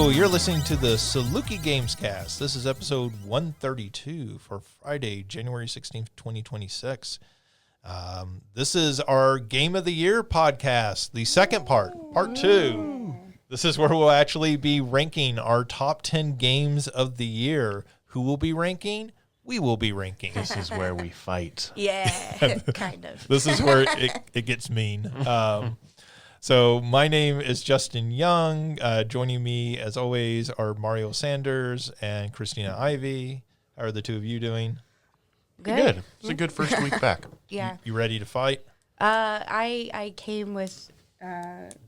Hello, you're listening to the Saluki Gamescast. This is episode 132 for Friday, January 16th, 2026. This is our Game of the Year podcast, the second part 2. This is where we'll actually be ranking our top 10 games of the year. Who will be ranking? We will be ranking. This is where we fight. Yeah, kind of. This is where it gets mean. So my name is Justin Young. Joining me, as always, are Mario Sanders and Christina Ivey. How are the two of you doing? Good. It's a good first week back. Yeah. You ready to fight? I came with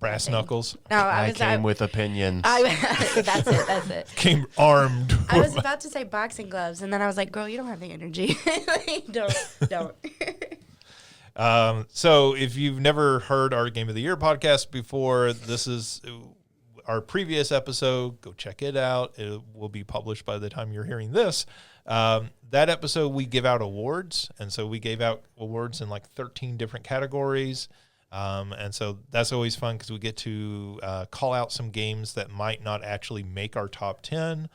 Brass knuckles. No, I came with opinions. That's it. Came armed. I was about to say boxing gloves, and then I was like, "Girl, you don't have the energy. Don't." So if you've never heard our Game of the Year podcast before, this is our previous episode. Go check it out. It will be published by the time you're hearing this. That episode, we give out awards. And so we gave out awards in like 13 different categories. And so that's always fun because we get to call out some games that might not actually make our top 10.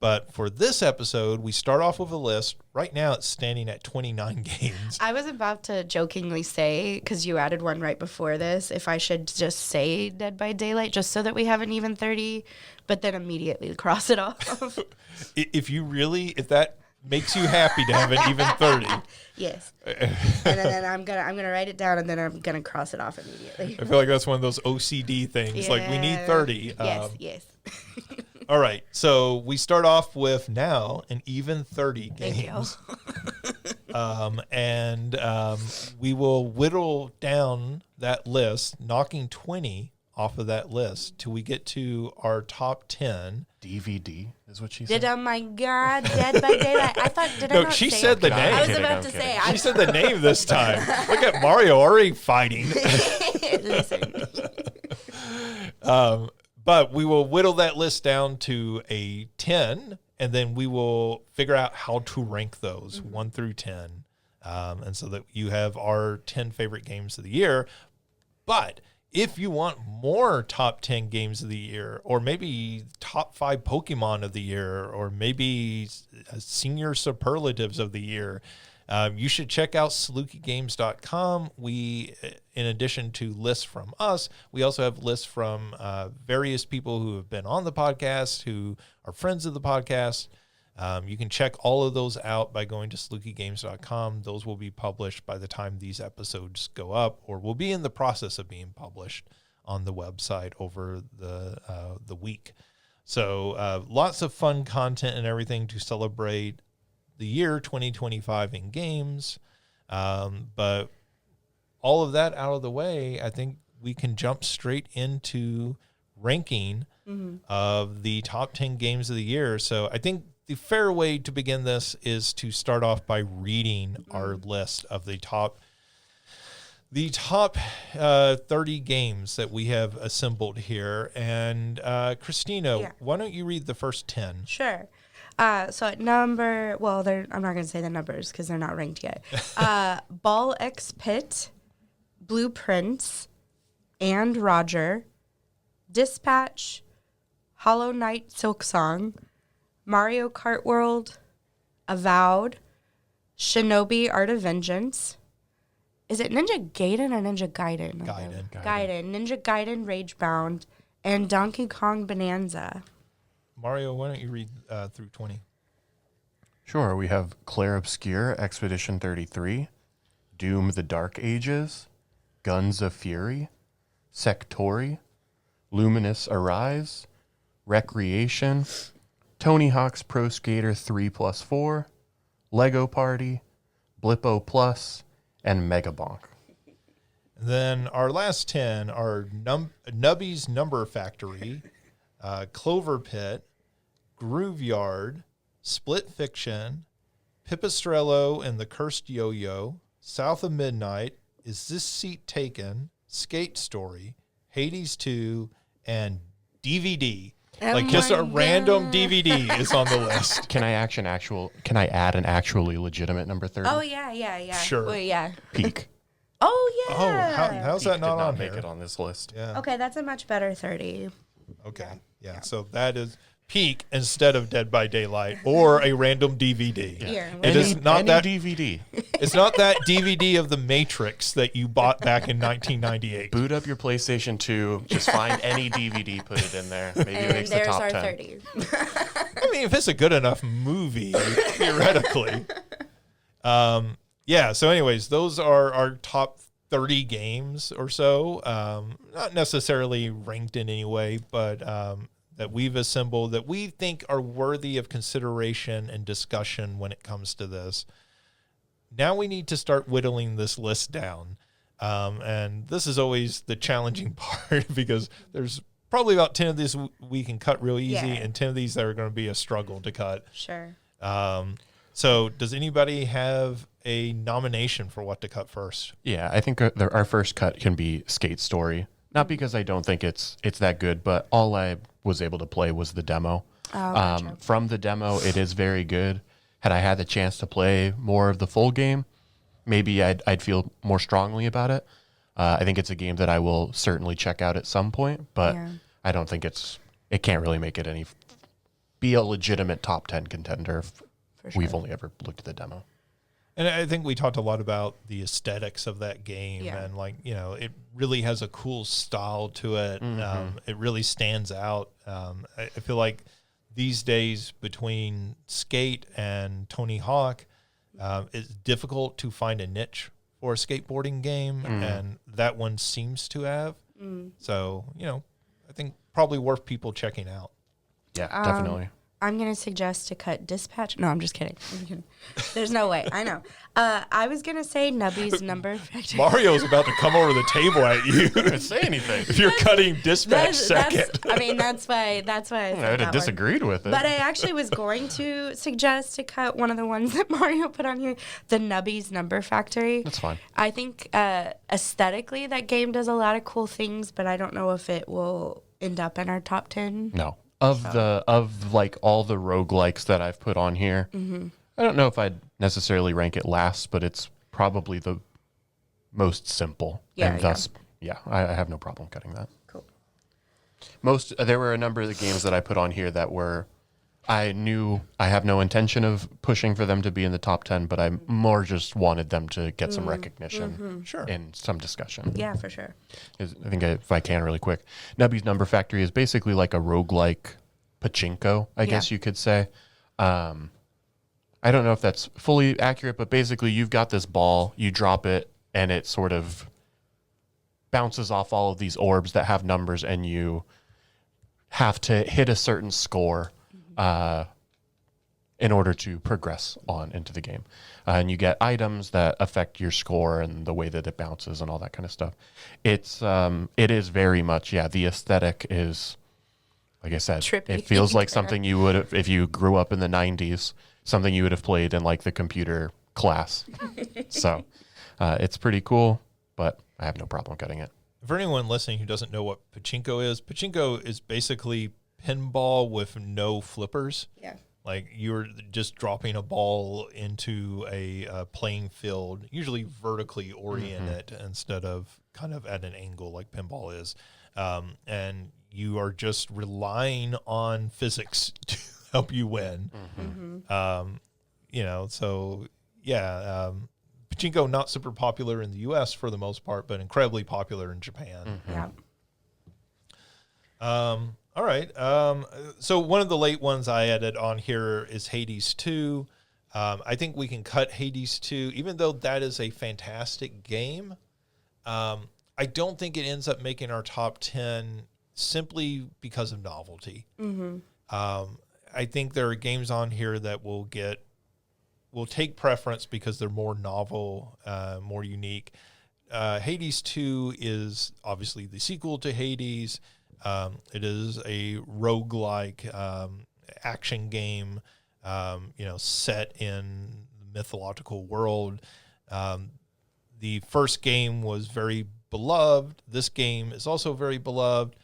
But for this episode, we start off with a list. Right now, it's standing at 29 games. I was about to jokingly say, because you added one right before this, if I should just say Dead by Daylight, just so that we have an even 30, but then immediately cross it off. If that makes you happy to have an even 30. Yes. And then I'm gonna write it down, and then I'm gonna cross it off immediately. I feel like that's one of those OCD things. Like, we need 30. Yes. All right, so we start off with now an even 30 Thank games. And we will whittle down that list, knocking 20 off of that list till we get to our top 10. DVD is what she said. Oh my God, Dead by Daylight. I thought, did I not she say said it? the name. I was kidding, about I'm to kidding. say. She said the name this time. Look at Mario already fighting. Listen. But we will whittle that list down to a 10, and then we will figure out how to rank those 1 through 10. And so that you have our 10 favorite games of the year. But if you want more top 10 games of the year, or maybe top 5 Pokemon of the year, or maybe senior superlatives of the year, you should check out SalukiGames.com. We, in addition to lists from us, we also have lists from various people who have been on the podcast, who are friends of the podcast. You can check all of those out by going to SalukiGames.com. Those will be published by the time these episodes go up, or will be in the process of being published on the website over the week. So lots of fun content and everything to celebrate the year 2025 in games. But all of that out of the way, I think we can jump straight into ranking of the top 10 games of the year. So I think the fair way to begin this is to start off by reading our list of the top 30 games that we have assembled here. And Christina, why don't you read the first 10? Sure. So at number, I'm not going to say the numbers because they're not ranked yet. Ball X Pit, Blueprints, and Roger, Dispatch, Hollow Knight Silksong, Mario Kart World, Avowed, Shinobi Art of Vengeance. Is it Ninja Gaiden or Ninja Gaiden? Gaiden. Ninja Gaiden Ragebound, and Donkey Kong Bonanza. Mario, why don't you read through 20? Sure. We have Clair Obscure, Expedition 33, Doom the Dark Ages, Guns of Fury, Sektori, Luminous Arise, Recreation, Tony Hawk's Pro Skater 3+4, Lego Party, Blippo Plus, and Mega Bonk. And then our last 10 are Nubby's Number Factory, Clover Pit, Grooveyard, Split Fiction, Pipistrello and the Cursed Yo-Yo, South of Midnight, Is This Seat Taken, Skate Story, Hades 2, and DVD. Just a random DVD is on the list. Can I add an actually legitimate number 30? Oh, yeah. Sure. Well, yeah. Peak. Oh, yeah. Oh, how's that Peak not did on make here? it on this list. Yeah. Okay, that's a much better 30. Okay. Yeah. So that is Peak instead of Dead by Daylight or a random DVD. Yeah. It is not any that DVD. It's not that DVD of The Matrix that you bought back in 1998. Boot up your PlayStation 2. Just find any DVD, put it in there. Maybe it And makes the there's top our 10. 30. I mean, if it's a good enough movie, theoretically. Yeah. So, anyways, those are our top 30 games or so. Not necessarily ranked in any way, but that we've assembled that we think are worthy of consideration and discussion when it comes to this. Now we need to start whittling this list down. And this is always the challenging part because there's probably about 10 of these we can cut real easy and 10 of these that are going to be a struggle to cut. Sure. So does anybody have a nomination for what to cut first? Yeah, I think our first cut can be Skate Story. Not because I don't think it's that good, but all I was able to play was the demo. Gotcha. From the demo, it is very good. Had I had the chance to play more of the full game, maybe I'd feel more strongly about it. I think it's a game that I will certainly check out at some point, but I don't think it can't really make it be a legitimate top 10 contender if we've only ever looked at the demo. And I think we talked a lot about the aesthetics of that game and it really has a cool style to it. It really stands out. I feel like these days between Skate and Tony Hawk, it's difficult to find a niche for a skateboarding game, and that one seems to have. So, I think probably worth people checking out. Yeah, definitely. I'm going to suggest to cut Dispatch. No, I'm just kidding. There's no way. I know. I was going to say Nubby's Number Factory. Mario's about to come over the table at you. Didn't say anything. If you're cutting Dispatch second. That's why I said I would that have disagreed with it. But I actually was going to suggest to cut one of the ones that Mario put on here, the Nubby's Number Factory. That's fine. I think aesthetically that game does a lot of cool things, but I don't know if it will end up in our top 10. No. Of like all the roguelikes that I've put on here, I don't know if I'd necessarily rank it last, but it's probably the most simple. And thus, I have no problem cutting that. Cool. There were a number of the games that I put on here that I knew I have no intention of pushing for them to be in the top 10, but I more just wanted them to get some recognition in some discussion. Yeah, for sure. I think if I can really quick, Nubby's Number Factory is basically like a roguelike pachinko, I guess you could say. I don't know if that's fully accurate, but basically you've got this ball, you drop it, and it sort of bounces off all of these orbs that have numbers, and you have to hit a certain score in order to progress on into the game. And you get items that affect your score and the way that it bounces and all that kind of stuff. It is very much, the aesthetic is, like I said, trippy. It feels like something you would have, if you grew up in the 90s, something you would have played in like the computer class. So it's pretty cool, but I have no problem cutting it. For anyone listening who doesn't know what pachinko is basically pinball with no flippers. Yeah. Like you're just dropping a ball into a playing field, usually vertically oriented instead of kind of at an angle like pinball is. And you are just relying on physics to help you win. Pachinko not super popular in the U.S. for the most part, but incredibly popular in Japan. Yeah. All right. So one of the late ones I added on here is Hades 2. I think we can cut Hades 2, even though that is a fantastic game. I don't think it ends up making our top 10 simply because of novelty. I think there are games on here that will take preference because they're more novel, more unique. Hades 2 is obviously the sequel to Hades. It is a roguelike action game, set in the mythological world. The first game was very beloved. This game is also very beloved.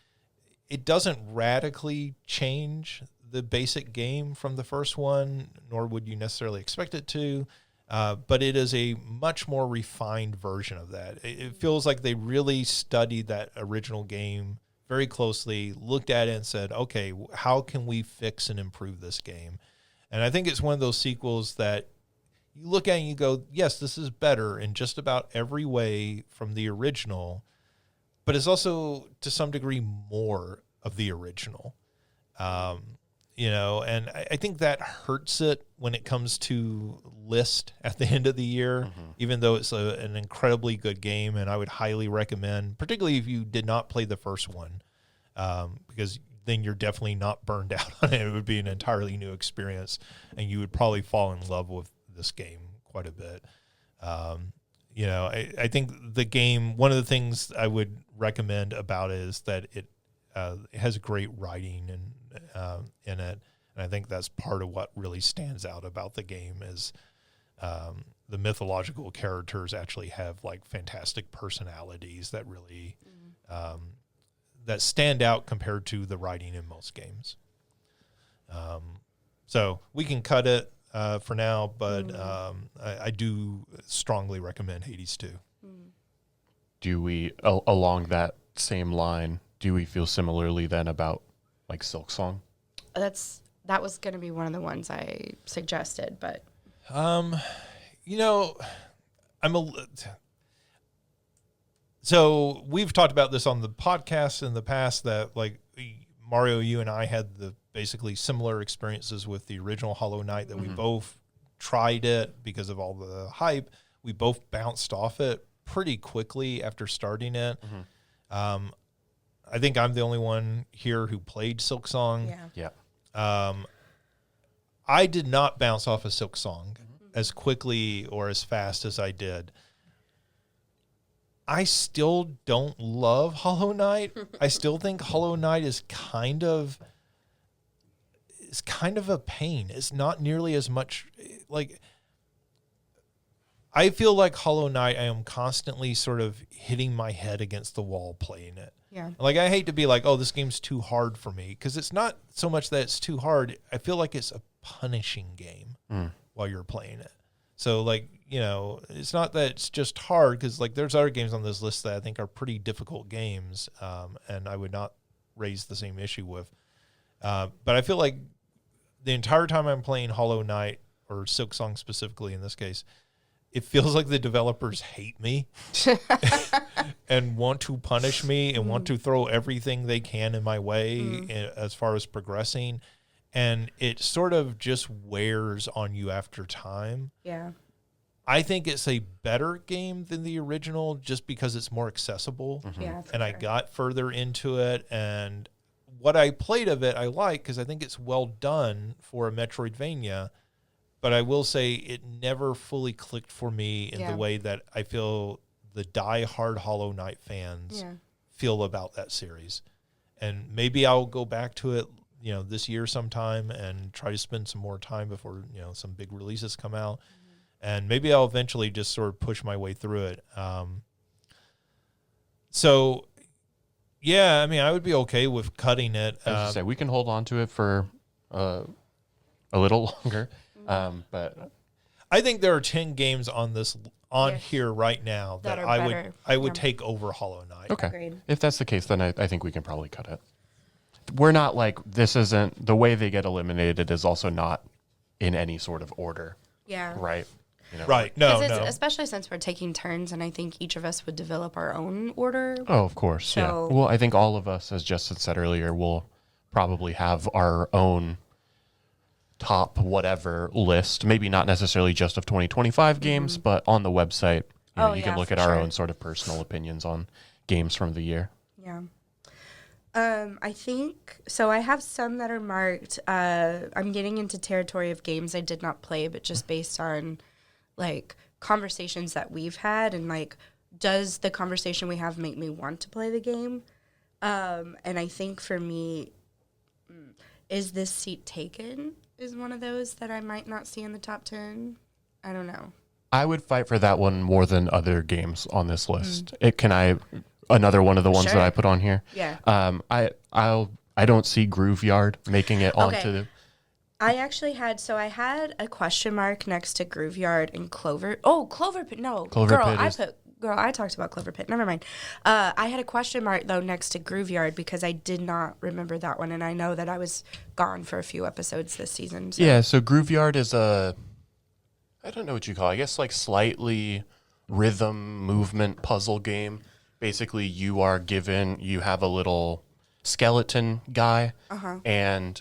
It doesn't radically change the basic game from the first one, nor would you necessarily expect it to, but it is a much more refined version of that. It feels like they really studied that original game very closely, looked at it and said, okay, how can we fix and improve this game? And I think it's one of those sequels that you look at and you go, yes, this is better in just about every way from the original, but it's also to some degree more of the original. And I think that hurts it when it comes to list at the end of the year, even though it's an incredibly good game. And I would highly recommend, particularly if you did not play the first one, because then you're definitely not burned out on it. It would be an entirely new experience, and you would probably fall in love with this game quite a bit. I think the game, one of the things I would recommend about it is that it has great writing in it. And I think that's part of what really stands out about the game is the mythological characters actually have like fantastic personalities that really that stand out compared to the writing in most games. So we can cut it for now, but I do strongly recommend Hades 2. Do we, along that same line, do we feel similarly then about like Silk Song? That was going to be one of the ones I suggested, but so we've talked about this on the podcast in the past that like Mario, you and I had the basically similar experiences with the original Hollow Knight, that we both tried it because of all the hype. We both bounced off it pretty quickly after starting it. I think I'm the only one here who played Silk Song. Yeah. I did not bounce off of Silk Song as quickly or as fast as I did. I still don't love Hollow Knight. I still think Hollow Knight is kind of a pain. It's not nearly as much like, I feel like Hollow Knight, I am constantly sort of hitting my head against the wall playing it. Yeah. Like, I hate to be like, oh, this game's too hard for me, because it's not so much that it's too hard. I feel like it's a punishing game while you're playing it. So, like, it's not that it's just hard, because, like, there's other games on this list that I think are pretty difficult games, and I would not raise the same issue with. But I feel like the entire time I'm playing Hollow Knight, or Silk Song specifically in this case, it feels like the developers hate me and want to punish me and want to throw everything they can in my way as far as progressing. And it sort of just wears on you after time. Yeah. I think it's a better game than the original just because it's more accessible. Yeah, and I got further into it. And what I played of it, I like, because I think it's well done for a Metroidvania. But I will say it never fully clicked for me in the way that I feel the die-hard Hollow Knight fans feel about that series. And maybe I'll go back to it, this year sometime and try to spend some more time before, some big releases come out. And maybe I'll eventually just sort of push my way through it. So, yeah, I mean, I would be okay with cutting it. As you say, we can hold on to it for a little longer. But I think there are 10 games on this here right now that I would take over Hollow Knight. Okay. Agreed. If that's the case, then I think we can probably cut it. We're not like, this isn't, the way they get eliminated is also not in any sort of order. Yeah. Right. Right. No. Especially since we're taking turns, and I think each of us would develop our own order. Oh, of course. So, yeah. Well, I think all of us, as Justin said earlier, will probably have our own top whatever list, maybe not necessarily just of 2025 games, but on the website, you can look at our own sort of personal opinions on games from the year. Yeah. I think, so I have some that are marked. I'm getting into territory of games I did not play, but just based on, like, conversations that we've had, and, like, does the conversation we have make me want to play the game? And I think for me, Is This Seat Taken is one of those that I might not see in the top 10. I don't know. I would fight for that one more than other games on this list. Another one of the ones that I put on here. Yeah. I don't see Grooveyard making it onto the... I actually had a question mark next to Grooveyard and Clover. Oh, Clover Pit. No, Clover girl, Pit I is- put girl, I talked about Clover Pit. Never mind. I had a question mark, though, next to Grooveyard because I did not remember that one. And I know that I was gone for a few episodes this season. So. Yeah, so Grooveyard is I don't know what you call it. I guess like slightly rhythm movement puzzle game. Basically, you have a little skeleton guy, and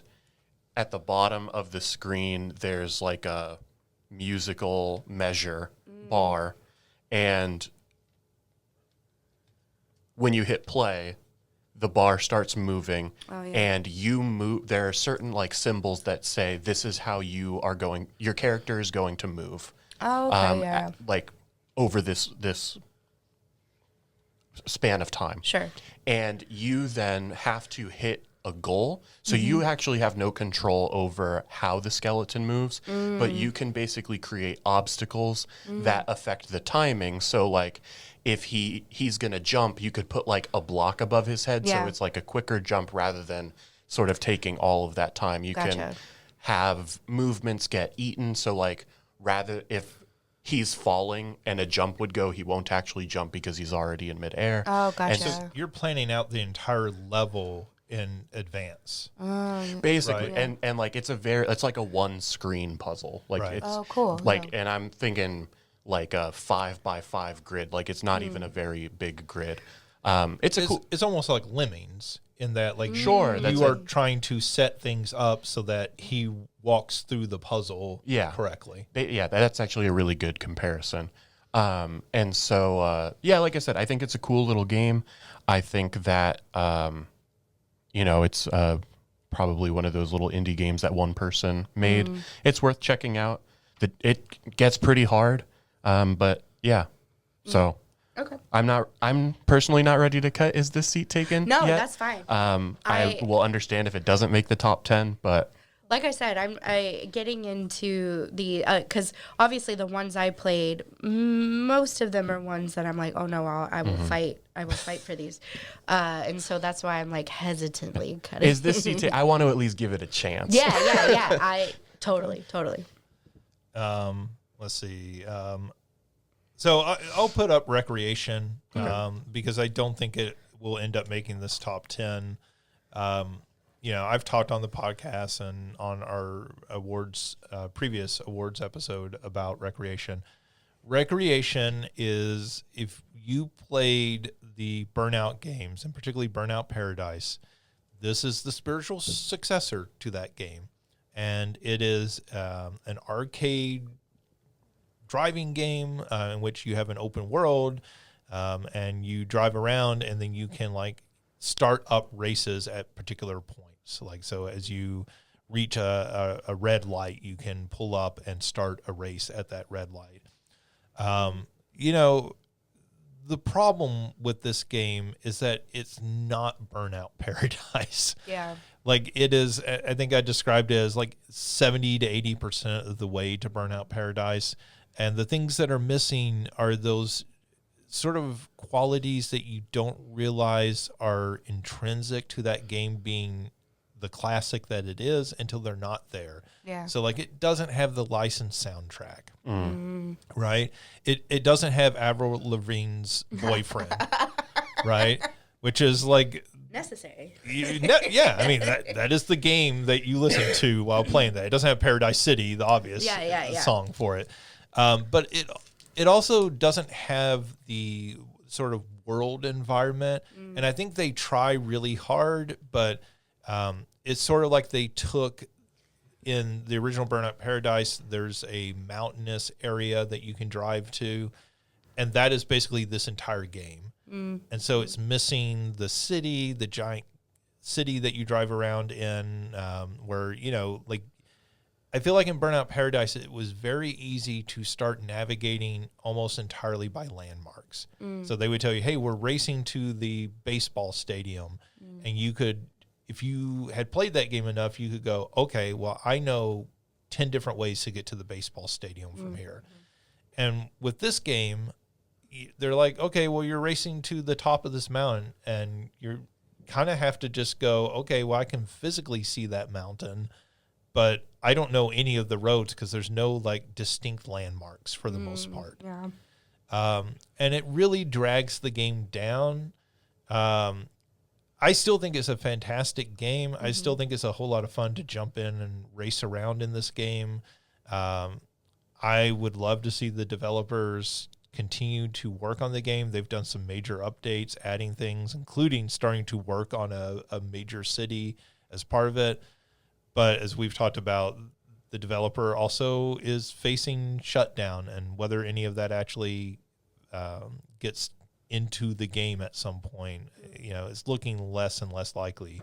at the bottom of the screen, there's like a musical measure bar, and when you hit play, the bar starts moving, and you move. There are certain like symbols that say this is how your character is going to move. Oh, okay, like over this span of time. Sure. And you then have to hit a goal. So you actually have no control over how the skeleton moves, but you can basically create obstacles that affect the timing. So like if he's going to jump, you could put like a block above his head so it's like a quicker jump rather than sort of taking all of that time. You can have movements get eaten. So like rather if he's falling and a jump would go, he won't actually jump because he's already in midair. Oh, gotcha. And So you're planning out the entire level in advance. basically, and like it's like a one screen puzzle. Like Right. it's Cool. like, and I'm thinking like a 5x5 grid. Like it's not even a very big grid. It's almost like Lemmings in that, like, Sure, you are trying to set things up so that he walks through the puzzle correctly. Yeah, that's actually a really good comparison. And so, like I said, I think it's a cool little game. I think that, it's probably one of those little indie games that one person made. It's worth checking out. It gets pretty hard, but yeah. So Okay. I'm personally not ready to cut. Is this seat taken? No, yet? that's fine. I will understand if it doesn't make the top 10, but like I said, I'm getting into the because obviously the ones I played, most of them are ones that I'm like, oh no, I will fight. I will fight for these, and so that's why I'm like hesitantly cutting. is this seat? I want to at least give it a chance. Yeah. I totally. Let's see. So I'll put up Recreation because I don't think it will end up making this top 10. I've talked on the podcast and on our previous awards episode about Recreation. Recreation is, if you played the Burnout games, and particularly Burnout Paradise, this is the spiritual successor to that game. And it is an arcade driving game in which you have an open world and you drive around, and then you can like start up races at particular points. So as you reach a red light, you can pull up and start a race at that red light. The problem with this game is that it's not Burnout Paradise. Yeah. Like it is, I think I described it as like 70 to 80% of the way to Burnout Paradise. And the things that are missing are those sort of qualities that you don't realize are intrinsic to that game being the classic that it is until they're not there. Yeah. So like it doesn't have the licensed soundtrack, right? It doesn't have Avril Lavigne's Boyfriend, right? Which is like necessary. Yeah, I mean that is the game that you listen to while playing that. It doesn't have Paradise City, the obvious song for it. But it also doesn't have the sort of world environment. And I think they try really hard, but it's sort of like they took in the original Burnout Paradise, there's a mountainous area that you can drive to, and that is basically this entire game. And so it's missing the city, the giant city that you drive around in, where, like, I feel like in Burnout Paradise, it was very easy to start navigating almost entirely by landmarks. So they would tell you, hey, we're racing to the baseball stadium. And you could, if you had played that game enough, you could go, okay, well, I know 10 different ways to get to the baseball stadium from here. And with this game, they're like, okay, well, you're racing to the top of this mountain, and you kind of have to just go, okay, well, I can physically see that mountain, but I don't know any of the roads because there's no like distinct landmarks for the most part. Yeah. and it really drags the game down. I still think it's a fantastic game. I still think it's a whole lot of fun to jump in and race around in this game. I would love to see the developers continue to work on the game. They've done some major updates, adding things, including starting to work on a major city as part of it. But as we've talked about, the developer also is facing shutdown, and whether any of that actually gets into the game at some point, it's looking less and less likely.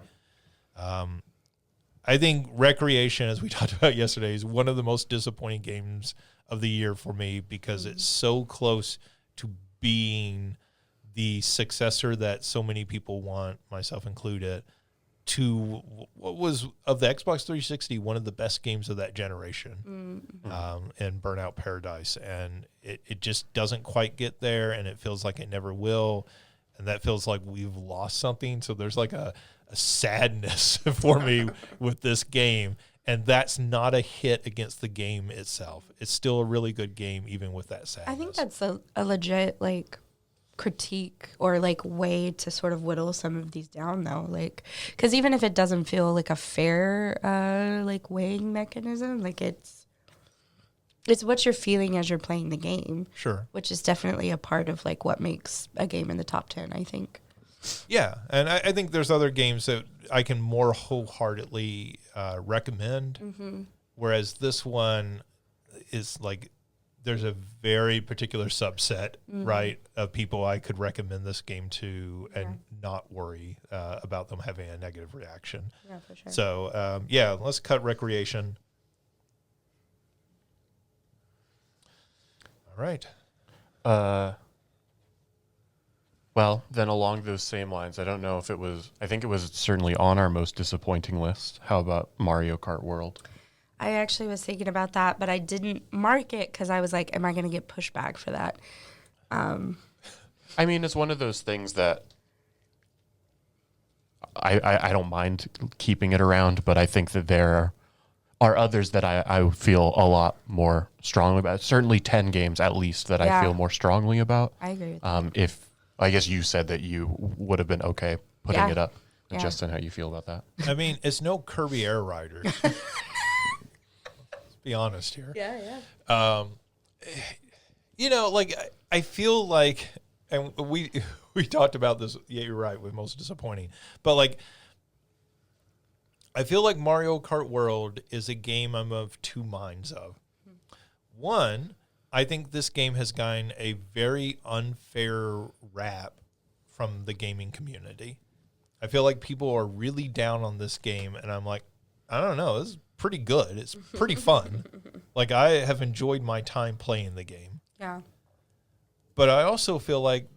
I think Recreation, as we talked about yesterday, is one of the most disappointing games of the year for me because it's so close to being the successor that so many people want, myself included, to what was, of the Xbox 360, one of the best games of that generation, in Burnout Paradise. And it just doesn't quite get there, and it feels like it never will. And that feels like we've lost something. So there's like a sadness for me with this game. And that's not a hit against the game itself. It's still a really good game, even with that sadness. I think that's a legit, critique or, way to sort of whittle some of these down, though. Because even if it doesn't feel like a fair, weighing mechanism, it's what you're feeling as you're playing the game. Sure. Which is definitely a part of, what makes a game in the top 10, I think. Yeah, and I think there's other games that I can more wholeheartedly recommend, whereas this one is there's a very particular subset, right, of people I could recommend this game to and not worry about them having a negative reaction. Yeah, for sure. So, let's cut Recreation. All right. Well, then along those same lines, I don't know if I think it was certainly on our most disappointing list. How about Mario Kart World? I actually was thinking about that, but I didn't mark it because I was like, am I going to get pushback for that? I mean, it's one of those things that I don't mind keeping it around, but I think that there are others that I feel a lot more strongly about. Certainly 10 games at least that I feel more strongly about. I agree with that. If I guess you said that you would have been okay putting it up. Yeah. Justin, how you feel about that? I mean, it's no Kirby Air Riders. Let's be honest here. Yeah. I feel like, and we talked about this. Yeah, you're right. With most disappointing, but I feel like Mario Kart World is a game I'm of two minds of. One, I think this game has gotten a very unfair rap from the gaming community. I feel like people are really down on this game, and I'm like, I don't know, this is pretty good. It's pretty fun. I have enjoyed my time playing the game. Yeah. But I also feel like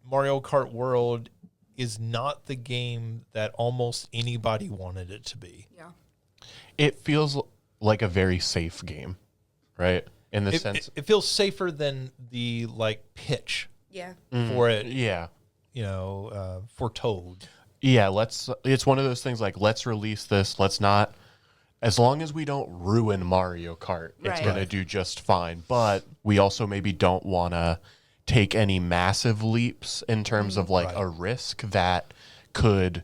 Mario Kart World is not the game that almost anybody wanted it to be. Yeah. It feels like a very safe game, right? In the sense, it feels safer than the pitch Yeah. for it. Yeah. Foretold. Yeah, it's one of those things let's release this. Let's not, as long as we don't ruin Mario Kart, it's Right. going to do just fine. But we also maybe don't want to take any massive leaps in terms of a risk that could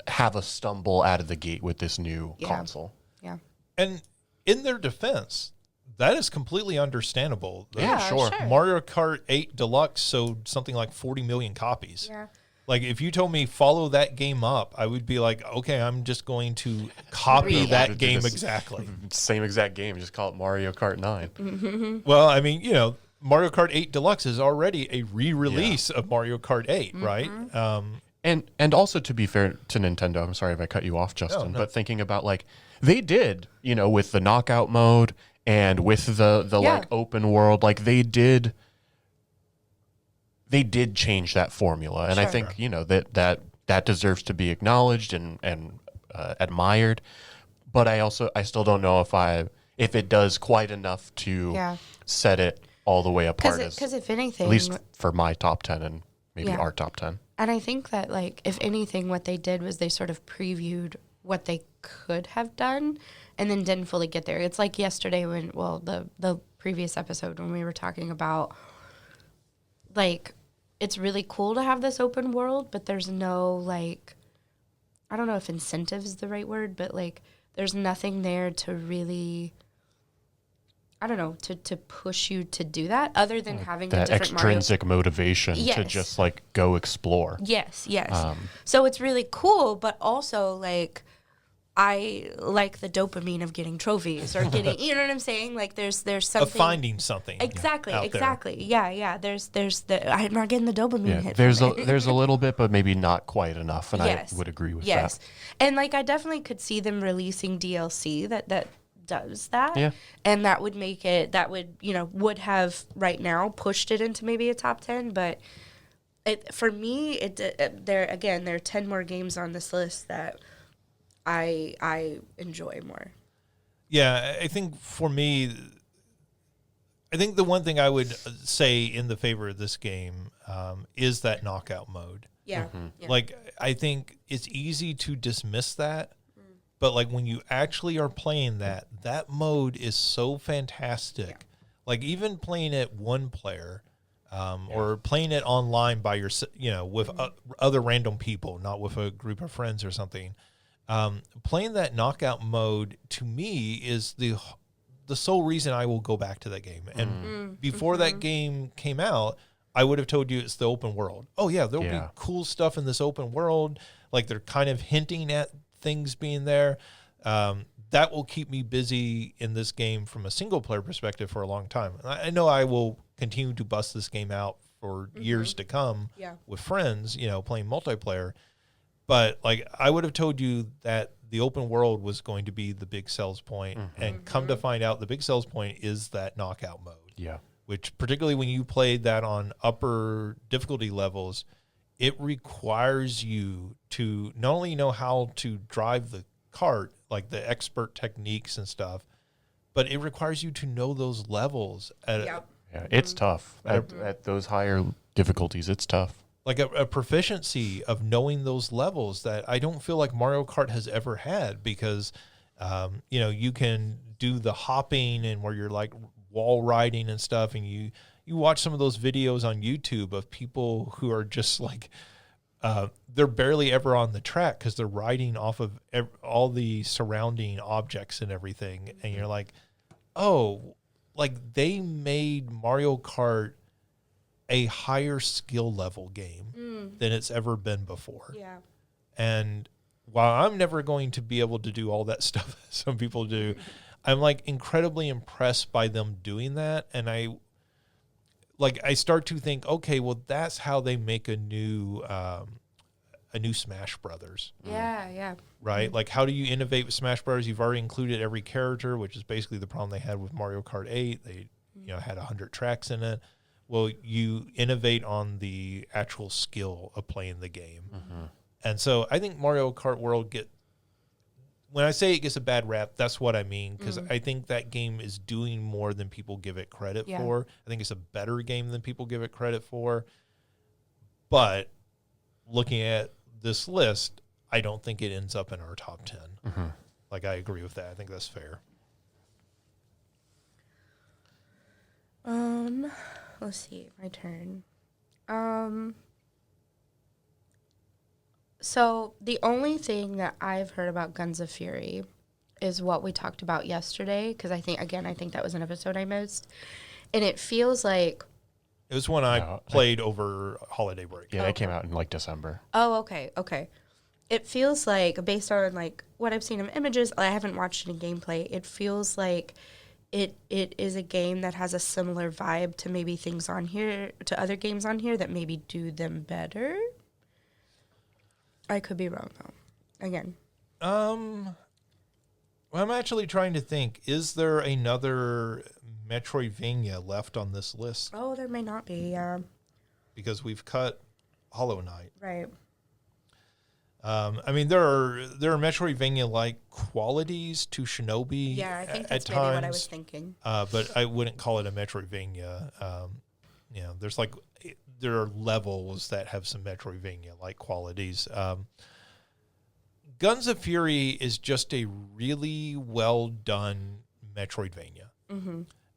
have a stumble out of the gate with this new console. Yeah. And in their defense, that is completely understandable. Yeah, sure. Mario Kart 8 Deluxe sold something like 40 million copies. Yeah. If you told me follow that game up, I would be like, okay, I'm just going to copy that game exactly. Same exact game, just call it Mario Kart 9. Well, I mean, Mario Kart 8 Deluxe is already a re-release of Mario Kart 8, right? And also, to be fair to Nintendo, I'm sorry if I cut you off, Justin, but thinking about they did, with the knockout mode and with the open world, they did change that formula, and I think that deserves to be acknowledged and admired. But I still don't know if it does quite enough to set it all the way apart. Because if anything, at least for my top 10 and maybe our top 10. And I think that if anything, what they did was they sort of previewed what they could have done, and then didn't fully get there. It's like yesterday when the previous episode when we were talking about, like, it's really cool to have this open world, but there's no, like, I don't know if incentive is the right word, but, like, there's nothing there to really, I don't know, to push you to do that other than having that a different extrinsic Mario. motivation to just like go explore. Yes. So it's really cool, but also, like, I like the dopamine of getting trophies or getting, you know what I'm saying? Like, there's something. Of finding something. Exactly. out there. Yeah. There's I'm not getting the dopamine hit. There's from a it. there's a little bit, but maybe not quite enough, and Yes. I would agree with Yes. that. And, like, I definitely could see them releasing DLC that does that. Yeah. And that would make it, that would, would have right now pushed it into maybe a top 10, but for me, there are 10 more games on this list that I enjoy more. Yeah, I think for me, I think the one thing I would say in the favor of this game is that knockout mode. Yeah. Like, I think it's easy to dismiss that, but, like, when you actually are playing that mode is so fantastic. Yeah. Like, even playing it one player or playing it online by yourself, with other random people, not with a group of friends or something. Playing that knockout mode to me is the sole reason I will go back to that game. And before that game came out, I would have told you it's the open world. Oh yeah, there'll be cool stuff in this open world. Like, they're kind of hinting at things being there. That will keep me busy in this game from a single player perspective for a long time. I know I will continue to bust this game out for years to come with friends, playing multiplayer. But, like, I would have told you that the open world was going to be the big sales point, and come to find out the big sales point is that knockout mode. Yeah. Which, particularly when you played that on upper difficulty levels, it requires you to not only know how to drive the cart, like the expert techniques and stuff, but it requires you to know those levels. Yeah, it's tough. At those higher difficulties, it's tough. Like a proficiency of knowing those levels that I don't feel like Mario Kart has ever had, because, you can do the hopping and where you're, like, wall riding and stuff. And you watch some of those videos on YouTube of people who are just like, they're barely ever on the track because they're riding off of all the surrounding objects and everything. And you're like, oh, like, they made Mario Kart a higher skill level game than it's ever been before. Yeah. And while I'm never going to be able to do all that stuff that some people do, I'm, like, incredibly impressed by them doing that. And I start to think, okay, well, that's how they make a new Smash Brothers. Yeah. Right? Like, how do you innovate with Smash Brothers? You've already included every character, which is basically the problem they had with Mario Kart 8. They, had 100 tracks in it. Well, you innovate on the actual skill of playing the game. And so I think Mario Kart World when I say it gets a bad rap, that's what I mean, because I think that game is doing more than people give it credit for. I think it's a better game than people give it credit for. But looking at this list, I don't think it ends up in our top 10. Like, I agree with that. I think that's fair. Let's see, my turn. So the only thing that I've heard about Guns of Fury is what we talked about yesterday, because I think that was an episode I missed, and it feels like it was one I played over holiday break. Yeah, it came out in, like, December. Oh, okay. It feels like, based on, like, what I've seen of images, I haven't watched any gameplay, it feels like it is a game that has a similar vibe to maybe things on here, to other games on here that maybe do them better. I could be wrong, though. Again. Well, I'm actually trying to think, is there another Metroidvania left on this list? Oh, there may not be, yeah. Because we've cut Hollow Knight. Right. I mean, there are Metroidvania-like qualities to Shinobi. Yeah, I think that's at maybe times, what I was thinking. but I wouldn't call it a Metroidvania. There's, like, there are levels that have some Metroidvania-like qualities. Guns of Fury is just a really well done Metroidvania.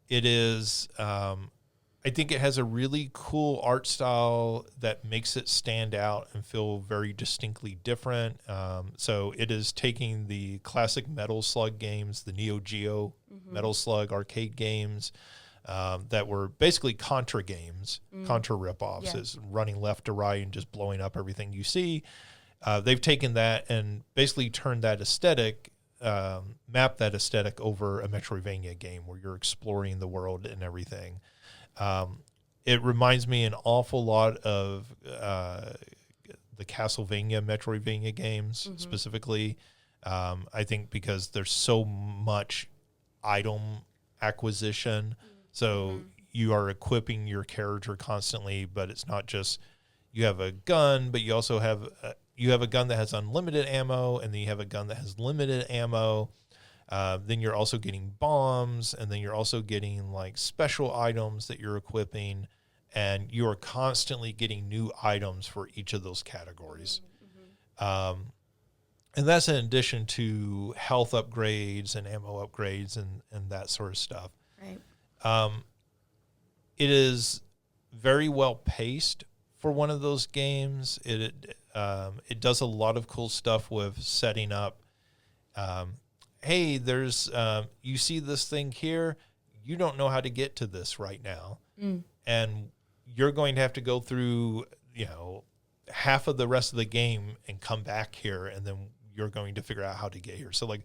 It is, I think it has a really cool art style that makes it stand out and feel very distinctly different. So it is taking the classic Metal Slug games, the Neo Geo Metal Slug arcade games that were basically Contra games, Contra ripoffs, is running left to right and just blowing up everything you see. They've taken that and basically turned that aesthetic, mapped that aesthetic over a Metroidvania game where you're exploring the world and everything. It reminds me an awful lot of the Castlevania Metroidvania games specifically. I think because there's so much item acquisition. So you are equipping your character constantly, but it's not just you have a gun, but you also have a gun that has unlimited ammo, and then you have a gun that has limited ammo. Then you're also getting bombs, and then you're also getting like special items that you're equipping, and you are constantly getting new items for each of those categories. And that's in addition to health upgrades and ammo upgrades and that sort of stuff. Right. It is very well paced for one of those games. It does a lot of cool stuff with setting up. Hey, there's you see this thing here. You don't know how to get to this right now, and you're going to have to go through half of the rest of the game and come back here, and then you're going to figure out how to get here. So like,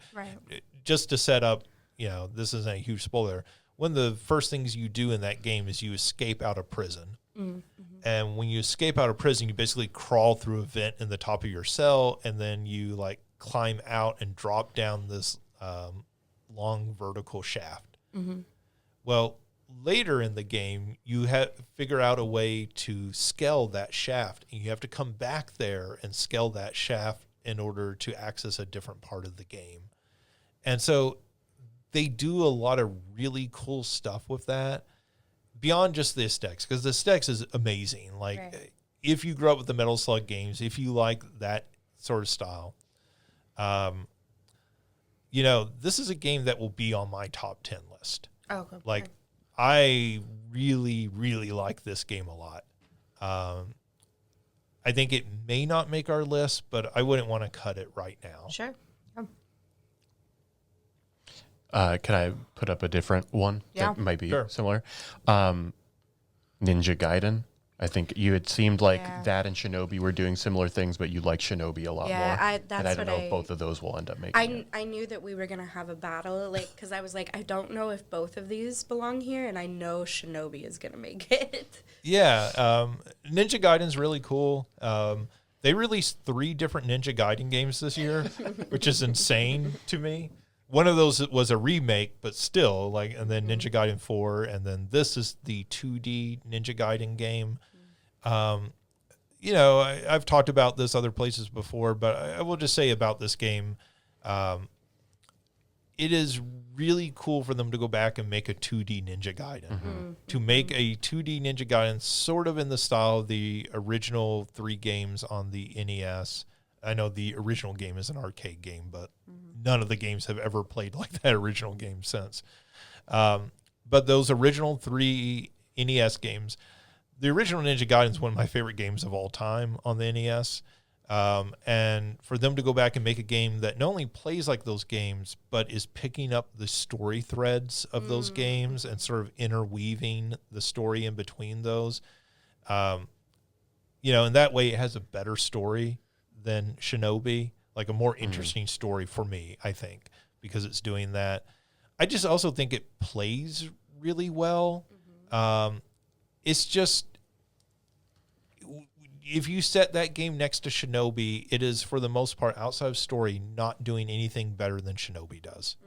just to set up, this isn't a huge spoiler. One of the first things you do in that game is you escape out of prison. And when you escape out of prison, you basically crawl through a vent in the top of your cell, and then you like climb out and drop down this long vertical shaft. Well, later in the game, you figure out a way to scale that shaft, and you have to come back there and scale that shaft in order to access a different part of the game. And so they do a lot of really cool stuff with that beyond just the aesthetics, because the aesthetics is amazing. Like, if you grew up with the Metal Slug games, if you like that sort of style, this is a game that will be on my top 10 list. Oh, good. Like, I really, really like this game a lot. I think it may not make our list, but I wouldn't want to cut it right now. Sure. Can I put up a different one that might be similar? Ninja Gaiden. I think you had seemed like that and Shinobi were doing similar things, but you like Shinobi a lot more. I don't know if both of those will end up making it. I knew that we were going to have a battle, because I was like, I don't know if both of these belong here, and I know Shinobi is going to make it. Yeah. Ninja Gaiden's really cool. They released 3 different Ninja Gaiden games this year, which is insane to me. One of those was a remake, but still, and then Ninja Gaiden 4, and then this is the 2D Ninja Gaiden game. I've talked about this other places before, but I will just say about this game, it is really cool for them to go back and make a 2D Ninja Gaiden. To make a 2D Ninja Gaiden sort of in the style of the original 3 games on the NES. I know the original game is an arcade game, but none of the games have ever played like that original game since. But those original 3 NES games, the original Ninja Gaiden is one of my favorite games of all time on the NES. And for them to go back and make a game that not only plays like those games, but is picking up the story threads of those games and sort of interweaving the story in between those, in that way it has a better story than Shinobi, like a more interesting story for me, I think, because it's doing that. I just also think it plays really well. It's just, if you set that game next to Shinobi, it is, for the most part, outside of story, not doing anything better than Shinobi does.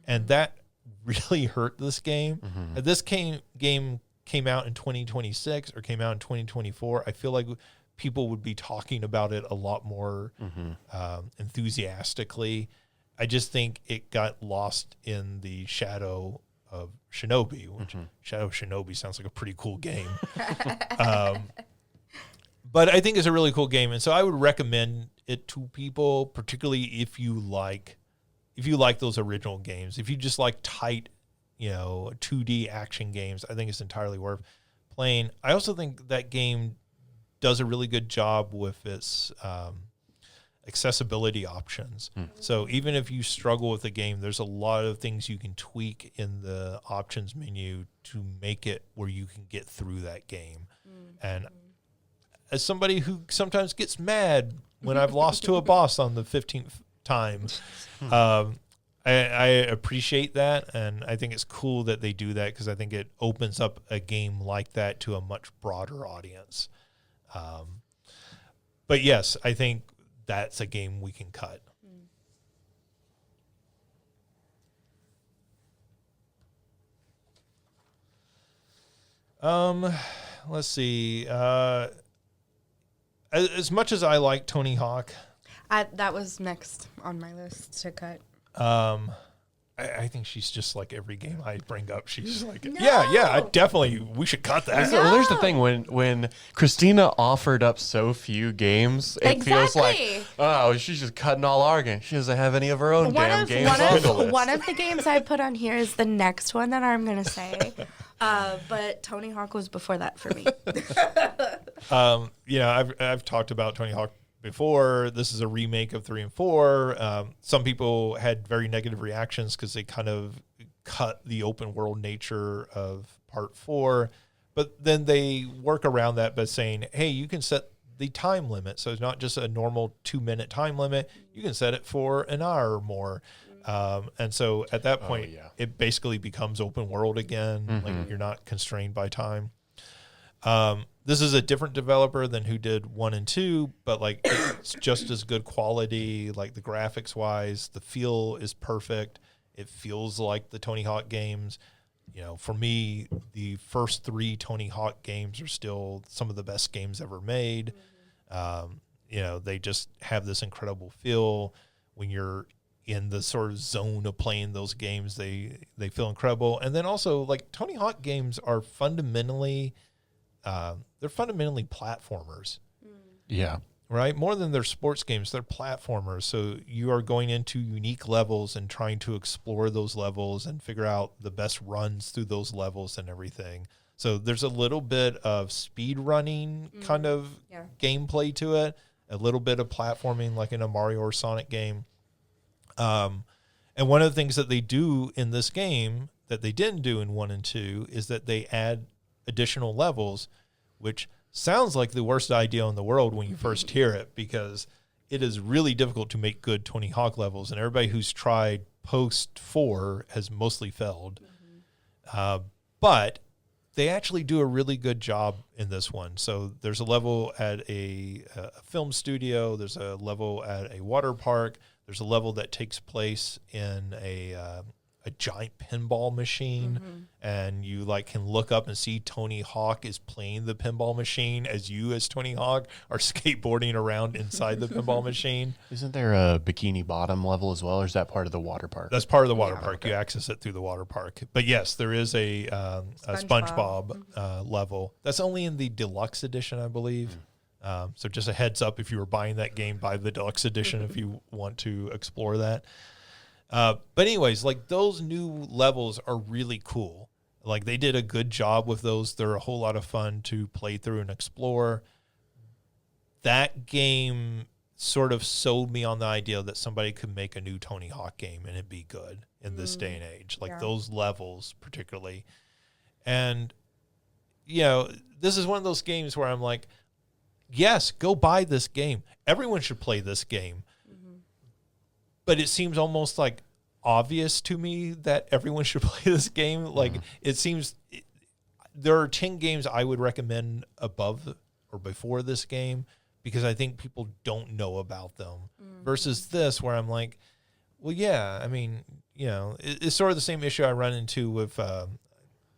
And that really hurt this game. If this game came out in 2026 or came out in 2024, I feel like people would be talking about it a lot more enthusiastically. I just think it got lost in the shadow of Shinobi, which Shadow of Shinobi sounds like a pretty cool game. But I think it's a really cool game, and so I would recommend it to people, particularly if you like those original games. If you just like tight 2D action games, I think it's entirely worth playing. I also think that game does a really good job with its accessibility options. So even if you struggle with the game, there's a lot of things you can tweak in the options menu to make it where you can get through that game. And as somebody who sometimes gets mad when I've lost to a boss on the 15th time, I appreciate that, and I think it's cool that they do that because I think it opens up a game like that to a much broader audience. But yes, I think that's a game we can cut. Let's see. As much as I like Tony Hawk, That was next on my list to cut. I think she's just like every game I bring up. She's like, I definitely, we should cut that. So there's the thing when Christina offered up so few games, it feels like, oh, she's just cutting all our games. She doesn't have any of her own games on the list. One of the games I put on here is the next one that I'm going to say. But Tony Hawk was before that for me. I've talked about Tony Hawk before. This is a remake of 3 and 4. Some people had very negative reactions because they kind of cut the open world nature of part 4, but then they work around that by saying, hey, you can set the time limit. So it's not just a normal 2-minute time limit. You can set it for an hour or more. And so at that point, it basically becomes open world again. Like you're not constrained by time. This is a different developer than who did 1 and 2, but like it's just as good quality. Like the graphics wise, the feel is perfect. It feels like the Tony Hawk games. For me, the first 3 Tony Hawk games are still some of the best games ever made. They just have this incredible feel. When you're in the sort of zone of playing those games, they feel incredible. And then also, like, Tony Hawk games are fundamentally platformers. Yeah. Right? More than they're sports games, they're platformers. So you are going into unique levels and trying to explore those levels and figure out the best runs through those levels and everything. So there's a little bit of speed running kind of gameplay to it, a little bit of platforming like in a Mario or Sonic game. And one of the things that they do in this game that they didn't do in 1 and 2 is that they add additional levels, which sounds like the worst idea in the world when you first hear it, because it is really difficult to make good Tony Hawk levels, and everybody who's tried post 4 has mostly failed. But they actually do a really good job in this one. So there's a level at a film studio, there's a level at a water park, there's a level that takes place in a giant pinball machine, and you like can look up and see Tony Hawk is playing the pinball machine as you as Tony Hawk are skateboarding around inside the pinball machine. Isn't there a Bikini Bottom level as well, or is that part of the water park? That's part of the water park. Okay. You access it through the water park. But yes, there is a SpongeBob level. That's only in the deluxe edition, I believe. So just a heads up, if you were buying that game, buy the deluxe edition if you want to explore that. But anyways, like those new levels are really cool. Like they did a good job with those. They're a whole lot of fun to play through and explore. That game sort of sold me on the idea that somebody could make a new Tony Hawk game and it'd be good in this day and age. Like those levels particularly. And, this is one of those games where I'm like, yes, go buy this game. Everyone should play this game. But it seems almost like obvious to me that everyone should play this game. Like it seems there are 10 games I would recommend above or before this game because I think people don't know about them versus this where I'm like, well, yeah, I mean, it's sort of the same issue I run into with,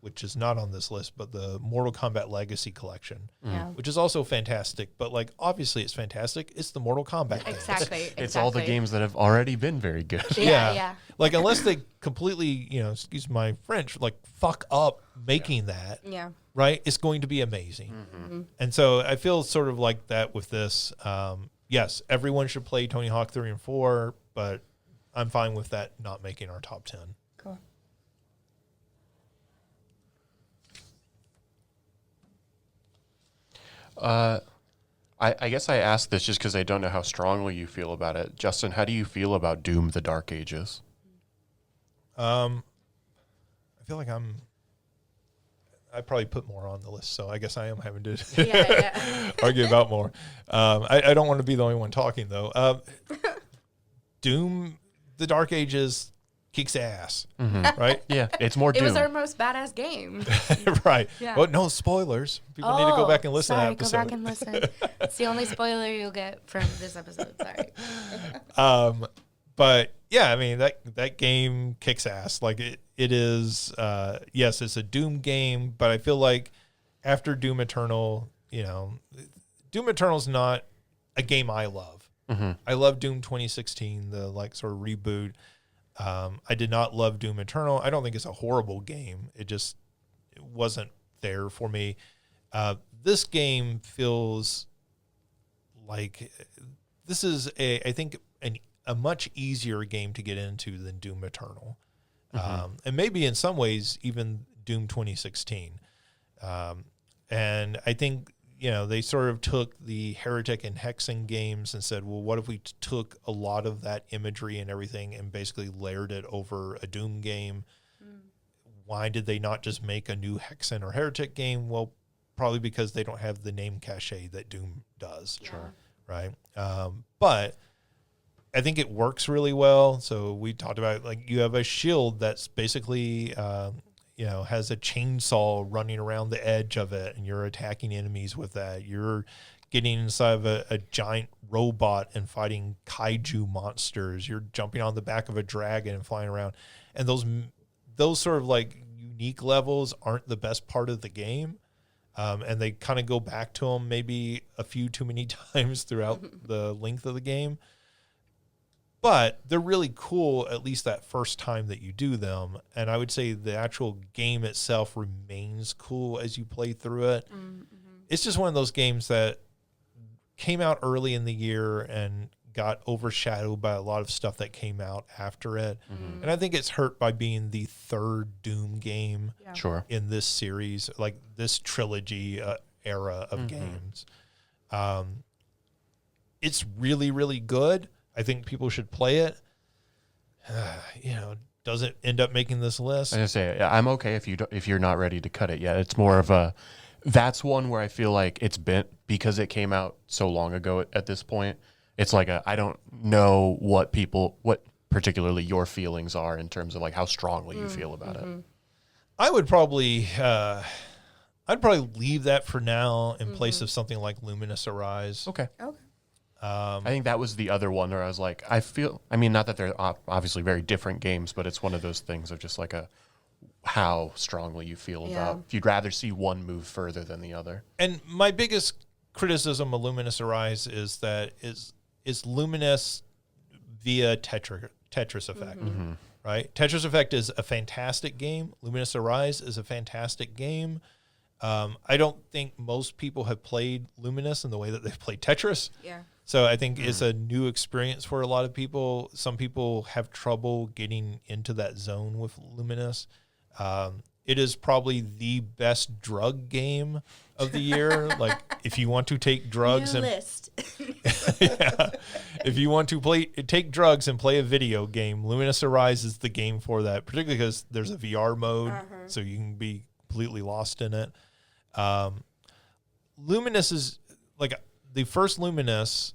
which is not on this list, but the Mortal Kombat Legacy Collection, which is also fantastic. But like, obviously, it's fantastic. It's the Mortal Kombat games. Exactly. It's all the games that have already been very good. Yeah. Like, unless they completely, excuse my French, like fuck up making that. Yeah. Right, it's going to be amazing. And so I feel sort of like that with this. Yes, everyone should play Tony Hawk 3 and 4, but I'm fine with that not making our top 10. Cool. I guess I asked this just because I don't know how strongly you feel about it. Justin, how do you feel about Doom: The Dark Ages? I feel like I probably put more on the list, so I guess I am having to argue about more. I don't want to be the only one talking, though. Doom: The Dark Ages kicks ass, right? Yeah, it's more Doom. It was our most badass game. Right. Yeah. Well, no spoilers. People need to go back and listen to that episode. Go back and listen. It's the only spoiler you'll get from this episode. Sorry. But yeah, I mean that game kicks ass. Like it is. Yes, it's a Doom game, but I feel like after Doom Eternal, Doom Eternal's not a game I love. I love Doom 2016, the like sort of reboot. I did not love Doom Eternal. I don't think it's a horrible game. It wasn't there for me. This game feels like this is I think a much easier game to get into than Doom Eternal. And maybe in some ways even Doom 2016. And I think, they sort of took the Heretic and Hexen games and said, well, what if we took a lot of that imagery and everything and basically layered it over a Doom game? Why did they not just make a new Hexen or Heretic game? Well, probably because they don't have the name cachet that Doom does. Sure. Right. But I think it works really well. So we talked about, like, you have a shield that's basically, has a chainsaw running around the edge of it, and you're attacking enemies with that. You're getting inside of a giant robot and fighting kaiju monsters. You're jumping on the back of a dragon and flying around. And those sort of like unique levels aren't the best part of the game. And they kind of go back to them maybe a few too many times throughout the length of the game. But they're really cool, at least that first time that you do them. And I would say the actual game itself remains cool as you play through it. It's just one of those games that came out early in the year and got overshadowed by a lot of stuff that came out after it. And I think it's hurt by being the third Doom game Sure. in this series, like this trilogy era of games. It's really, really good. I think people should play it. Does it end up making this list? I just say I'm okay if you're not ready to cut it yet. It's more of that's one where I feel like it's bent because it came out so long ago at this point. It's like I don't know what particularly your feelings are in terms of like how strongly you feel about it. I would probably I'd probably leave that for now in place of something like Luminous Arise. Okay. Okay. I think that was the other one where I was like, not that they're obviously very different games, but it's one of those things of just like how strongly you feel about, if you'd rather see one move further than the other. And my biggest criticism of Luminous Arise is that it's luminous via Tetris Effect, right? Tetris Effect is a fantastic game. Luminous Arise is a fantastic game. I don't think most people have played Luminous in the way that they've played Tetris. Yeah. So I think it's a new experience for a lot of people. Some people have trouble getting into that zone with Luminous. It is probably the best drug game of the year. Like if you want to take drugs if you want to take drugs and play a video game, Luminous Arise is the game for that, particularly because there's a VR mode, so you can be completely lost in it. Luminous is like the first Luminous.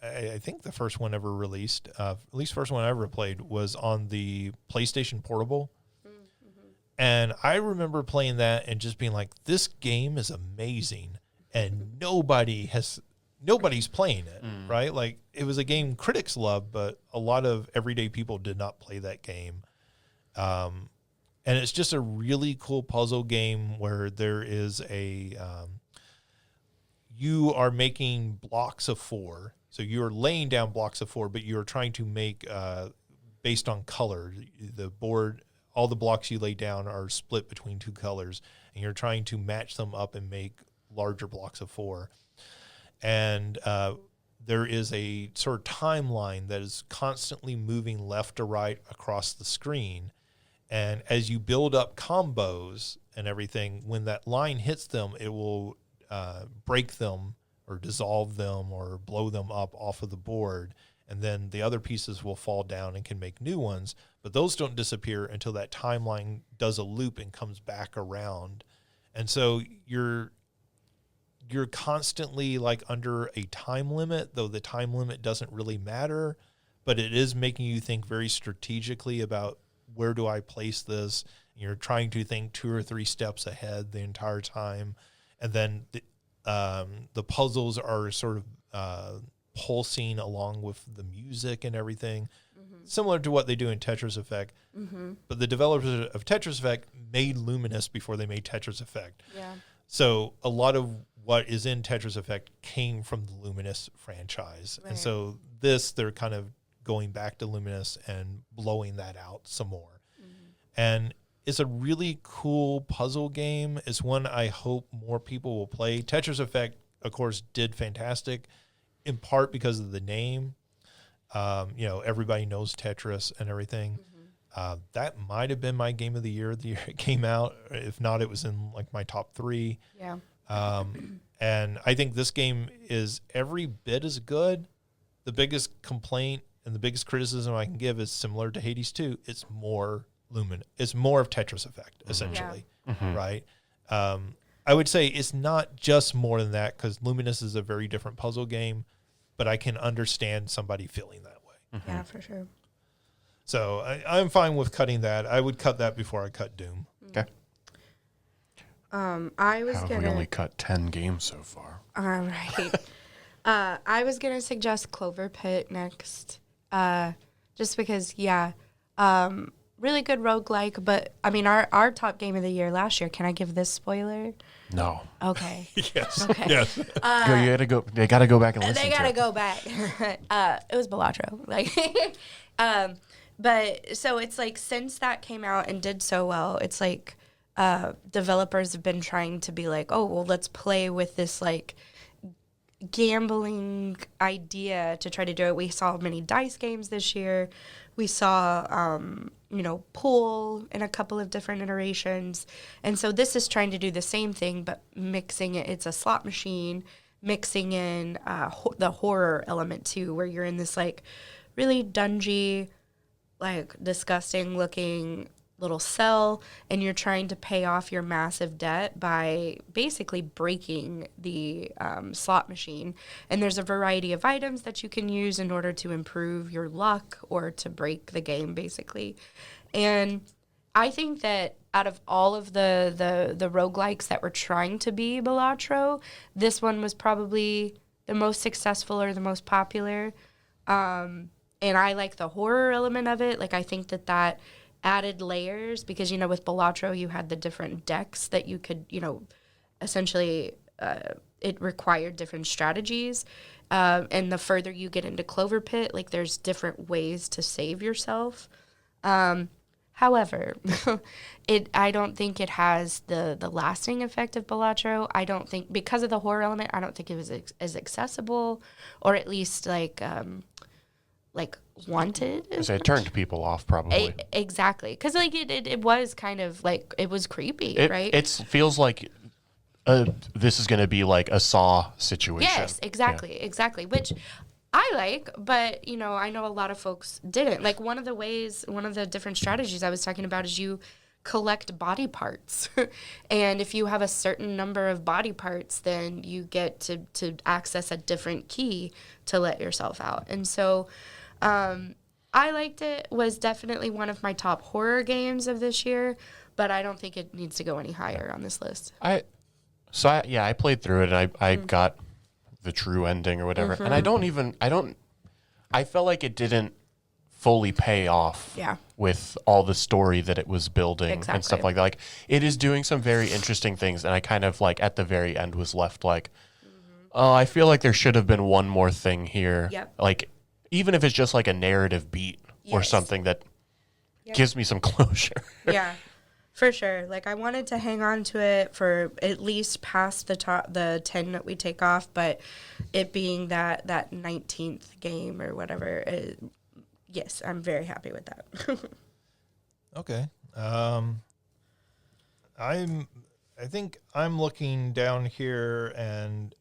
I think the first one ever released, at least first one I ever played, was on the PlayStation Portable. And I remember playing that and just being like, this game is amazing. And nobody's playing it, right? Like it was a game critics loved, but a lot of everyday people did not play that game. And it's just a really cool puzzle game where there is you are making blocks of 4. So you're laying down blocks of 4, but you're trying to make, based on color, the board, all the blocks you lay down are split between 2 colors, and you're trying to match them up and make larger blocks of 4. And there is a sort of timeline that is constantly moving left to right across the screen. And as you build up combos and everything, when that line hits them, it will break them or dissolve them or blow them up off of the board, and then the other pieces will fall down and can make new ones, but those don't disappear until that timeline does a loop and comes back around. And so you're constantly like under a time limit, though the time limit doesn't really matter, but it is making you think very strategically about where do I place this? You're trying to think 2 or 3 steps ahead the entire time. And then the puzzles are sort of pulsing along with the music and everything, similar to what they do in Tetris Effect. But the developers of Tetris Effect made Luminous before they made Tetris Effect. Yeah. So a lot of what is in Tetris Effect came from the Luminous franchise. Right. And so they're kind of going back to Luminous and blowing that out some more. And it's a really cool puzzle game. It's one I hope more people will play. Tetris Effect, of course, did fantastic, in part because of the name. Everybody knows Tetris and everything. That might have been my game of the year it came out. If not, it was in like my top 3. Yeah. And I think this game is every bit as good. The biggest complaint and the biggest criticism I can give is similar to Hades 2. It's more luminous. It's more of Tetris Effect, essentially, right? I would say it's not just more than that, because Luminous is a very different puzzle game, but I can understand somebody feeling that way. Yeah, for sure. So I'm fine with cutting that. I would cut that before I cut Doom. Okay. I was We only cut 10 games so far. All right. I was gonna suggest Clover Pit next, just because, really good roguelike. But I mean, our top game of the year last year. Can I give this spoiler? No. Okay. Yes. Okay. Yes. You gotta go. They gotta go back and listen. They to gotta it. go back. It was Balatro. But so it's like, since that came out and did so well, it's like developers have been trying to be like, oh, well, let's play with this like gambling idea to try to do it. We saw many dice games this year. We saw, pool in a couple of different iterations. And so this is trying to do the same thing, but mixing it. It's a slot machine, mixing in the horror element too, where you're in this like really dungy, like disgusting looking little cell, and you're trying to pay off your massive debt by basically breaking the slot machine. And there's a variety of items that you can use in order to improve your luck or to break the game, basically. And I think that out of all of the roguelikes that were trying to be Balatro, this one was probably the most successful or the most popular. And I like the horror element of it. Like, I think that added layers, because, with Balatro, you had the different decks that you could, essentially, it required different strategies. And the further you get into Clover Pit, like, there's different ways to save yourself. However, I don't think it has the lasting effect of Balatro. I don't think, because of the horror element, I don't think it was as accessible, or at least like wanted. So it turned people off, probably. Exactly, because like it was kind of like, it was creepy, right? It feels like this is going to be like a Saw situation. Yes, exactly. Which I like, but I know a lot of folks didn't. Like, one of the different strategies I was talking about is you collect body parts. And if you have a certain number of body parts, then you get to access a different key to let yourself out. And so I liked it. Was definitely one of my top horror games of this year, but I don't think it needs to go any higher on this list. I played through it, and I got the true ending or whatever. And I felt like it didn't fully pay off with all the story that it was building and stuff like that. Like, it is doing some very interesting things, and I kind of like at the very end was left like, oh, I feel like there should have been one more thing here. Yep. Like, even if it's just like a narrative beat or something that gives me some closure. Yeah, for sure. Like, I wanted to hang on to it for at least past the 10 that we take off, but it being that 19th game or whatever, yes, I'm very happy with that. Okay. I think I'm looking down here, and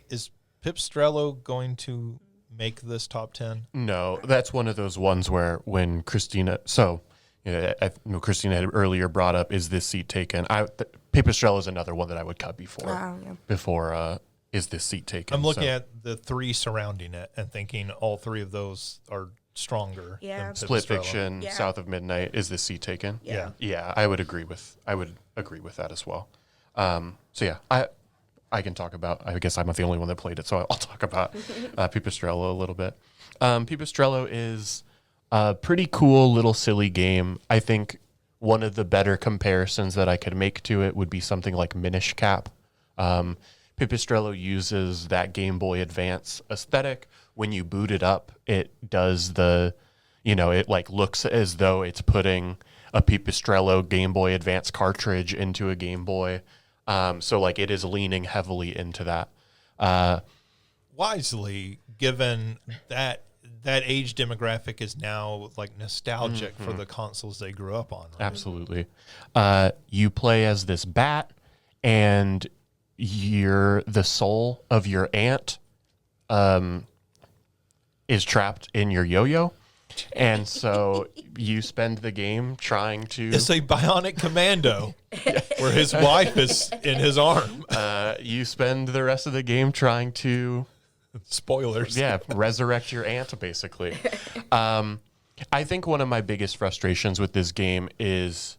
is Pipistrello going to make this top 10? No, that's one of those ones where when Christina, Christina had earlier brought up, is this seat taken? Pipistrello is another one that I would cut before is this seat taken? I'm looking at the three surrounding it and thinking all three of those are stronger. Yeah. Than Split Pipistrello. Fiction, Yeah. South of Midnight, is this seat taken? Yeah. Yeah, I would agree with that as well. So yeah, I can talk about. I guess I'm not the only one that played it, so I'll talk about Pipistrello a little bit. Pipistrello is a pretty cool little silly game. I think one of the better comparisons that I could make to it would be something like Minish Cap. Pipistrello uses that Game Boy Advance aesthetic. When you boot it up, it does it like looks as though it's putting a Pipistrello Game Boy Advance cartridge into a Game Boy. So like it is leaning heavily into that. Wisely, given that age demographic is now like nostalgic for the consoles they grew up on. Right? Absolutely. You play as this bat, and you're the soul of your aunt is trapped in your yo-yo. And so you spend the game trying to... It's a bionic commando where his wife is in his arm. You spend the rest of the game trying to... Spoilers. Yeah, resurrect your aunt, basically. I think one of my biggest frustrations with this game is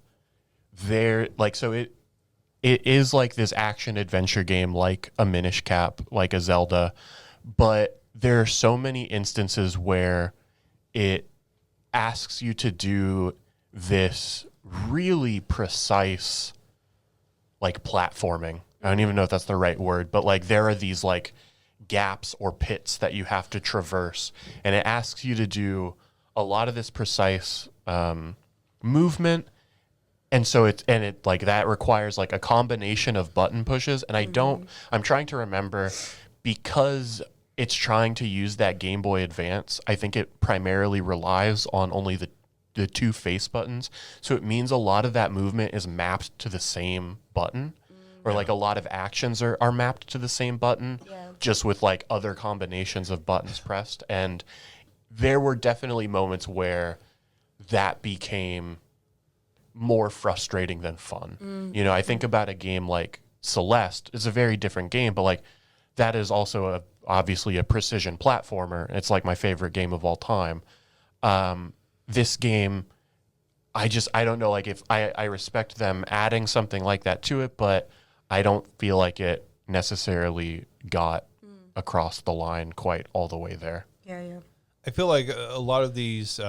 it is like this action adventure game, like a Minish Cap, like a Zelda, but there are so many instances where it asks you to do this really precise, like platforming. I don't even know if that's the right word, but like there are these like gaps or pits that you have to traverse, and it asks you to do a lot of this precise movement. And so it like that requires like a combination of button pushes. And I'm trying to remember, because it's trying to use that Game Boy Advance, I think it primarily relies on only the two face buttons. So it means a lot of that movement is mapped to the same button, or like a lot of actions are mapped to the same button, just with like other combinations of buttons pressed. And there were definitely moments where that became more frustrating than fun. I think about a game like Celeste. It's a very different game, but like that is also obviously a precision platformer. It's like my favorite game of all time. This game, I don't know, like if I respect them adding something like that to it, but I don't feel like it necessarily got across the line quite all the way there. Yeah. I feel like a lot of these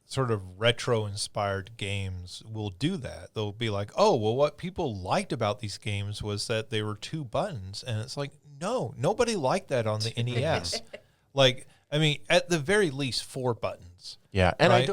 sort of retro-inspired games will do that. They'll be like, oh, well, what people liked about these games was that they were two buttons. And it's like, no, nobody liked that on the NES. Like, I mean, at the very least, 4 buttons. Yeah, and right?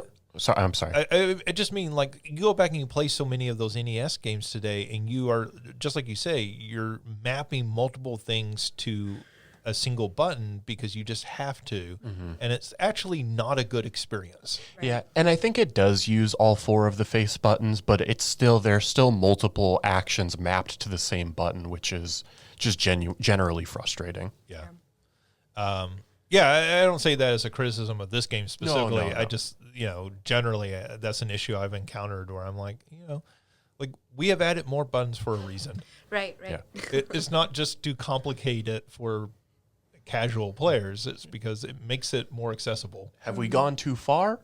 I'm sorry. I just mean, like, you go back and you play so many of those NES games today, and you are, just like you say, you're mapping multiple things to a single button because you just have to, and it's actually not a good experience. Right. Yeah, and I think it does use all 4 of the face buttons, but there's still multiple actions mapped to the same button, which is just generally frustrating. Yeah. I don't say that as a criticism of this game specifically. No. I just, generally that's an issue I've encountered where I'm like, like we have added more buttons for a reason. Right. Yeah. It's not just to complicate it for casual players. It's because it makes it more accessible. Have we gone too far?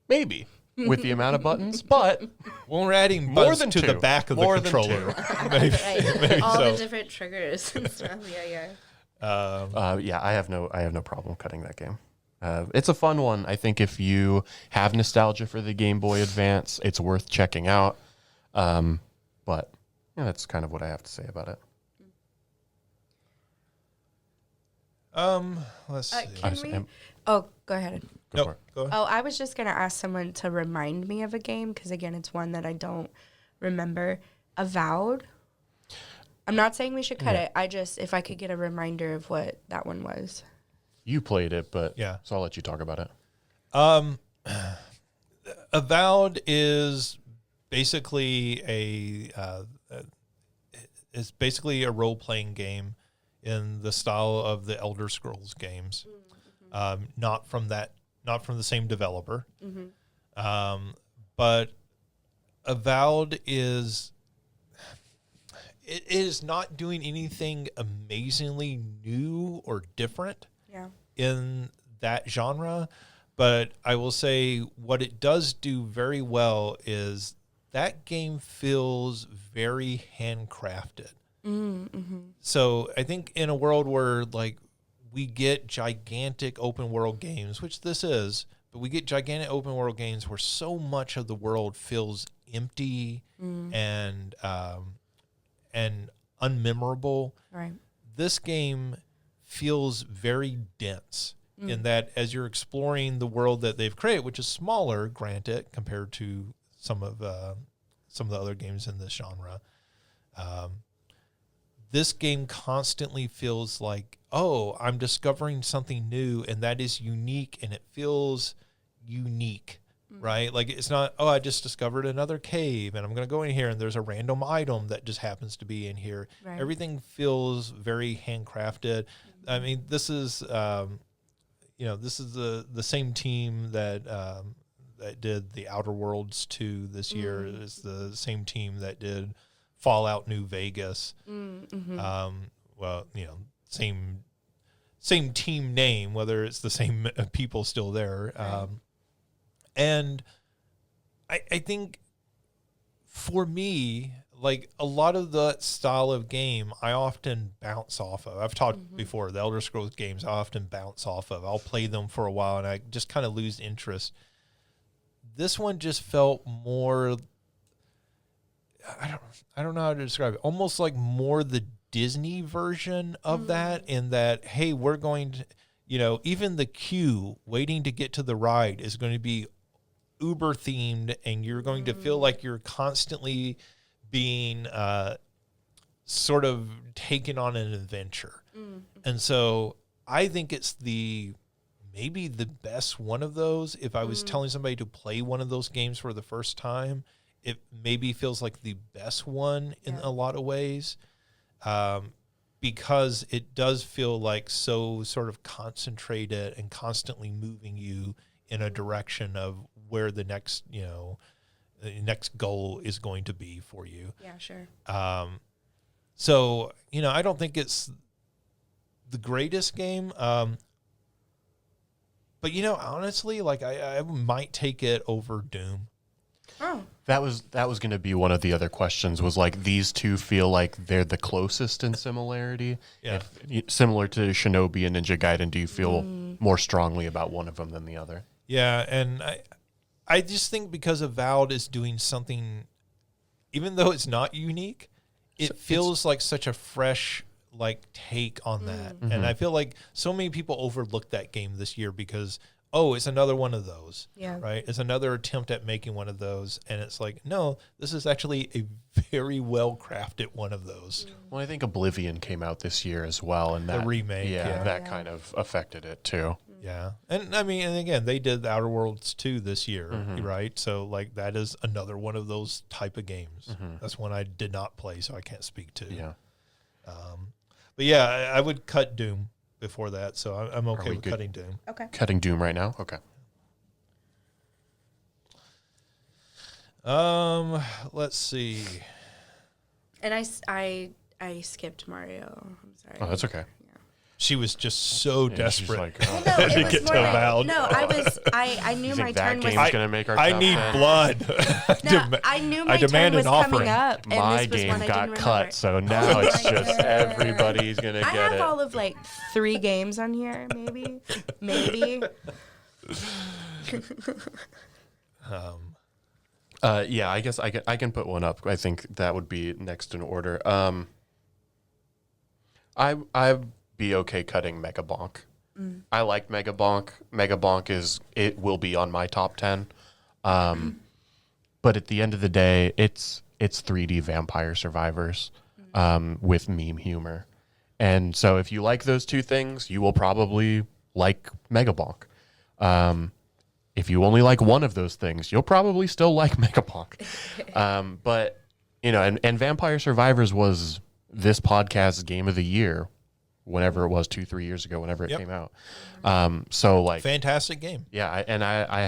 Maybe. With the amount of buttons, but when we're adding more buttons than to the 2. back of More the than controller, 2. maybe All so. the different triggers and stuff. Yeah. I have no problem cutting that game. It's a fun one. I think if you have nostalgia for the Game Boy Advance, it's worth checking out. But that's kind of what I have to say about it. Let's see. Oh, go ahead. Go for it. Go ahead. Oh, I was just going to ask someone to remind me of a game because, again, it's one that I don't remember. Avowed. I'm not saying we should cut it. If I could get a reminder of what that one was. You played it, but Yeah. So I'll let you talk about it. Avowed is basically it's basically a role playing game in the style of the Elder Scrolls games, not from the same developer, but Avowed is not doing anything amazingly new or different in that genre. But I will say what it does do very well is that game feels very handcrafted. So I think in a world where like we get gigantic open world games, which this is, but we get gigantic open world games where so much of the world feels empty and unmemorable. Right. This game feels very dense in that as you're exploring the world that they've created, which is smaller, granted, compared to some of the other games in this genre. This game constantly feels like, oh, I'm discovering something new, and that is unique, and it feels unique, right? Like it's not, oh, I just discovered another cave, and I'm going to go in here, and there's a random item that just happens to be in here. Right. Everything feels very handcrafted. I mean, this is, this is the same team that that did the Outer Worlds 2 this year. It's the same team that did Fallout New Vegas. Same team name, whether it's the same people still there. And I think for me, like a lot of the style of game I often bounce off of. I've talked before, the Elder Scrolls games I often bounce off of. I'll play them for a while and I just kind of lose interest. This one just felt more, I don't know how to describe it, almost like more the Disney version of that, in that, hey, we're going to, even the queue waiting to get to the ride is going to be Uber themed, and you're going to feel like you're constantly being sort of taken on an adventure. And so I think it's maybe the best one of those. If I was telling somebody to play one of those games for the first time, it maybe feels like the best one in a lot of ways, because it does feel like so sort of concentrated and constantly moving you in a direction of where the next, the next goal is going to be for you. Yeah, sure. So, I don't think it's the greatest game. But honestly, like I might take it over Doom. Oh. That was going to be one of the other questions, was like these two feel like they're the closest in similarity. Yeah. Similar to Shinobi and Ninja Gaiden, do you feel more strongly about one of them than the other? Yeah, and I just think because Avowed is doing something, even though it's not unique, it feels like such a fresh take on that. And I feel like so many people overlooked that game this year because, it's another one of those. Yeah. Right? It's another attempt at making one of those. And it's like, no, this is actually a very well-crafted one of those. Well, I think Oblivion came out this year as well. And that, the remake. that kind of affected it too. Yeah. And I mean, and again, they did the Outer Worlds 2 this year, right? So that is another one of those type of games. That's one I did not play, so I can't speak to. Yeah. But yeah, I would cut Doom before that, so I'm okay with cutting Doom. Okay. Cutting Doom right now? Okay. Let's see. And I skipped Mario. I'm sorry. Oh, that's okay. She was just so desperate like, Well, no, it to was get more to like, Avowed. no, I knew my turn was. Game's gonna make our I top need 10. blood. No, I knew my turn demand was an coming offering. up, and My this was game one I got didn't cut, remember. so now it's just everybody's gonna I get have it. all of 3 games on here, maybe. Yeah, I guess I can put one up. I think that would be next in order. I'd be okay cutting Mega Bonk. I like Mega Bonk. Mega Bonk will be on my top 10. But at the end of the day, it's 3D Vampire Survivors with meme humor. And so if you like those two things, you will probably like Mega Bonk. If you only like one of those things, you'll probably still like Mega Bonk. But, and Vampire Survivors was this podcast's game of the year, whenever it was 2-3 years ago, whenever it came out. So like fantastic game. Yeah, I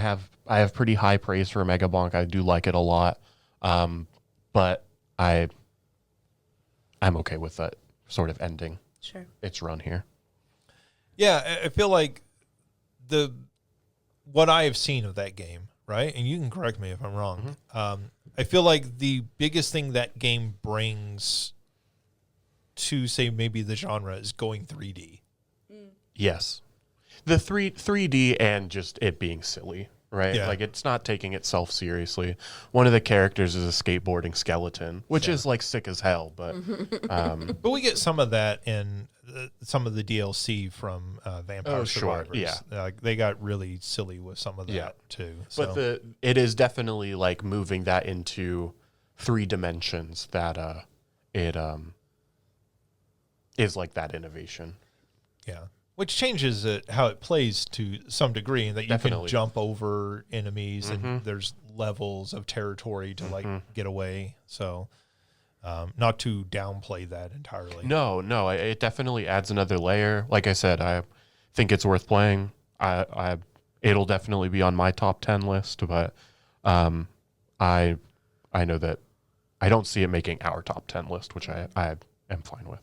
have pretty high praise for Mega Bonk. I do like it a lot, but I'm okay with that sort of ending its run here. Yeah, I feel like what I have seen of that game, right? And you can correct me if I'm wrong. I feel like the biggest thing that game brings to, say, maybe the genre is going 3D. Yes. The 3D and just it being silly, right? Yeah. Like it's not taking itself seriously. One of the characters is a skateboarding skeleton, which is like sick as hell, but But we get some of that in some of the DLC from Vampire Survivors. Yeah. They got really silly with some of that too. So. But it is definitely like moving that into 3 dimensions that it is like that innovation. Yeah. Which changes how it plays to some degree, and that you can jump over enemies and there's levels of territory to like get away. So not to downplay that entirely. No, it definitely adds another layer. Like I said, I think it's worth playing. It'll definitely be on my top 10 list, but I know that I don't see it making our top 10 list, which I am fine with.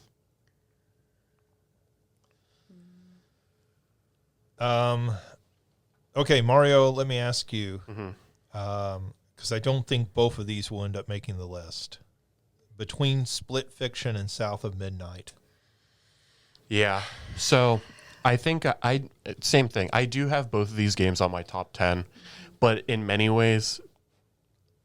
Okay, Mario, let me ask you, because I don't think both of these will end up making the list. Between Split Fiction and South of Midnight. Yeah. So I think same thing. I do have both of these games on my top 10, but in many ways,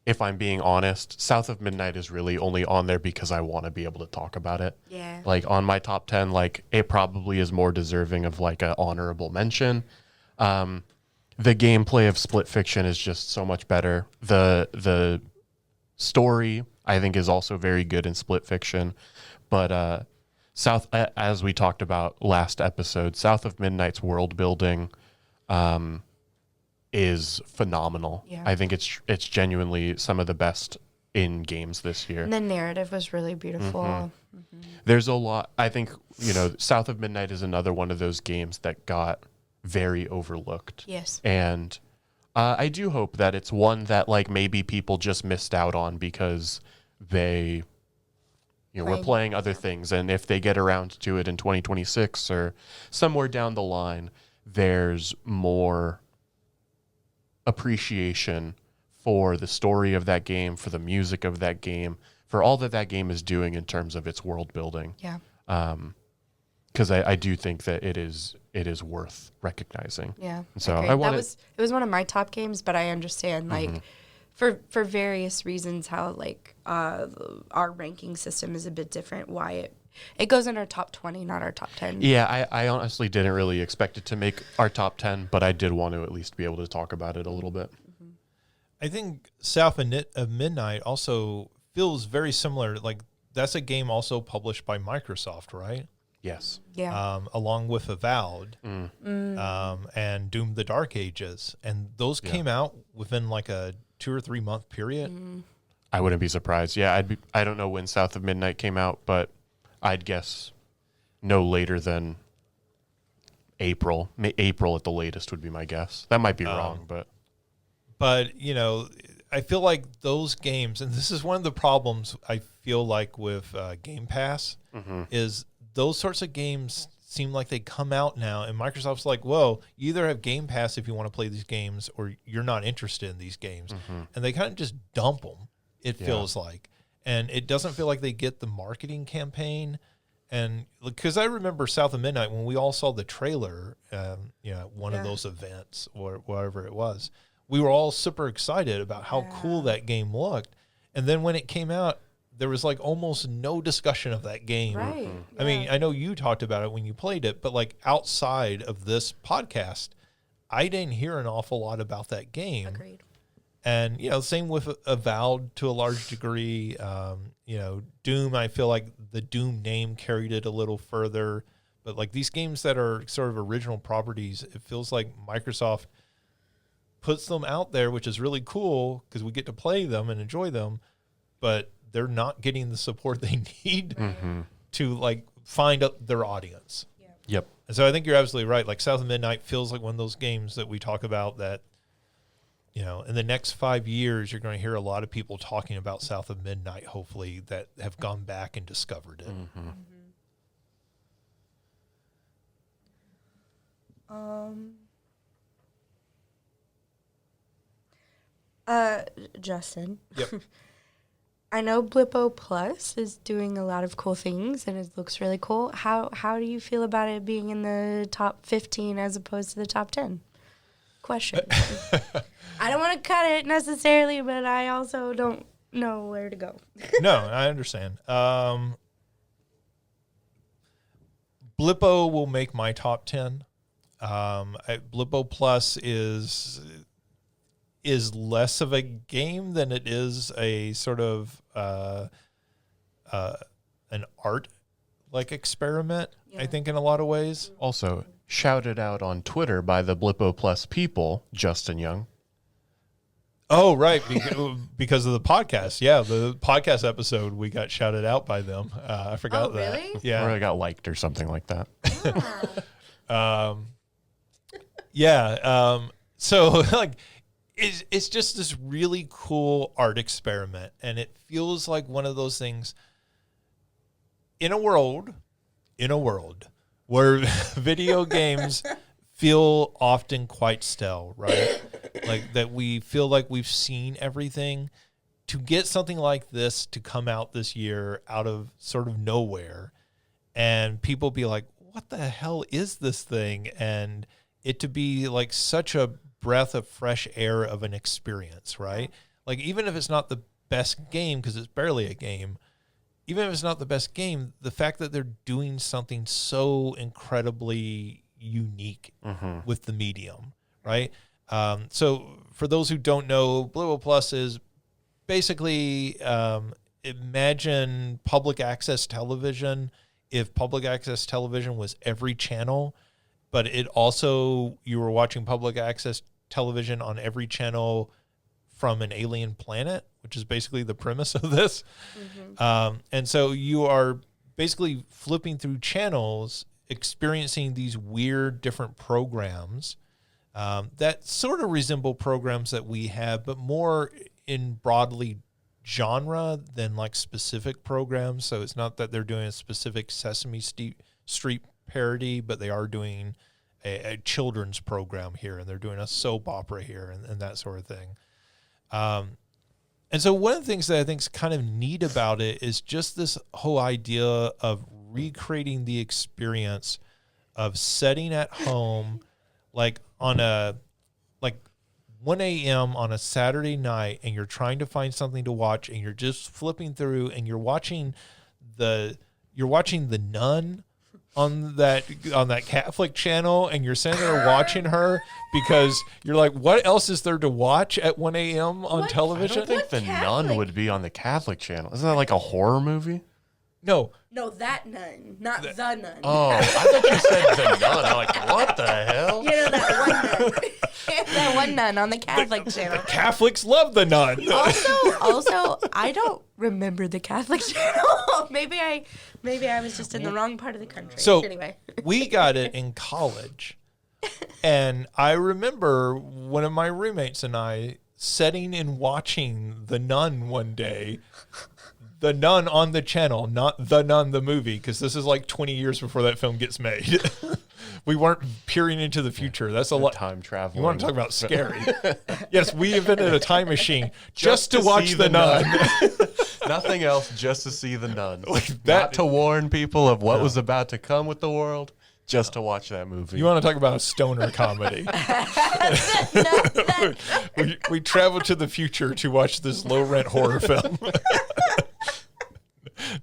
if I'm being honest, South of Midnight is really only on there because I want to be able to talk about it. Yeah. Like on my top 10, like it probably is more deserving of like an honorable mention. The gameplay of Split Fiction is just so much better. The story I think is also very good in Split Fiction, but as we talked about last episode, South of Midnight's world building is phenomenal. Yeah. I think it's genuinely some of the best in games this year. And the narrative was really beautiful. There's a lot. I think, South of Midnight is another one of those games that got very overlooked. Yes. And I do hope that it's one that like maybe people just missed out on because they were playing other things, and if they get around to it in 2026 or somewhere down the line, there's more appreciation for the story of that game, for the music of that game, for all that game is doing in terms of its world building. Yeah. Because I do think that it is worth recognizing. Yeah. So it was one of my top games, but I understand like for various reasons how like our ranking system is a bit different. Why it goes in our top 20, not our top 10. Yeah, I honestly didn't really expect it to make our top 10, but I did want to at least be able to talk about it a little bit. I think South of Midnight also feels very similar. Like that's a game also published by Microsoft, right? Yes. Yeah. Along with Avowed and Doom: The Dark Ages, and those came out within like a 2 or 3 month period. I wouldn't be surprised. Yeah, I don't know when South of Midnight came out, but I'd guess no later than April. April at the latest would be my guess. That might be wrong, but I feel like those games, and this is one of the problems I feel like with Game Pass, is those sorts of games seem like they come out now, and Microsoft's like, well, you either have Game Pass if you want to play these games, or you're not interested in these games. And they kind of just dump them, it feels like. And it doesn't feel like they get the marketing campaign. And because I remember South of Midnight, when we all saw the trailer, one of those events or whatever it was, we were all super excited about how cool that game looked. And then when it came out, there was like almost no discussion of that game. Right. I mean, I know you talked about it when you played it, but like outside of this podcast, I didn't hear an awful lot about that game. Agreed. And, same with Avowed to a large degree. Doom, I feel like the Doom name carried it a little further. But like these games that are sort of original properties, it feels like Microsoft puts them out there, which is really cool because we get to play them and enjoy them. But they're not getting the support they need to like find their audience. Yep. And so I think you're absolutely right. Like South of Midnight feels like one of those games that we talk about that, you know, in the next 5 years, you're going to hear a lot of people talking about South of Midnight, hopefully, that have gone back and discovered it. Justin. Yep. I know Blippo Plus is doing a lot of cool things and it looks really cool. How do you feel about it being in the top 15 as opposed to the top 10? Question. I don't want to cut it necessarily, but I also don't know where to go. No, I understand. Blippo will make my top 10. Blippo Plus is less of a game than it is a sort of an art like experiment, I think, in a lot of ways. Also, shouted out on Twitter by the Blippo Plus people, Justin Young. Oh, right. Because of the podcast. Yeah, the podcast episode, we got shouted out by them. I forgot that. Really? Yeah. Or I got liked or something like that. So, like, it's just this really cool art experiment. And it feels like one of those things in a world where video games feel often quite stale, right? Like that we feel like we've seen everything. To get something like this to come out this year out of sort of nowhere and people be like, what the hell is this thing? And it to be like such a breath of fresh air of an experience, right? Like even if it's not the best game, because it's barely a game, even if it's not the best game, the fact that they're doing something so incredibly unique with the medium, right? So for those who don't know, Blippo Plus is basically imagine public access television if public access television was every channel, but it also, you were watching public access television on every channel from an alien planet, which is basically the premise of this. And so you are basically flipping through channels, experiencing these weird different programs that sort of resemble programs that we have, but more in broadly genre than like specific programs. So it's not that they're doing a specific Sesame Street parody, but they are doing a children's program here, and they're doing a soap opera here and that sort of thing. And so one of the things that I think is kind of neat about it is just this whole idea of recreating the experience of sitting at home, like on a, like 1 a.m. on a Saturday night, and you're trying to find something to watch, and you're just flipping through, and you're watching the nun on that Catholic channel, and you're sitting there watching her because you're like, what else is there to watch at 1 a.m. on television? I don't think the nun would be on the Catholic channel. Isn't that like a horror movie? No, that nun, not the nun. Oh, I thought you said the nun. I'm like, what the hell? You know that one nun. That one nun on the Catholic channel. Catholics love the nun. Also, I don't remember the Catholic channel. Maybe I was just in the wrong part of the country. So anyway, we got it in college, and I remember one of my roommates and I sitting and watching The Nun one day. The Nun on the channel, not The Nun the movie, because this is like 20 years before that film gets made. We weren't peering into the future. That's a lot. Time travel. You want to talk about scary? Yes, we invented a time machine just to watch The Nun. Nothing else, just to see The Nun. That- Not to warn people of what was about to come with the world, just to watch that movie. You want to talk about a stoner comedy? we traveled to the future to watch this low rent horror film.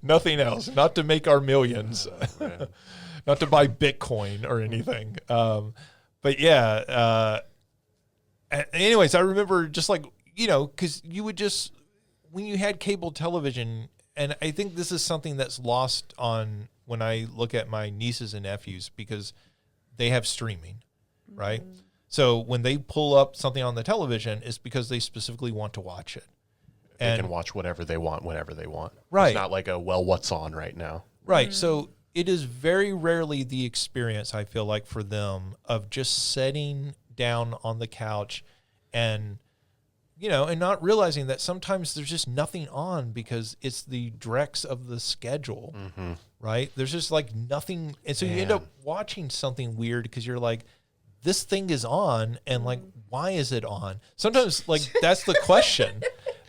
Nothing else. Not to make our millions. Not to buy Bitcoin or anything. But yeah. Anyways, I remember just like, because you would just, when you had cable television, and I think this is something that's lost on when I look at my nieces and nephews, because they have streaming, right? So when they pull up something on the television, it's because they specifically want to watch it. They can watch whatever they want, whenever they want. Right. It's not like what's on right now. Right. So it is very rarely the experience, I feel like, for them of just sitting down on the couch and, and not realizing that sometimes there's just nothing on because it's the directs of the schedule, right? There's just like nothing. And so you end up watching something weird because you're like, this thing is on and like, why is it on? Sometimes like that's the question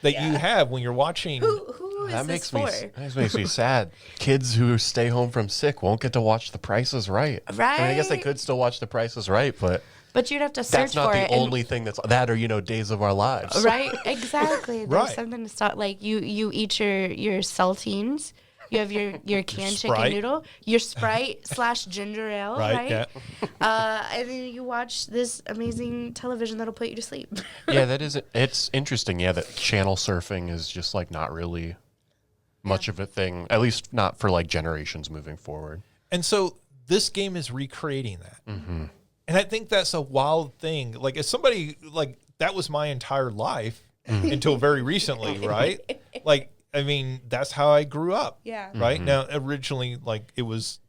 that you have when you're watching. Who is this for? That makes me sad. Kids who stay home from sick won't get to watch The Price is Right. Right. I mean, I guess they could still watch The Price is Right, but you'd have to search that's not for the it. only thing that's that, or Days of Our Lives. Right, exactly. There's Right. something to start. Like you eat your saltines. You have your canned chicken Sprite. noodle, your Sprite / ginger ale, right? Yeah. And then you watch this amazing television that'll put you to sleep. Yeah, it's interesting. Yeah, that channel surfing is just like not really much of a thing, at least not for like generations moving forward. And so this game is recreating that. And I think that's a wild thing. Like, as somebody, like, that was my entire life until very recently, right? Like, I mean, that's how I grew up. Yeah. Right? Now, originally, like, it was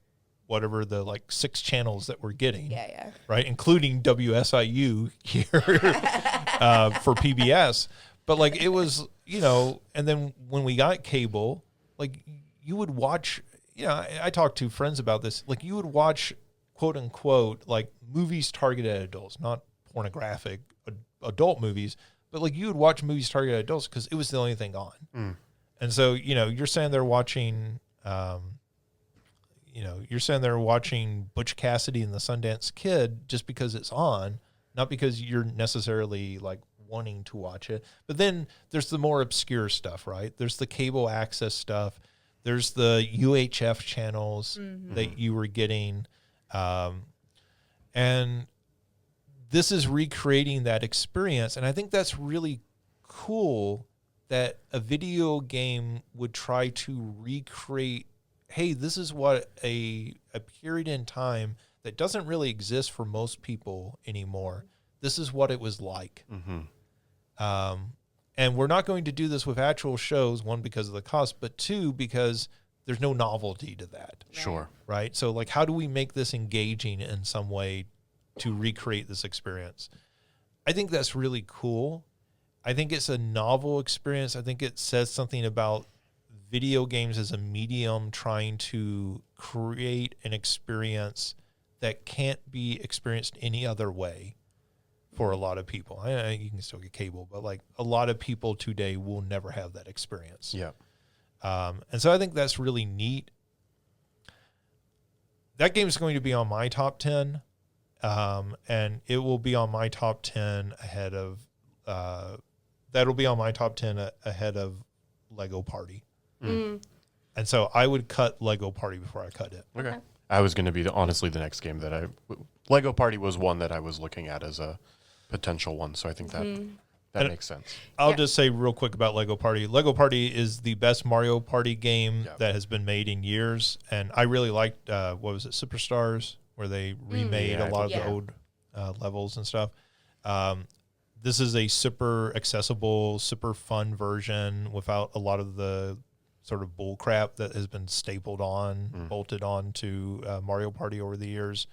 whatever the, like, 6 channels that we're getting. Yeah. Right? Including WSIU here for PBS. But, like, it was, and then when we got cable, like, you would watch, I talked to friends about this. Like, you would watch, quote unquote, like, movies targeted at adults, not pornographic adult movies, but, like, you would watch movies targeted at adults because it was the only thing on. And so, you're saying they're watching, Butch Cassidy and the Sundance Kid just because it's on, not because you're necessarily like wanting to watch it. But then there's the more obscure stuff, right? There's the cable access stuff. There's the UHF channels that you were getting. And this is recreating that experience. And I think that's really cool that a video game would try to recreate, hey, this is what a period in time that doesn't really exist for most people anymore. This is what it was like. And we're not going to do this with actual shows, one, because of the cost, but two, because there's no novelty to that. Sure. Right? So, like, how do we make this engaging in some way to recreate this experience? I think that's really cool. I think it's a novel experience. I think it says something about video games as a medium trying to create an experience that can't be experienced any other way for a lot of people. You can still get cable, but like a lot of people today will never have that experience. Yeah. And so I think that's really neat. That game is going to be on my top 10, and it will be on my top 10 ahead of that'll be on my top 10 ahead of Lego Party. And so I would cut Lego Party before I cut it. Okay. I was going to be honestly the next game that Lego Party was one that I was looking at as a potential one. So I think that makes sense. I'll just say real quick about Lego Party. Lego Party is the best Mario Party game that has been made in years. And I really liked, what was it, Superstars, where they remade a lot of the old levels and stuff. This is a super accessible, super fun version without a lot of the sort of bull crap that has been stapled on, bolted on to Mario Party over the years.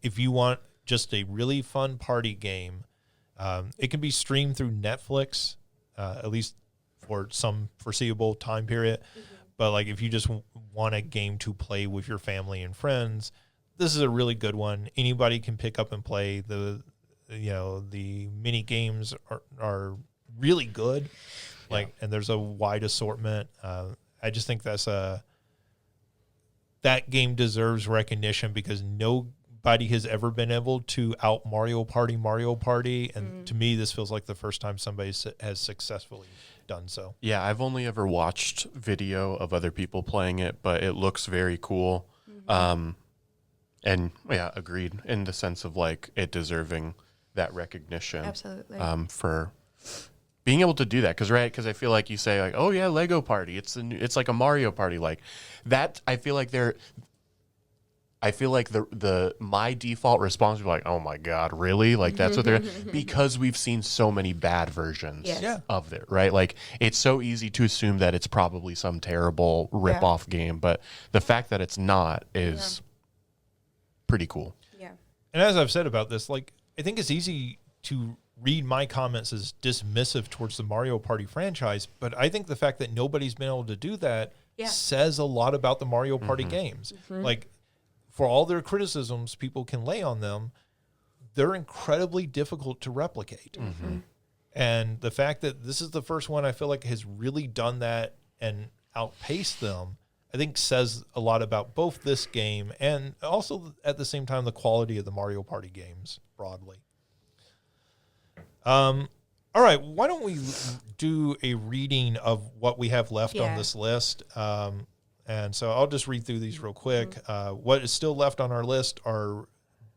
If you want just a really fun party game, it can be streamed through Netflix, at least for some foreseeable time period. But like if you just want a game to play with your family and friends, this is a really good one. Anybody can pick up and play. The mini games are really good. And there's a wide assortment. I just think that game deserves recognition because nobody has ever been able to out Mario Party. And to me, this feels like the first time somebody has successfully done so. Yeah, I've only ever watched video of other people playing it, but it looks very cool. And yeah, agreed in the sense of like it deserving that recognition. Absolutely. For being able to do that, because I feel like you say like, oh yeah, Lego Party, it's like a Mario Party, like that. I feel like I feel like my default response would be like, oh my God, really? Like that's what they're, because we've seen so many bad versions Yes. of it, right? Like it's so easy to assume that it's probably some terrible rip-off game, but the fact that it's not is pretty cool. Yeah. And as I've said about this, like, I think it's easy to read my comments as dismissive towards the Mario Party franchise, but I think the fact that nobody's been able to do that says a lot about the Mario Party games. Like, for all their criticisms people can lay on them, they're incredibly difficult to replicate. And the fact that this is the first one I feel like has really done that and outpaced them, I think says a lot about both this game and also at the same time the quality of the Mario Party games broadly. All right, why don't we do a reading of what we have left on this list? And so I'll just read through these real quick. What is still left on our list are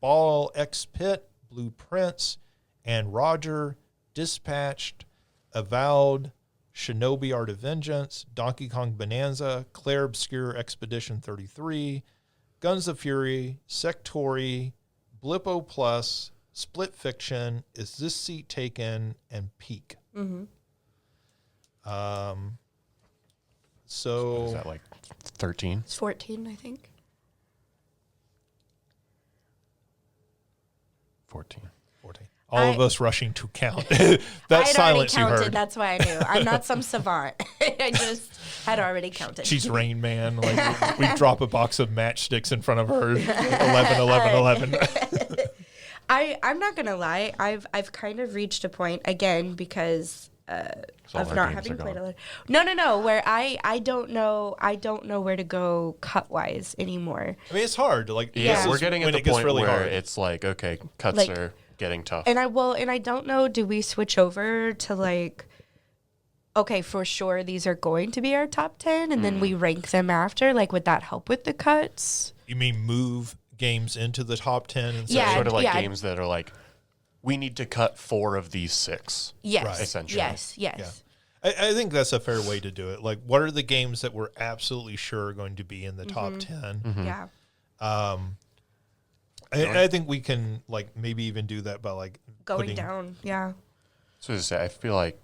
Ball X Pit, Blueprints, and Roger, Dispatched, Avowed, Shinobi Art of Vengeance, Donkey Kong Bonanza, Claire Obscure Expedition 33, Guns of Fury, Sektori, Blippo Plus, Split Fiction, Is This Seat Taken, and Peak. So Is that like 13? It's 14, I think. 14. All of us rushing to count. That I had silence already you counted. heard. That's why I knew. I'm not some savant. I just had already counted. She's Rain Man. Like we drop a box of matchsticks in front of her. 11. I'm not gonna lie. I've kind of reached a point again because all of our not games having are played a gone. lot. No. Where I don't know where to go cut wise anymore. I mean, it's hard. Like, Yeah, this we're is getting at when the it gets point really where hard. it's like, okay, cuts Like- are getting tough. And I don't know. Do we switch over to like? Okay, for sure these are going to be our top 10, and then we rank them after. Like, would that help with the cuts? You mean move games into the top 10? And Yeah. Sort of like yeah. games that are like, we need to cut 4 of these 6. Yes. Right. Essentially. Yes. Yeah. I think that's a fair way to do it. Like, what are the games that we're absolutely sure are going to be in the top 10? Yeah. I think we can, like, maybe even do that by, like, Going putting, down. Yeah. So to say, I feel like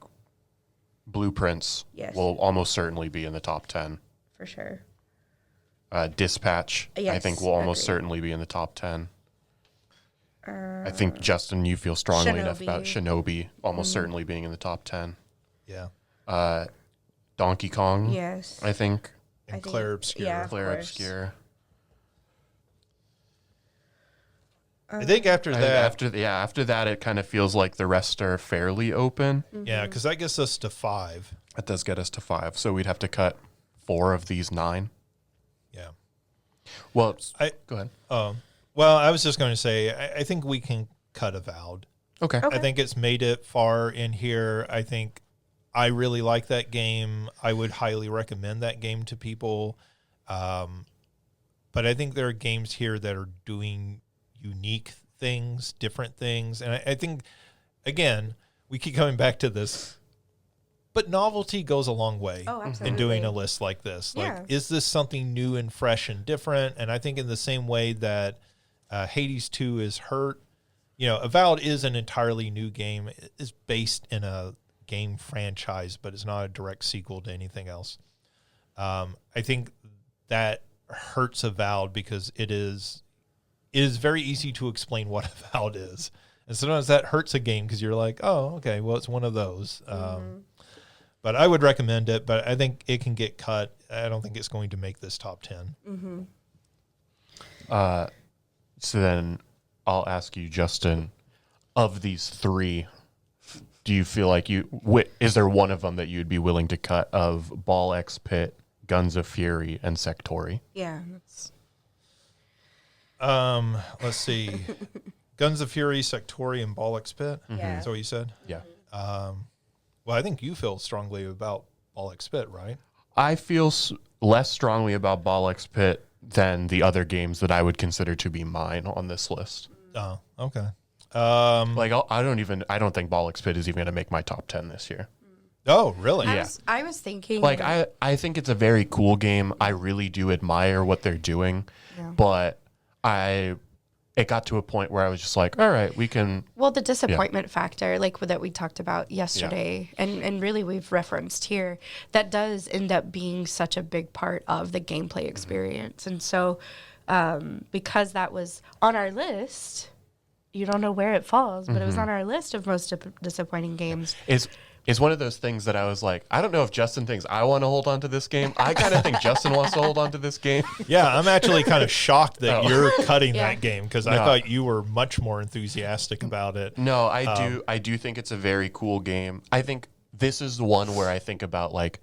Blueprints Yes. will almost certainly be in the top 10. For sure. Dispatch, I Yes, think, will almost agreed. certainly be in the top 10. I think, Justin, you feel strongly enough about Shinobi almost certainly being in the top 10. Yeah. Donkey Kong, Yes. I think. And I think- Claire Obscure. yeah. Of Claire course. Obscure. I think after that, After that, it kind of feels like the rest are fairly open. yeah, because that gets us to 5. That does get us to 5. So we'd have to cut 4 of these 9. Yeah. Well, I go ahead. Well, I was just going to say, I think we can cut Avowed. Okay. I think it's made it far in here. I think I really like that game. I would highly recommend that game to people. But I think there are games here that are doing unique things, different things. And I think, again, we keep coming back to this, but novelty goes a long way Oh, in absolutely. doing a list like this. Like, Yeah. is this something new and fresh and different? And I think in the same way that Hades 2 is Hurt, Avowed is an entirely new game. It's based in a game franchise, but it's not a direct sequel to anything else. I think that hurts Avowed because it is very easy to explain what Avowed is. And sometimes that hurts a game because you're like, oh, okay, well, it's one of those. But I would recommend it, but I think it can get cut. I don't think it's going to make this top 10. So then I'll ask you, Justin, of these 3, do you feel like is there one of them that you'd be willing to cut of Ball X Pit, Guns of Fury, and Sektori? Yeah. That's... Let's see. Guns of Fury, Sektori, and Ball X Pit. Yeah. Is that what you said? Yeah. Well, I think you feel strongly about Ball X Pit, right? I feel less strongly about Ball X Pit than the other games that I would consider to be mine on this list. Oh, okay. Like I don't think Ball X Pit is even going to make my top 10 this year. Oh, really? Yeah. I was thinking Like I think it's a very cool game. I really do admire what they're doing, but it got to a point where I was just like, all right, we can. Well, the disappointment factor, like that we talked about yesterday, and really we've referenced here, that does end up being such a big part of the gameplay experience. And so, because that was on our list, you don't know where it falls, but it was on our list of most disappointing games. It's one of those things that I was like, I don't know if Justin thinks I want to hold on to this game. I kind of think Justin wants to hold on to this game. Yeah, I'm actually kind of shocked that you're cutting Yeah. that game because I thought you were much more enthusiastic about it. No, I do think it's a very cool game. I think this is the one where I think about like,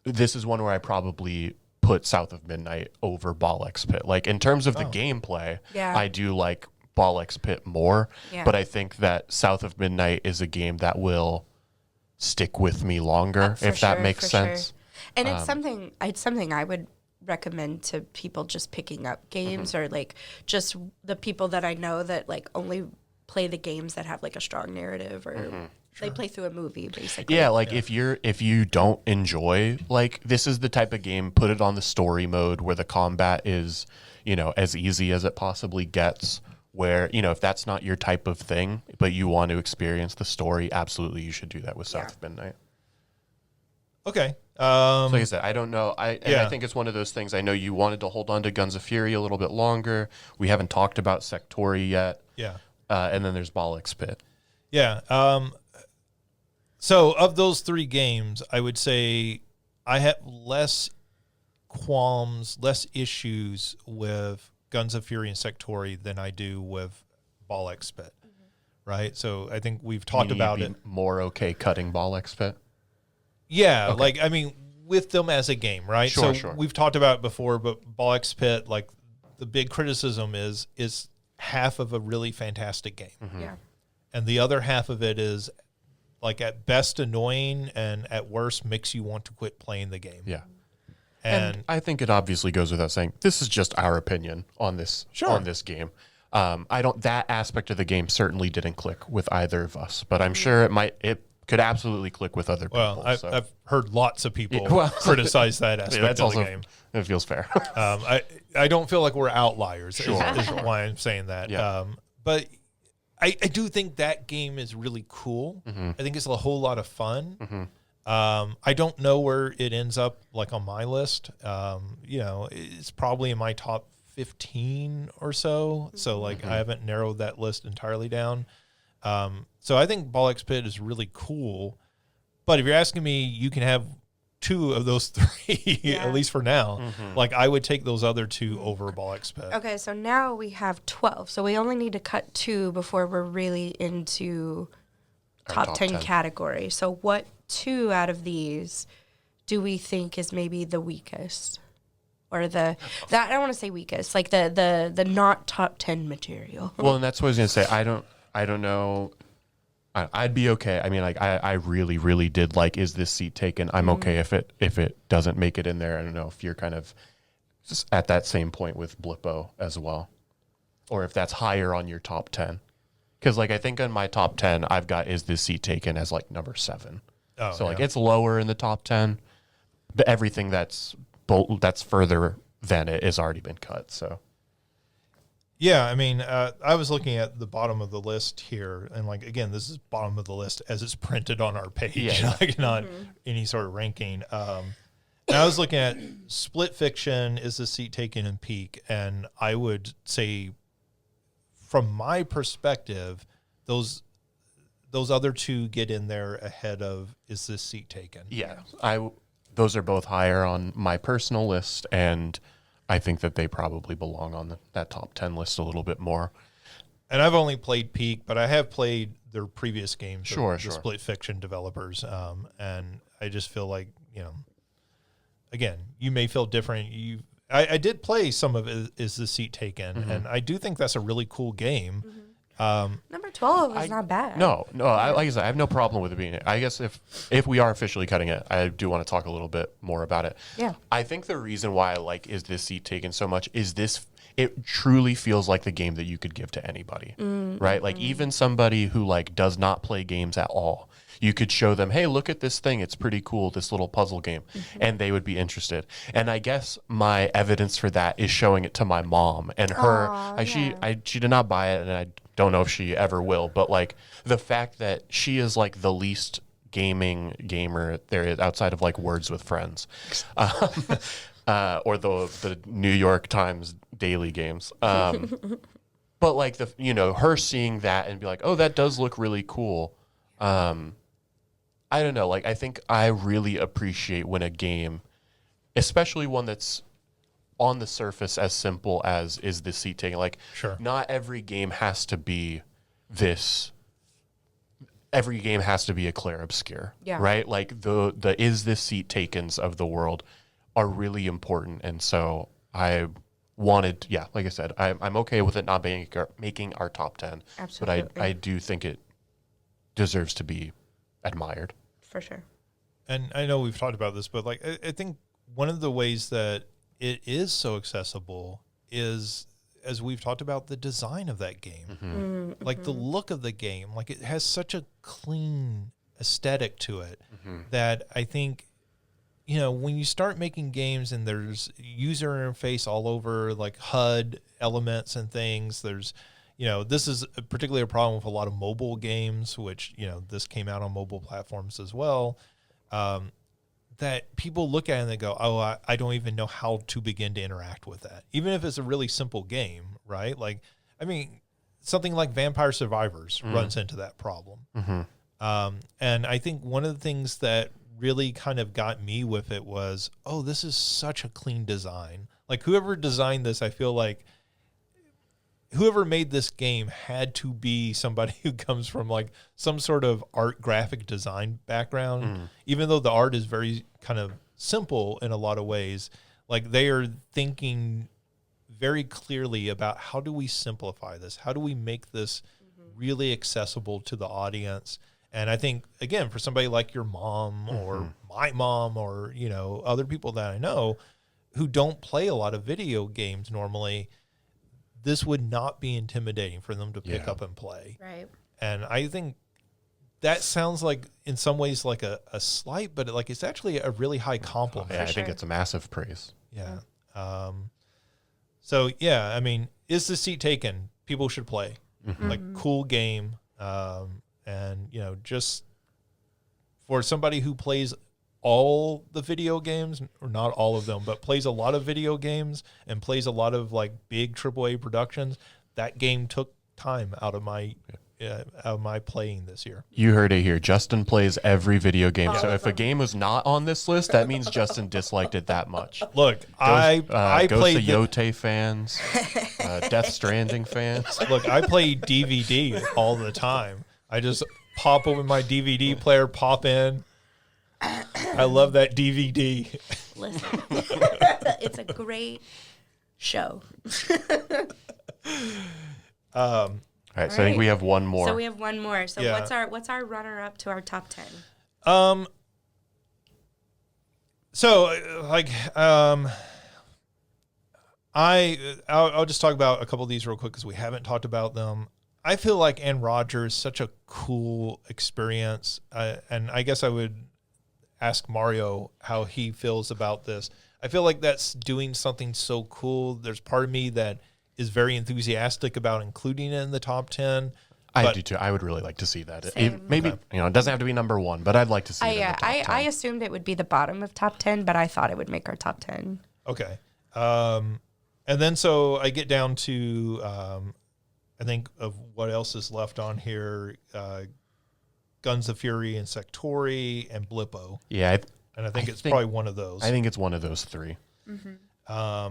this is one where I probably put South of Midnight over Ball X Pit. Like in terms of the gameplay, I do like Ball X Pit more, but I think that South of Midnight is a game that will stick with me longer, if that makes sense. Sure. And it's something I would recommend to people just picking up games or like just the people that I know that like only play the games that have like a strong narrative or they play through a movie basically. Yeah, like if you don't enjoy, like this is the type of game, put it on the story mode where the combat is, as easy as it possibly gets. Where, if that's not your type of thing, but you want to experience the story, absolutely you should do that with South of Midnight. Okay. So like I said, I don't know. I think it's one of those things. I know you wanted to hold on to Guns of Fury a little bit longer. We haven't talked about Sektori yet. Yeah. And then there's Ball X Pit. Yeah. So of those three games, I would say I have less qualms, less issues with Guns of Fury and Sektori than I do with Ball X Pit, right? So I think we've talked about it. More okay cutting Ball X Pit? Yeah, okay. With them as a game, right? Sure. We've talked about it before, but Ball X Pit, like the big criticism is half of a really fantastic game. Yeah. And the other half of it is like at best annoying and at worst makes you want to quit playing the game. Yeah. And I think it obviously goes without saying, this is just our opinion on this game. That aspect of the game certainly didn't click with either of us, but I'm sure it could absolutely click with other people. Well, I've heard lots of people criticize that aspect of the game. It feels fair. I don't feel like we're outliers is why I'm saying that. Yeah. But I do think that game is really cool. I think it's a whole lot of fun. I don't know where it ends up like on my list. It's probably in my top 15 or so. So like I haven't narrowed that list entirely down. So I think Ball X Pit is really cool. But if you're asking me, you can have two of those three, at least for now. Like I would take those other two over Ball X Pit. Okay, so now we have 12. So we only need to cut 2 before we're really into top 10 category. So what 2 out of these do we think is maybe the weakest? Or I don't want to say weakest, like the not top 10 material. Well, and that's what I was going to say. I don't know. I'd be okay. I mean, like I really, really did like, is this seat taken? I'm okay if it doesn't make it in there. I don't know if you're kind of just at that same point with Blippo as well, or if that's higher on your top 10. Because like I think on my top 10, I've got is this seat taken as like number 7. So like it's lower in the top 10, but everything that's further than it has already been cut. So. Yeah, I mean, I was looking at the bottom of the list here, and like again, this is bottom of the list as it's printed on our page, like not any sort of ranking. And I was looking at Split Fiction, is the seat taken in Peak, and I would say, from my perspective, those other two get in there ahead of is this seat taken. Yeah, those are both higher on my personal list, and I think that they probably belong on that top 10 list a little bit more. And I've only played Peak, but I have played their previous games, the Split Fiction developers, and I just feel like, again, you may feel different. I did play some of it, Is the Seat Taken, and I do think that's a really cool game. Number 12 is not bad. No. Like I said, I have no problem with it being. I guess if we are officially cutting it, I do want to talk a little bit more about it. Yeah. I think the reason why I like Is This Seat Taken so much is it truly feels like the game that you could give to anybody, right? Like even somebody who like does not play games at all, you could show them, hey, look at this thing. It's pretty cool, this little puzzle game. And they would be interested. And I guess my evidence for that is showing it to my mom. And she did not buy it, and I don't know if she ever will. But like the fact that she is like the least gamer there is outside of like Words with Friends. Or the New York Times daily games. But like her seeing that and be like, oh, that does look really cool. I don't know. Like, I think I really appreciate when a game, especially one that's on the surface as simple as is the seat taking. Like, Sure. Not every game has to be this. Every game has to be a Claire obscure, right? Like the is this seat takens of the world are really important, and so I wanted, like I said, I'm okay with it not being making our top 10. Absolutely. But I do think it deserves to be admired. For sure. And I know we've talked about this, but like I think one of the ways that it is so accessible is, as we've talked about, the design of that game. Like the look of the game, like it has such a clean aesthetic to it that I think, when you start making games and there's user interface all over, like HUD elements and things, there's, this is particularly a problem with a lot of mobile games, which, this came out on mobile platforms as well, that people look at it and they go, oh, I don't even know how to begin to interact with that. Even if it's a really simple game, right? Like, I mean, something like Vampire Survivors runs into that problem. And I think one of the things that really kind of got me with it was, oh, this is such a clean design. Like whoever designed this, I feel like whoever made this game had to be somebody who comes from like some sort of art graphic design background, even though the art is very kind of simple in a lot of ways. Like they are thinking very clearly about how do we simplify this? How do we make this really accessible to the audience? And I think, again, for somebody like your mom or my mom or, other people that I know who don't play a lot of video games normally, this would not be intimidating for them to pick up and play. Right. And I think that sounds like, in some ways, like a slight, but like it's actually a really high compliment. Yeah, I think it's a massive praise. Yeah. So, I mean, is the seat taken? People should play. Like, cool game. And, just for somebody who plays all the video games, or not all of them, but plays a lot of video games and plays a lot of like big AAA productions, that game took time out of my playing this year. You heard it here. Justin plays every video game. So if a game was not on this list, that means Justin disliked it that much. Look, I Ghost played of Yote fans, Death Stranding fans. Look, I play DVD all the time. I just pop open my DVD player, pop in. I love that DVD. Listen, it's a great show. All right, so I think we have one more. So we have one more. So what's our runner up to our top 10? I'll just talk about a couple of these real quick because we haven't talked about them. I feel like Ann Rogers is such a cool experience, and I guess I would ask Mario how he feels about this. I feel like that's doing something so cool. There's part of me that is very enthusiastic about including it in the top 10. I do too. I would really like to see that. Maybe it doesn't have to be number one, but I'd like to see it in the top 10. I assumed it would be the bottom of top 10, but I thought it would make our top 10. Okay. And then so I get down to I think of what else is left on here, Guns of Fury and Sektori and Blippo. Yeah. I think it's probably one of those. I think it's one of those three. I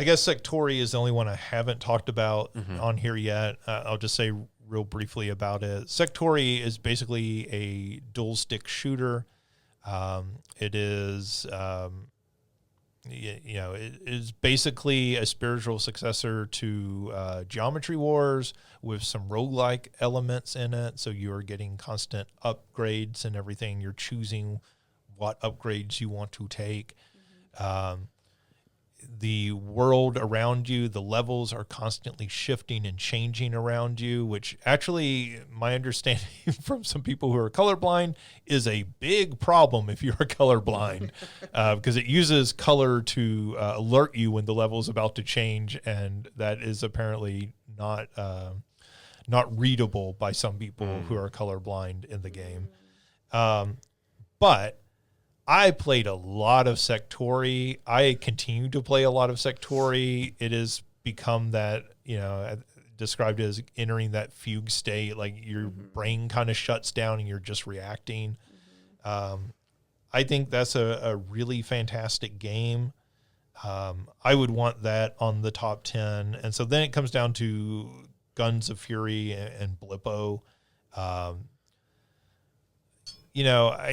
guess Sektori is the only one I haven't talked about on here yet. I'll just say real briefly about it. Sektori is basically a dual stick shooter. It is, it is basically a spiritual successor to Geometry Wars with some roguelike elements in it. So you're getting constant upgrades and everything. You're choosing what upgrades you want to take. the world around you, the levels are constantly shifting and changing around you, which actually, my understanding from some people who are colorblind, is a big problem if you're colorblind, because it uses color to alert you when the level is about to change, and that is apparently not readable by some people who are colorblind in the game. But I played a lot of Sektori. I continue to play a lot of Sektori. It has become that, described as entering that fugue state, like your brain kind of shuts down and you're just reacting. I think that's a really fantastic game. I would want that on the top 10. And so then it comes down to Guns of Fury and Blippo. I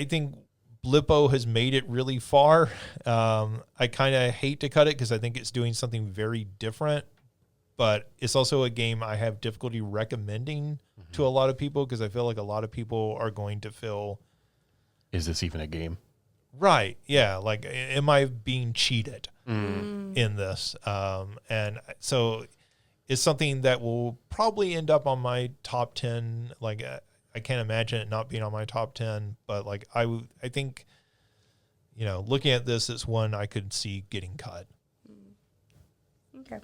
think Blippo has made it really far. I kind of hate to cut it because I think it's doing something very different, but it's also a game I have difficulty recommending to a lot of people because I feel like a lot of people are going to feel, is this even a game? Right. Yeah. Like, am I being cheated in this? And so it's something that will probably end up on my top 10. Like, I can't imagine it not being on my top 10, but like I think, looking at this, it's one I could see getting cut. Okay.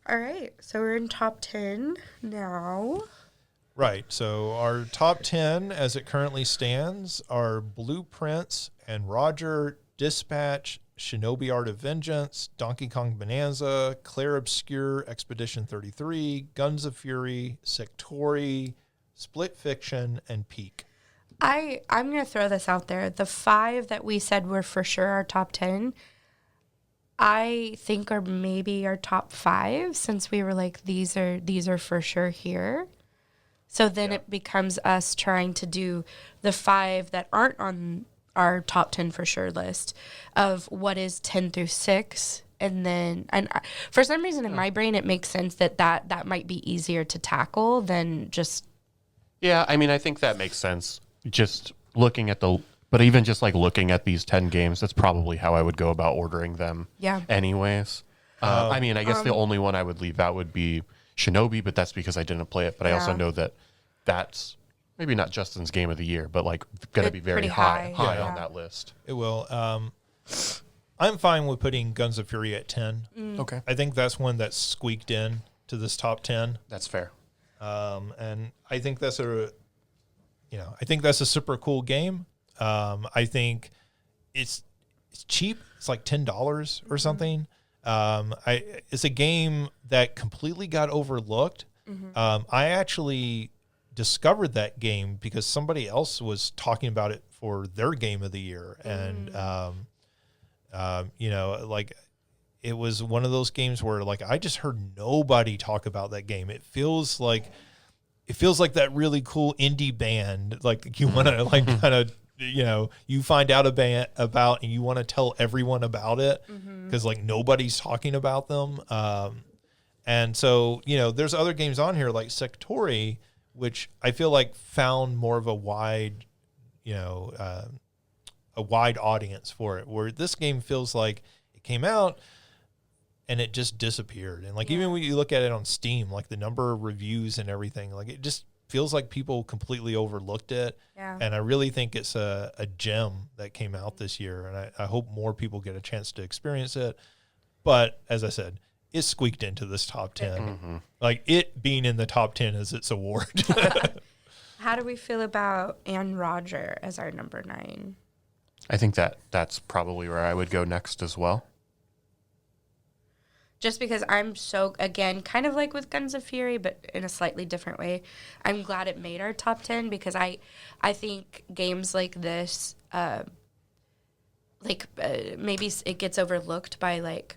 All right. So we're in top 10 now. Right. So our top 10 as it currently stands are Blueprints and Roger, Dispatch, Shinobi Art of Vengeance, Donkey Kong Bonanza, Claire Obscure, Expedition 33, Guns of Fury, Sektori, Split Fiction, and Peak. I'm going to throw this out there. The 5 that we said were for sure our top 10, I think are maybe our top 5, since we were like, these are for sure here. So then it becomes us trying to do the 5 that aren't on our top 10 for sure list of what is 10 through 6. And for some reason in my brain, it makes sense that might be easier to tackle than just. Yeah. I mean, I think that makes sense. Just looking at but even just like looking at these 10 games, that's probably how I would go about ordering them. Yeah. Anyways. I mean, I guess the only one I would leave out would be Shinobi, but that's because I didn't play it. But I also know that that's maybe not Justin's game of the year, but like going to be very high on that list. It will. I'm fine with putting Guns of Fury at 10. Okay. I think that's one that's squeaked in to this top 10. That's fair. And I think that's a super cool game. I think it's cheap. It's like $10 or something. It's a game that completely got overlooked. I actually discovered that game because somebody else was talking about it for their game of the year. And, like it was one of those games where like, I just heard nobody talk about that game. It feels like that really cool indie band. Like you want to like kind of, you find out a band about, and you want to tell everyone about it because like nobody's talking about them. And so, there's other games on here like Sektori, which I feel like found more of a wide audience for it, where this game feels like it came out and it just disappeared. And like, even when you look at it on Steam, like the number of reviews and everything, like it just feels like people completely overlooked it. Yeah. And I really think it's a gem that came out this year. And I hope more people get a chance to experience it. But as I said, it squeaked into this top 10. Like it being in the top 10 is its award. How do we feel about Anne Roger as our number 9? I think that's probably where I would go next as well. Just because I'm so, again, kind of like with Guns of Fury, but in a slightly different way, I'm glad it made our top 10 because I think games like this, maybe it gets overlooked by like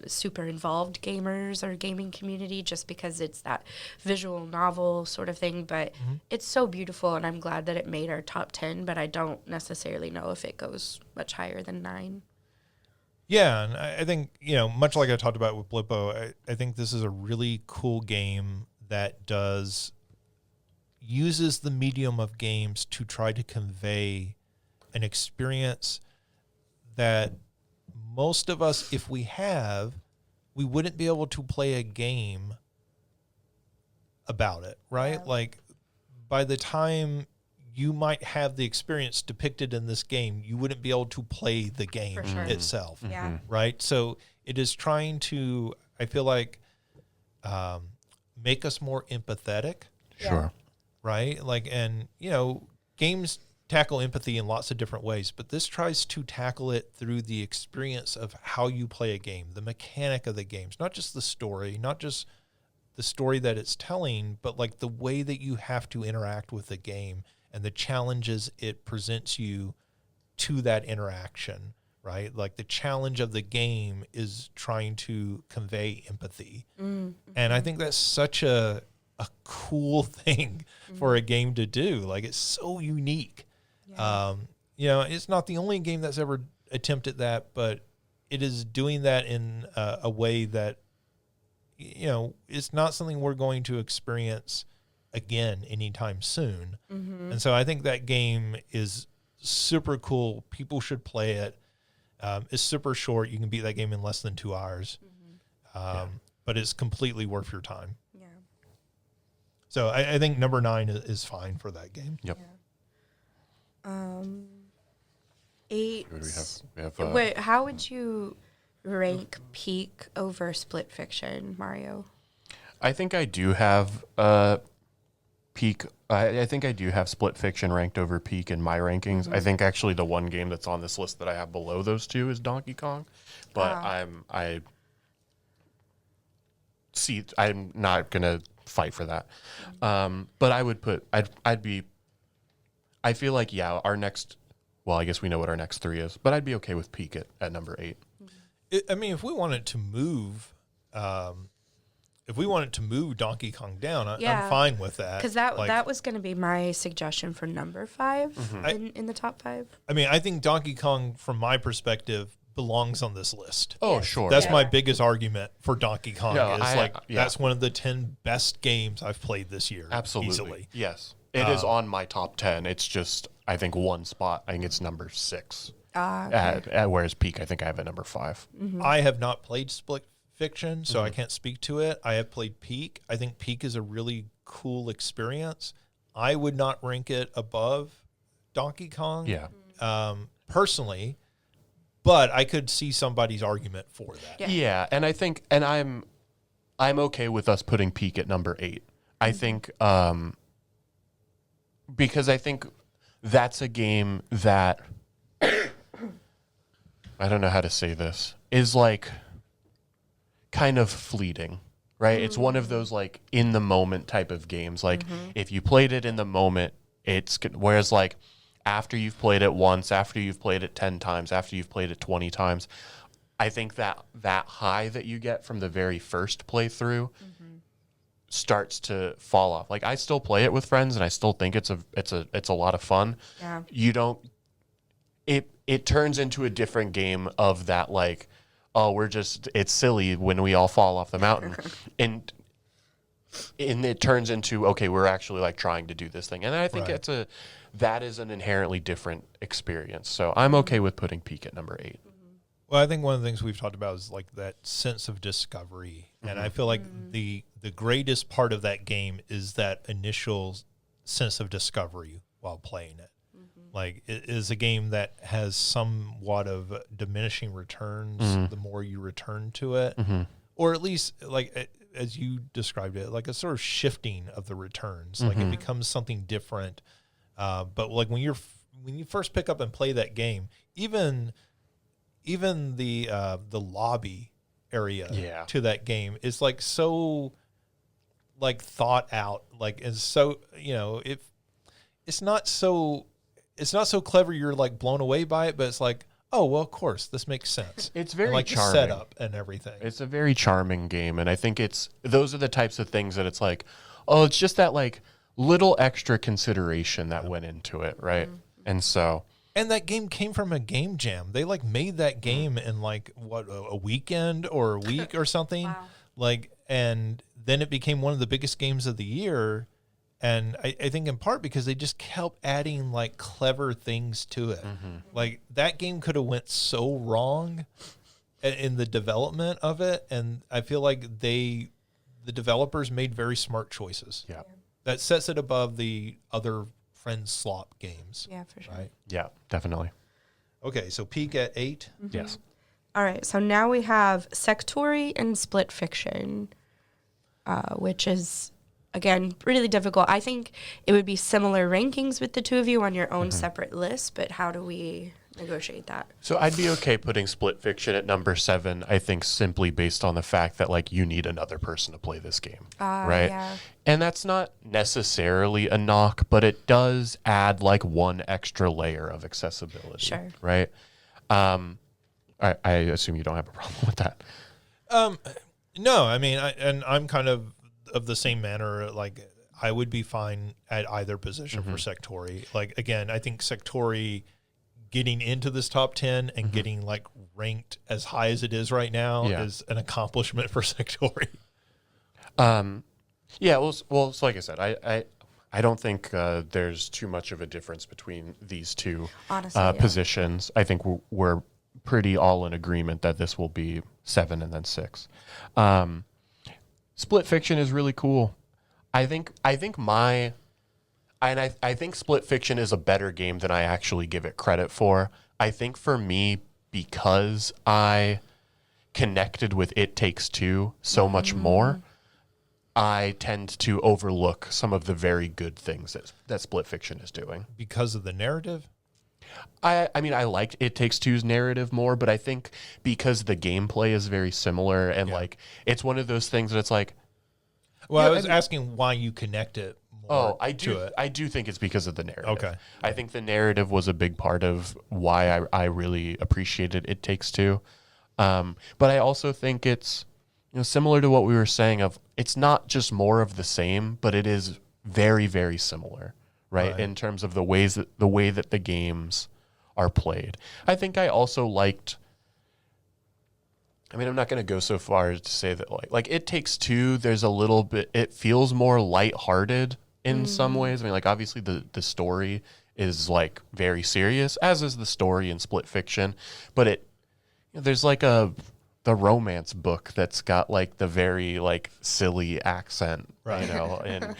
super involved gamers or gaming community just because it's that visual novel sort of thing. But it's so beautiful, and I'm glad that it made our top 10, but I don't necessarily know if it goes much higher than 9. Yeah, and I think, much like I talked about with Blippo, I think this is a really cool game that uses the medium of games to try to convey an experience that most of us, if we have, we wouldn't be able to play a game about it, right? Yeah. Like by the time you might have the experience depicted in this game, you wouldn't be able to play the game For sure. itself, Yeah. right? So it is trying to, I feel like, make us more empathetic, Sure. right? Like, and games tackle empathy in lots of different ways, but this tries to tackle it through the experience of how you play a game, the mechanic of the games, not just the story, not just the story that it's telling, but like the way that you have to interact with the game and the challenges it presents you to that interaction, right? Like the challenge of the game is trying to convey empathy. And I think that's such a cool thing for a game to do. Like it's so unique. It's not the only game that's ever attempted that, but it is doing that in a way that, it's not something we're going to experience again anytime soon. And so I think that game is super cool. People should play it. It's super short. You can beat that game in less than 2 hours. But it's completely worth your time. Yeah. So I think number 9 is fine for that game. Yep. 8. What do we have? Wait, how would you rank Peak over Split Fiction, Mario? I think I do have Peak. I think I do have Split Fiction ranked over Peak in my rankings. I think actually the one game that's on this list that I have below those two is Donkey Kong, but I'm not gonna fight for that. But I would put I feel like our next. Well, I guess we know what our next 3 is, but I'd be okay with Peak at number 8. If we wanted to move, Donkey Kong down, I'm fine with that. Because that was going to be my suggestion for number 5 in the top 5. I mean, I think Donkey Kong, from my perspective, belongs on this list. Oh, sure. That's my biggest argument for Donkey Kong. No, That's one of the 10 best games I've played this year. Absolutely. Easily. Yes. It is on my top 10. It's just, I think, one spot. I think it's number 6. Whereas Peak, I think I have at number 5. I have not played Split Fiction, so I can't speak to it. I have played Peak. I think Peak is a really cool experience. I would not rank it above Donkey Kong. Yeah. Personally, but I could see somebody's argument for that. Yeah, and I think, and I'm okay with us putting Peak at number 8. I think, because I think that's a game that, I don't know how to say this, is like kind of fleeting, right? It's one of those like in the moment type of games. Like if you played it in the moment, whereas like after you've played it once, after you've played it 10 times, after you've played it 20 times, I think that high that you get from the very first playthrough starts to fall off. Like I still play it with friends and I still think it's a lot of fun. Yeah. You don't, it turns into a different game of that, like, oh, it's silly when we all fall off the mountain. and it turns into, okay, we're actually like trying to do this thing. And I think that is an inherently different experience. So I'm okay with putting Peak at number 8. Well, I think one of the things we've talked about is like that sense of discovery. And I feel like the greatest part of that game is that initial sense of discovery while playing it. Like it is a game that has somewhat of diminishing returns the more you return to it, or at least like as you described it, like a sort of shifting of the returns. Like it becomes something different. But like when you first pick up and play that game, even the lobby area to that game is like so like thought out, like is so it's not so clever you're like blown away by it, but it's like, oh well, of course this makes sense. It's very and, like charming. the setup and everything. It's a very charming game, and I think those are the types of things that it's like, oh, it's just that like little extra consideration that went into it, right? And so. And that game came from a game jam. They like made that game in like a weekend or a week or something. Wow. Like, and then it became one of the biggest games of the year. And I think in part because they just kept adding like clever things to it. Like that game could have went so wrong in the development of it. And I feel like the developers made very smart choices. Yeah. That sets it above the other Friends slop games. Yeah, for sure. Right. Yeah, definitely. Okay. So peak at 8. Yes. All right, so now we have Sektori and Split Fiction, which is, again, really difficult. I think it would be similar rankings with the two of you on your own separate list, but how do we negotiate that? So I'd be okay putting Split Fiction at number 7, I think simply based on the fact that like you need another person to play this game, right? Yeah. And that's not necessarily a knock, but it does add like one extra layer of accessibility, Sure. right? I assume you don't have a problem with that. No, I mean, I'm kind of the same manner. Like, I would be fine at either position for Sektori. Like, again, I think Sektori getting into this top 10 and getting like ranked as high as it is right now is an accomplishment for Sektori. Yeah, well, so like I said, I don't think there's too much of a difference between these two Honestly, positions. I think we're pretty all in agreement that this will be 7 and then 6. Split Fiction is really cool. I think Split Fiction is a better game than I actually give it credit for. I think for me, because I connected with It Takes Two so much more, I tend to overlook some of the very good things that Split Fiction is doing. Because of the narrative? I mean, I liked It Takes Two's narrative more, but I think because the gameplay is very similar and like it's one of those things that it's like. Well, I was asking why you connect it more to it. I do think it's because of the narrative. Okay. I think the narrative was a big part of why I really appreciated It Takes Two. But I also think it's similar to what we were saying of it's not just more of the same, but it is very, very similar. Right, in terms of the way that the games are played. I think I also liked. I mean, I'm not going to go so far as to say that like It Takes Two. There's a little bit. It feels more lighthearted in some ways. I mean, like obviously the story is like very serious, as is the story in Split Fiction. But there's like the romance book that's got like the very like silly accent, Right. and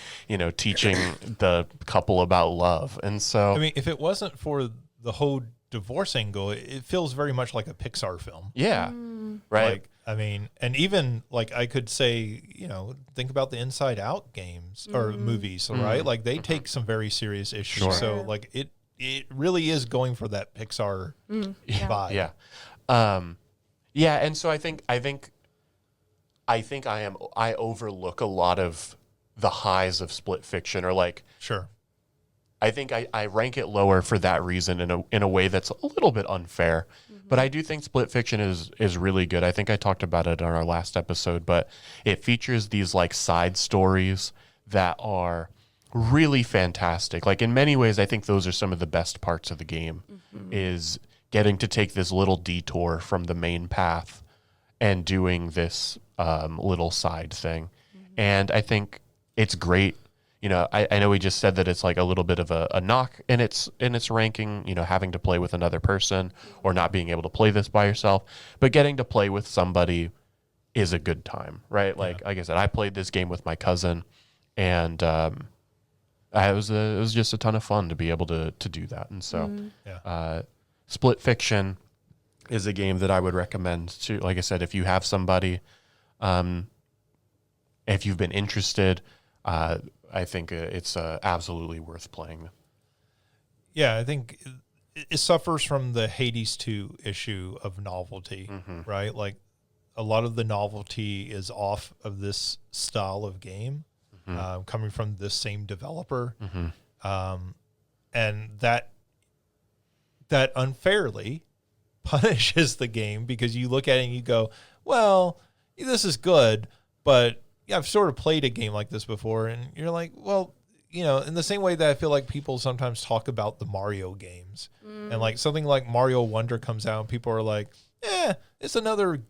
teaching the couple about love. And so I mean, if it wasn't for the whole divorce angle, it feels very much like a Pixar film. yeah, right. Like, I mean, and even like I could say, think about the Inside Out games or movies, right? Like they take some very serious issues. Sure. So like it really is going for that Pixar vibe. Yeah. Yeah, and so I think I overlook a lot of the highs of Split Fiction, or like Sure. I think I rank it lower for that reason in a way that's a little bit unfair. But I do think Split Fiction is really good. I think I talked about it on our last episode, but it features these like side stories that are really fantastic. Like in many ways, I think those are some of the best parts of the game is getting to take this little detour from the main path and doing this little side thing. And I think it's great. I know we just said that it's like a little bit of a knock in its ranking, having to play with another person or not being able to play this by yourself, but getting to play with somebody is a good time, right? Like I said, I played this game with my cousin, and it was just a ton of fun to be able to do that. And so, Split Fiction is a game that I would recommend to, like I said, if you have somebody, if you've been interested, I think it's absolutely worth playing. Yeah, I think it suffers from the Hades 2 issue of novelty, right? Like a lot of the novelty is off of this style of game, coming from this same developer. And that unfairly punishes the game, because you look at it and you go, well, this is good, but I've sort of played a game like this before. And you're like, well, in the same way that I feel like people sometimes talk about the Mario games, and like something like Mario Wonder comes out and people are like, it's another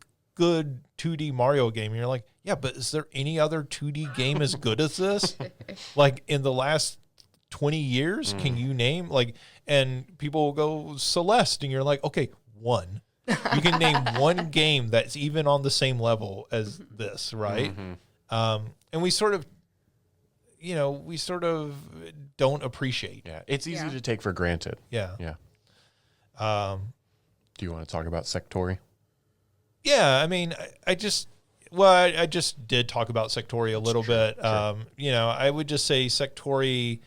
good 2D Mario game. And you're like, yeah, but is there any other 2D game as good as this? Like in the last 20 years, can you name like, and people will go Celeste and you're like, okay, one. You can name one game that's even on the same level as this, right? And we sort of, don't appreciate. Yeah, it's easy to take for granted. Yeah. Yeah. Do you want to talk about Sektori? Yeah, I mean, I just did talk about Sektori a little bit. Sure. I would just say Sektori,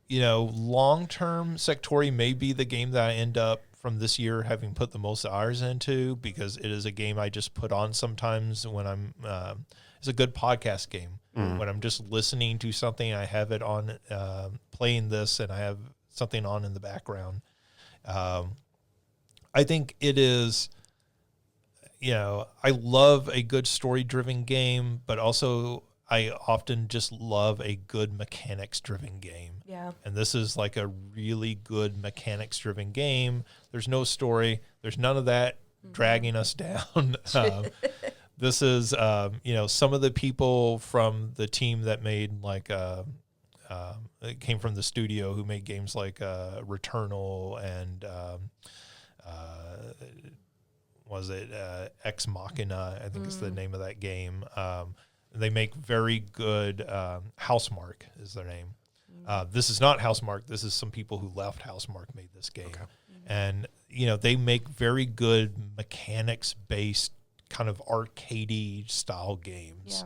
long-term Sektori may be the game that I end up from this year having put the most hours into, because it is a game I just put on sometimes when I'm, it's a good podcast game. When I'm just listening to something, I have it on, playing this, and I have something on in the background. I think it is, I love a good story-driven game, but also I often just love a good mechanics-driven game. Yeah. And this is like a really good mechanics-driven game. There's no story. There's none of that dragging us down. This is, some of the people from the team that made it came from the studio who made games like Returnal and Ex Machina, I think is the name of that game. They make very good, Housemarque is their name. This is not Housemarque. This is some people who left Housemarque made this game. Okay. And, they make very good mechanics-based kind of arcadey style games.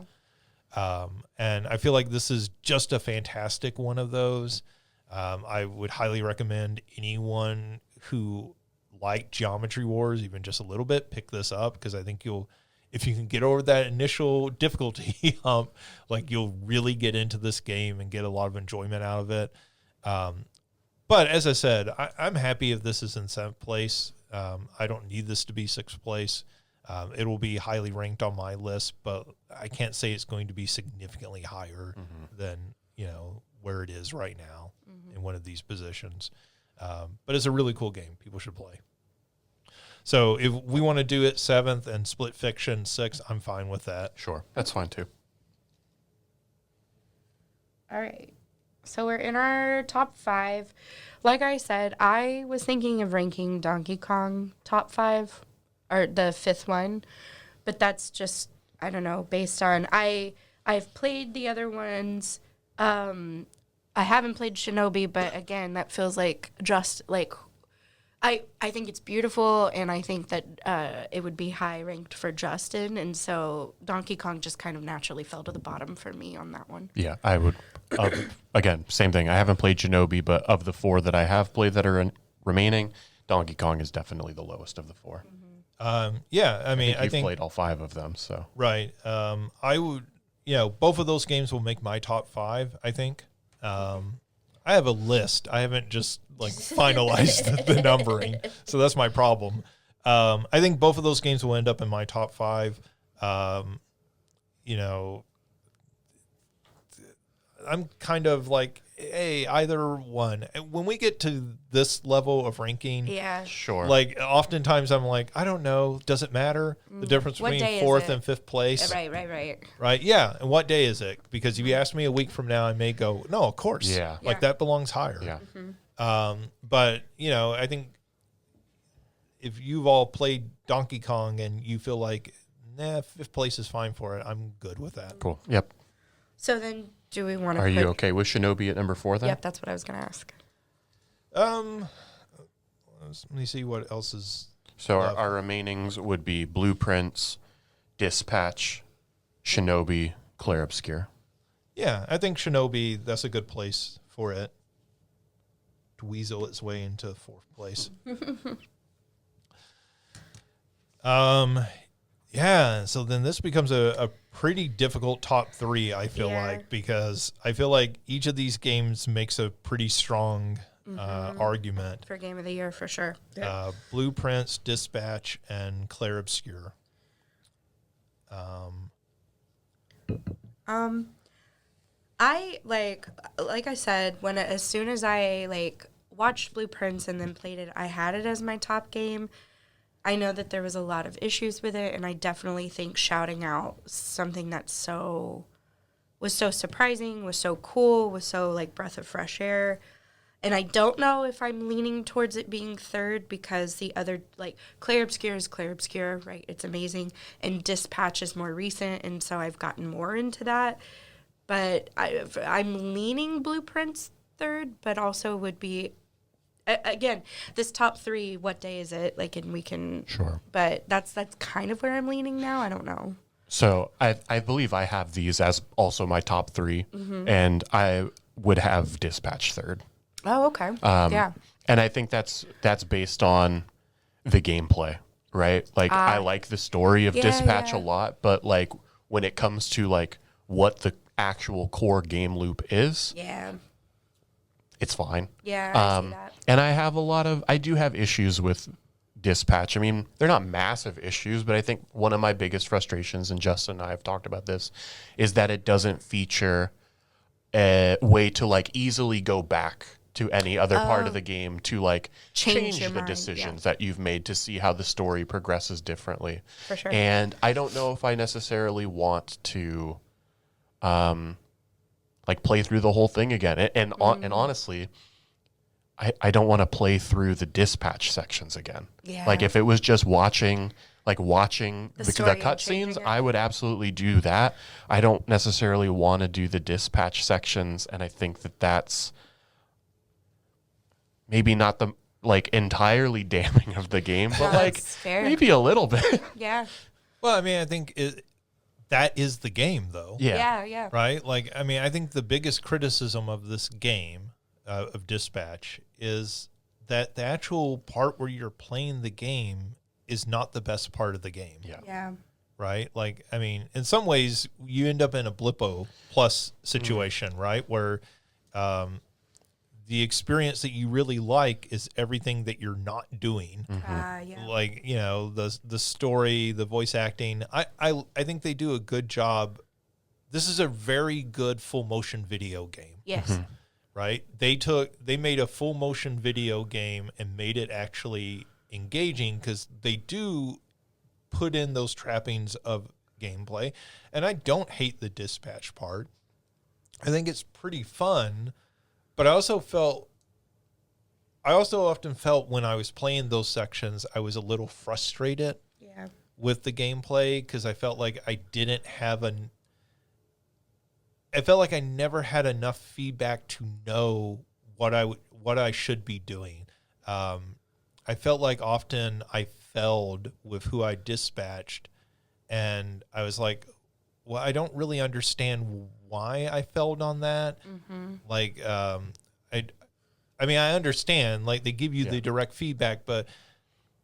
Yeah. And I feel like this is just a fantastic one of those. I would highly recommend anyone who liked Geometry Wars even just a little bit, pick this up, because I think if you can get over that initial difficulty hump, you'll really get into this game and get a lot of enjoyment out of it. But as I said, I'm happy if this is in 7th place. I don't need this to be 6th place. It will be highly ranked on my list, but I can't say it's going to be significantly higher than, where it is right now in one of these positions. But it's a really cool game. People should play. So if we want to do it 7th and Split Fiction 6th, I'm fine with that. Sure. That's fine too. All right. So we're in our top 5. Like I said, I was thinking of ranking Donkey Kong top 5, or the 5th one, but that's just, I don't know, based on I've played the other ones. I haven't played Shinobi, but again, that feels like just like I think it's beautiful, and I think that it would be high ranked for Justin, and so Donkey Kong just kind of naturally fell to the bottom for me on that one. Yeah, I would. Again, same thing. I haven't played Shinobi, but of the 4 that I have played that are remaining, Donkey Kong is definitely the lowest of the 4. Yeah, I mean, I think you've played all 5 of them, so right. I would, both of those games will make my top 5. I think. I have a list. I haven't just finalized the numbering, so that's my problem. I think both of those games will end up in my top 5. I'm kind of like, hey, either one. When we get to this level of ranking, yeah, sure. Oftentimes I'm like, I don't know. Does it matter the difference between 4th and 5th place? Right. Yeah. And what day is it? Because if you ask me a week from now, I may go, no, of course. Yeah. That belongs higher. Yeah. But I think if you've all played Donkey Kong and you feel like, 5th place is fine for it, I'm good with that. Cool. Yep. So then, do we want to? Are you okay with Shinobi at number 4 then? Yep, that's what I was going to ask. Let me see what else is. So our remainings would be Blueprints, Dispatch, Shinobi, Clair Obscur. Yeah, I think Shinobi, that's a good place for it to weasel its way into 4th place. Yeah, so then this becomes a pretty difficult top 3, I feel like, because I feel like each of these games makes a pretty strong argument. For Game of the Year, for sure. Blueprints, Dispatch, and Clair Obscur. I like I said, as soon as I watched Blueprints and then played it, I had it as my top game. I know that there was a lot of issues with it, and I definitely think shouting out something that's was so surprising, was so cool, was so like breath of fresh air. And I don't know if I'm leaning towards it being third because the other, like, Clair Obscur is Clair Obscur, right? It's amazing. And Dispatch is more recent, and so I've gotten more into that. But I'm leaning Blueprints third, but also would be, again, this top three, what day is it? Like, and we can... Sure. But that's kind of where I'm leaning now. I don't know. So I believe I have these as also my top three, and I would have Dispatch third. Oh, okay. Yeah. And I think that's based on the gameplay, right? Like I like the story of Dispatch a lot, but like when it comes to like what the actual core game loop is, it's fine. Yeah, I see that. And I do have issues with Dispatch. I mean, they're not massive issues, but I think one of my biggest frustrations, and Justin and I have talked about this, is that it doesn't feature a way to like easily go back to any other part of the game to like change the decisions that you've made to see how the story progresses differently. For sure. And I don't know if I necessarily want to like play through the whole thing again. And honestly, I don't want to play through the Dispatch sections again. Yeah. Like if it was just watching the cutscenes, I would absolutely do that. I don't necessarily want to do the Dispatch sections, and I think that that's maybe not the like entirely damning of the game, but like maybe a little bit. Yeah. Well, I mean, I think that is the game, though. Yeah. Right? Like, I mean, I think the biggest criticism of this game, of Dispatch, is that the actual part where you're playing the game is not the best part of the game. Yeah. Right? Like, I mean, in some ways, you end up in a Blippo plus situation, right? Where the experience that you really like is everything that you're not doing. Like, you know, the story, the voice acting. I think they do a good job. This is a very good full motion video game. Yes. Right? They made a full motion video game and made it actually engaging because they do put in those trappings of gameplay. And I don't hate the Dispatch part. I think it's pretty fun. But I also often felt when I was playing those sections, I was a little frustrated with the gameplay because I felt like I felt like I never had enough feedback to know what I should be doing. I felt like often I failed with who I dispatched, and I was like, well, I don't really understand why I failed on that. Like, I mean, I understand, like, they give you the direct feedback, but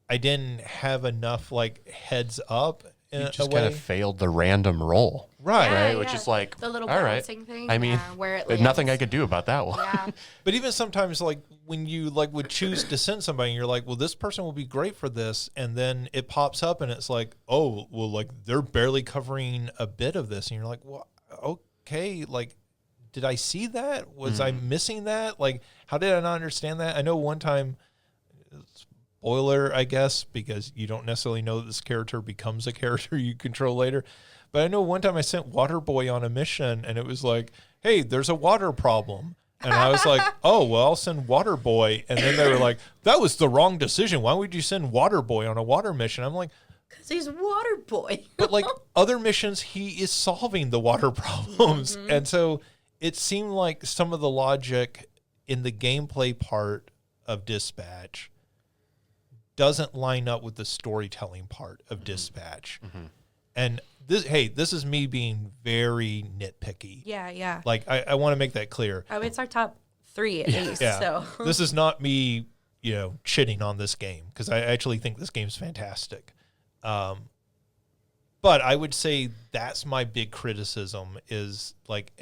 I didn't have enough, like, heads up in You just a way. kind of failed the random roll. Right. Right? Which is like, the little all right. bouncing thing. I mean, where it there's nothing I lands. could do about that one. Yeah. But even sometimes, like, when you, like, would choose to send somebody, and you're like, well, this person will be great for this, and then it pops up, and it's like, oh, well, like, they're barely covering a bit of this, and you're like, well, okay, like, did I see that? Was I missing that? Like, how did I not understand that? I know one time, spoiler, I guess, because you don't necessarily know that this character becomes a character you control later. But I know one time I sent Waterboy on a mission, and it was like, hey, there's a water problem. And I was like, oh, well, I'll send Waterboy. And then they were like, that was the wrong decision. Why would you send Waterboy on a water mission? I'm like, Because he's Water Boy. but like other missions, he is solving the water problems. And so it seemed like some of the logic in the gameplay part of Dispatch doesn't line up with the storytelling part of Dispatch. And this is me being very nitpicky. Yeah. Like, I want to make that clear. Oh, it's our top 3 at least. Yeah. So This is not me, shitting on this game, because I actually think this game's fantastic. But I would say that's my big criticism is like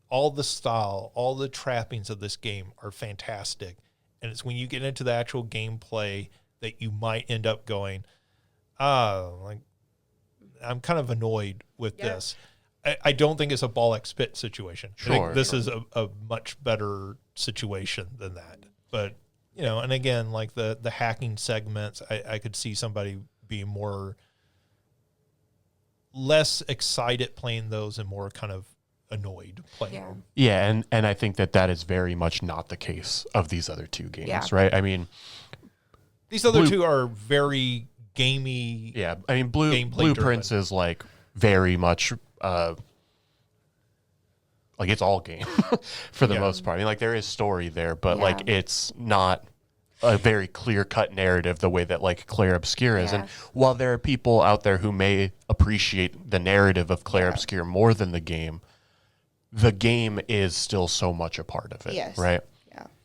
all the style, all the trappings of this game are fantastic. And it's when you get into the actual gameplay that you might end up going, like, I'm kind of annoyed with this. I don't think it's a ball X pit situation. I think this is a much better situation than that. But you know, and again, like the hacking segments, I could see somebody being less excited playing those and more kind of annoyed playing them. Yeah, and I think that is very much not the case of these other two games, right? I mean, these other two are very gamey. Yeah, I mean, Blueprints is like very much like it's all game for the most part. I mean, like there is story there, but like it's not a very clear-cut narrative the way that like Clair Obscur is. And while there are people out there who may appreciate the narrative of Clair Obscur more than the game is still so much a part of it, right?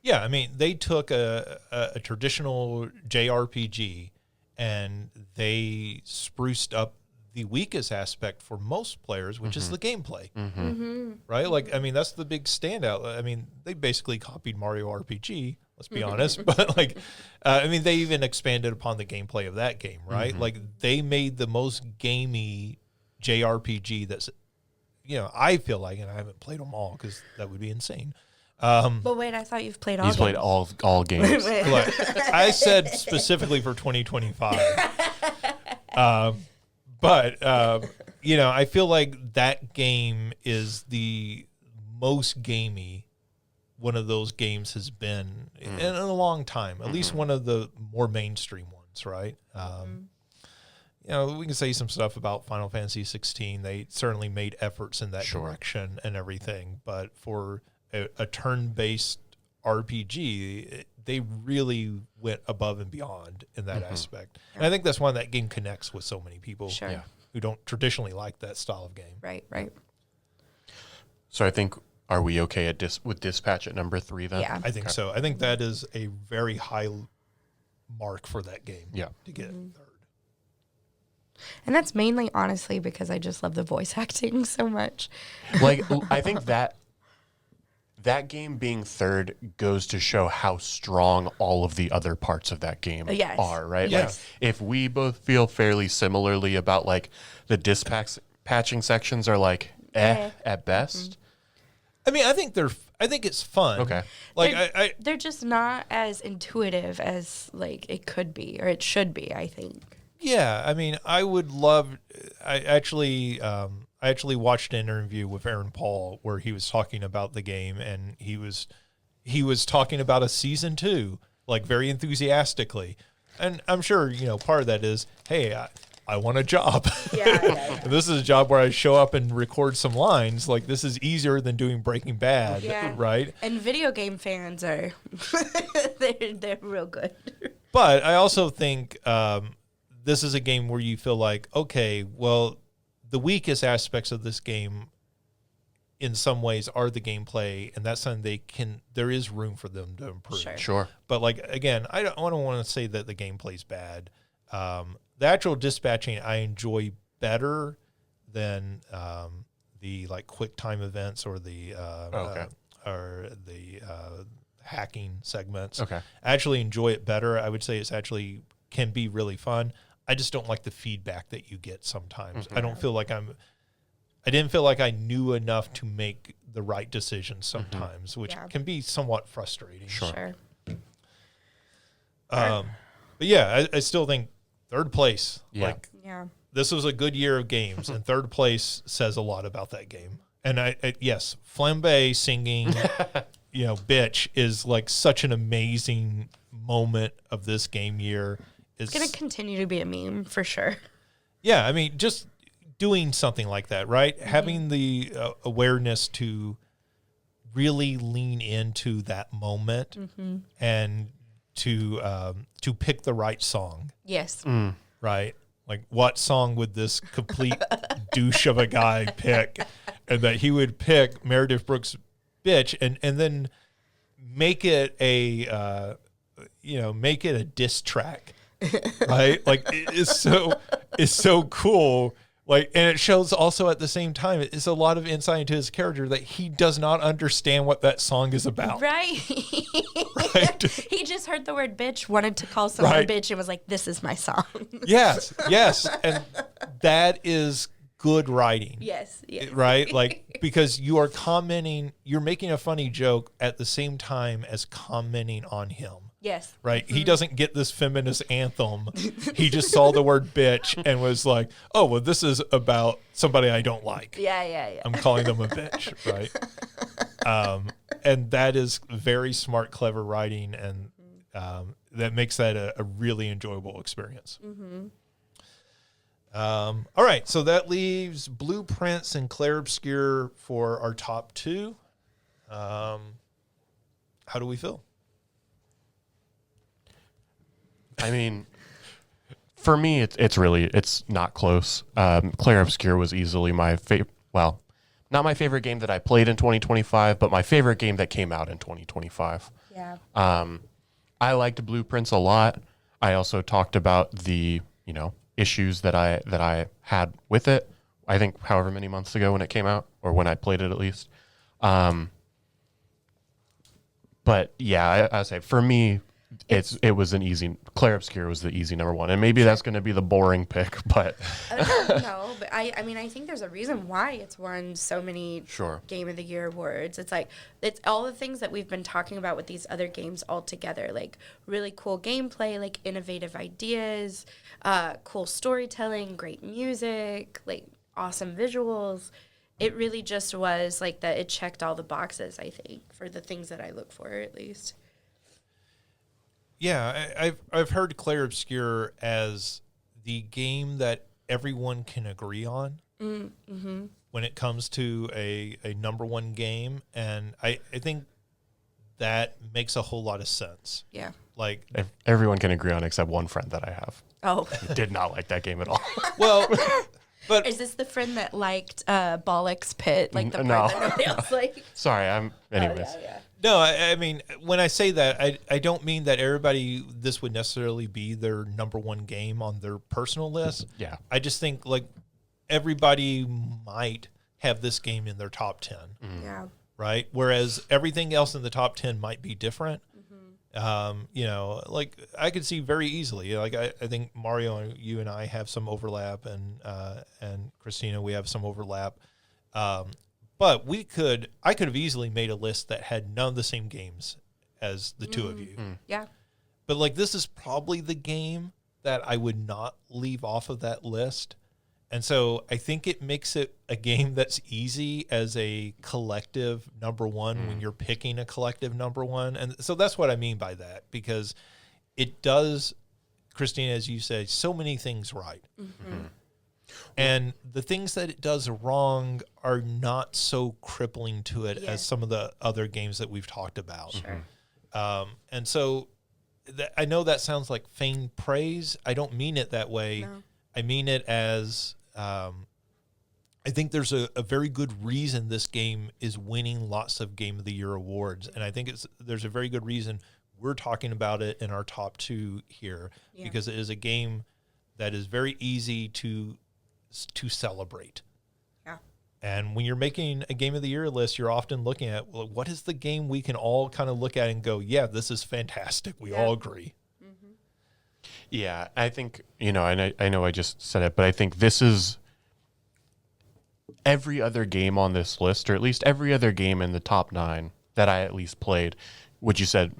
Yeah, I mean, they took a traditional JRPG and they spruced up the weakest aspect for most players, which is the gameplay, right? Like, I mean, that's the big standout. I mean, they basically copied Mario RPG, let's be honest, but like, I mean, they even expanded upon the gameplay of that game, right? Like, they made the most gamey JRPG that's, you know, I feel like, and I haven't played them all because that would be insane. But wait, I thought you've played all. He's played all games. Look, I said specifically for 2025. But you know, I feel like that game is the most gamey one of those games has been in a long time. At least one of the more mainstream ones, right? You know, we can say some stuff about Final Fantasy 16. They certainly made efforts in that direction and everything. But for a turn-based RPG, they really went above and beyond in that aspect. And I think that's why that game connects with so many people who don't traditionally like that style of game. Right. So I think, are we okay with Dispatch at number 3 then? Yeah. I think so. I think that is a very high mark for that game to get third. And that's mainly, honestly, because I just love the voice acting so much. Like, I think that game being third goes to show how strong all of the other parts of that game are, right? Yes. Like, if we both feel fairly similarly about, like, the dispatching sections are, like, at best. I mean, I think it's fun. Okay. Like, they're just not as intuitive as, like, it could be, or it should be, I think. Yeah, I mean, I actually watched an interview with Aaron Paul where he was talking about the game, and he was talking about a season 2, like very enthusiastically. And I'm sure, you know, part of that is, hey, I want a job. Yeah. This is a job where I show up and record some lines. Like, this is easier than doing Breaking Bad, right? And video game fans are they're real good. But I also think this is a game where you feel like, okay, well, the weakest aspects of this game in some ways are the gameplay, and that's something there is room for them to improve. Sure. But like, again, I don't want to say that the gameplay's bad. The actual dispatching I enjoy better than the like quick time events or the hacking segments. Okay. I actually enjoy it better. I would say it's actually can be really fun. I just don't like the feedback that you get sometimes. I don't feel like I didn't feel like I knew enough to make the right decisions sometimes, which can be somewhat frustrating. Sure. But yeah, I still think third place. Like, this was a good year of games, and third place says a lot about that game. And yes, Flambe singing, you know, "Bitch" is like such an amazing moment of this game year. It's going to continue to be a meme for sure. Yeah, I mean, just doing something like that, right? Having the awareness to really lean into that moment and to pick the right song. Yes. Right? Like, what song would this complete douche of a guy pick? And that he would pick Meredith Brooks' "Bitch" and then make it a diss track. Right? Like, it's so cool. Like, and it shows also at the same time, it's a lot of insight into his character that he does not understand what that song is about. Right. He just heard the word "bitch," wanted to call someone bitch, and was like, "This is my song." Yes. And that is good writing. Yes. Right? Like, because you're making a funny joke at the same time as commenting on him. Yes. Right? He doesn't get this feminist anthem. He just saw the word bitch and was like, oh, well, this is about somebody I don't like. Yeah. I'm calling them a bitch, right? And that is very smart, clever writing, and that makes that a really enjoyable experience. All right, so that leaves Blueprints and Clair Obscur for our top two. How do we feel? I mean, for me, it's not close. Clair Obscur was easily my favorite. Well, not my favorite game that I played in 2025, but my favorite game that came out in 2025. Yeah. I liked Blueprints a lot. I also talked about the issues that I had with it. I think however many months ago when it came out, or when I played it at least. But yeah, I say for me, it was an easy. Clair Obscur was the easy number one, and maybe that's going to be the boring pick, but No, but I mean, I think there's a reason why it's won so many Game of the Year awards. It's like it's all the things that we've been talking about with these other games all together, like really cool gameplay, like innovative ideas, cool storytelling, great music, like awesome visuals. It really just was like that. It checked all the boxes, I think, for the things that I look for, at least. Yeah, I've heard Clair Obscur as the game that everyone can agree on when it comes to a number one game, and I think that makes a whole lot of sense. Yeah. Like everyone can agree on except one friend that I have. Oh. Who did not like that game at all. Well, but is this the friend that liked Bollock's Pit, like the part No. that nobody else liked? Sorry, anyways. Oh, yeah. no, I mean, when I say that, I don't mean that everybody, this would necessarily be their number one game on their personal list. Yeah. I just think like everybody might have this game in their top 10. Yeah. Right? Whereas everything else in the top 10 might be different. Like I could see very easily, like I think Mario, you and I have some overlap, and Christina, we have some overlap. But I could have easily made a list that had none of the same games as the two of you. Yeah. But like, this is probably the game that I would not leave off of that list. And so I think it makes it a game that's easy as a collective number one when you're picking a collective number one. And so that's what I mean by that, because it does, Christina, as you said, so many things right. And the things that it does wrong are not so crippling to it as some of the other games that we've talked about. Sure. And so I know that sounds like feigned praise. I don't mean it that way. No. I mean it as I think there's a very good reason this game is winning lots of Game of the Year awards. And I think there's a very good reason we're talking about it in our top two here, because it is a game that is very easy to celebrate. Yeah. And when you're making a Game of the Year list, you're often looking at, well, what is the game we can all kind of look at and go, yeah, this is fantastic. We all agree. Yeah, I think, and I know I just said it, but I think this is every other game on this list, or at least every other game in the top 9 that I at least played, which you said,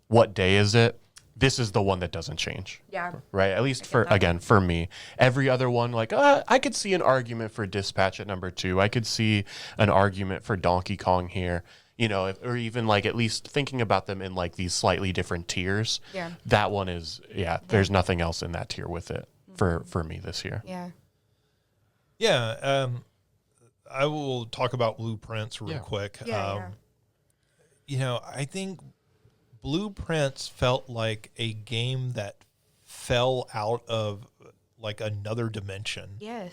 what day is it? This is the one that doesn't change. Yeah. Right? At least for me. Every other one, like, I could see an argument for Dispatch at number 2. I could see an argument for Donkey Kong here. Or even like at least thinking about them in like these slightly different tiers. Yeah. That one is, there's nothing else in that tier with it for me this year. Yeah. Yeah. I will talk about Blueprints real quick. Yeah. I think Blueprints felt like a game that fell out of like another dimension. Yeah.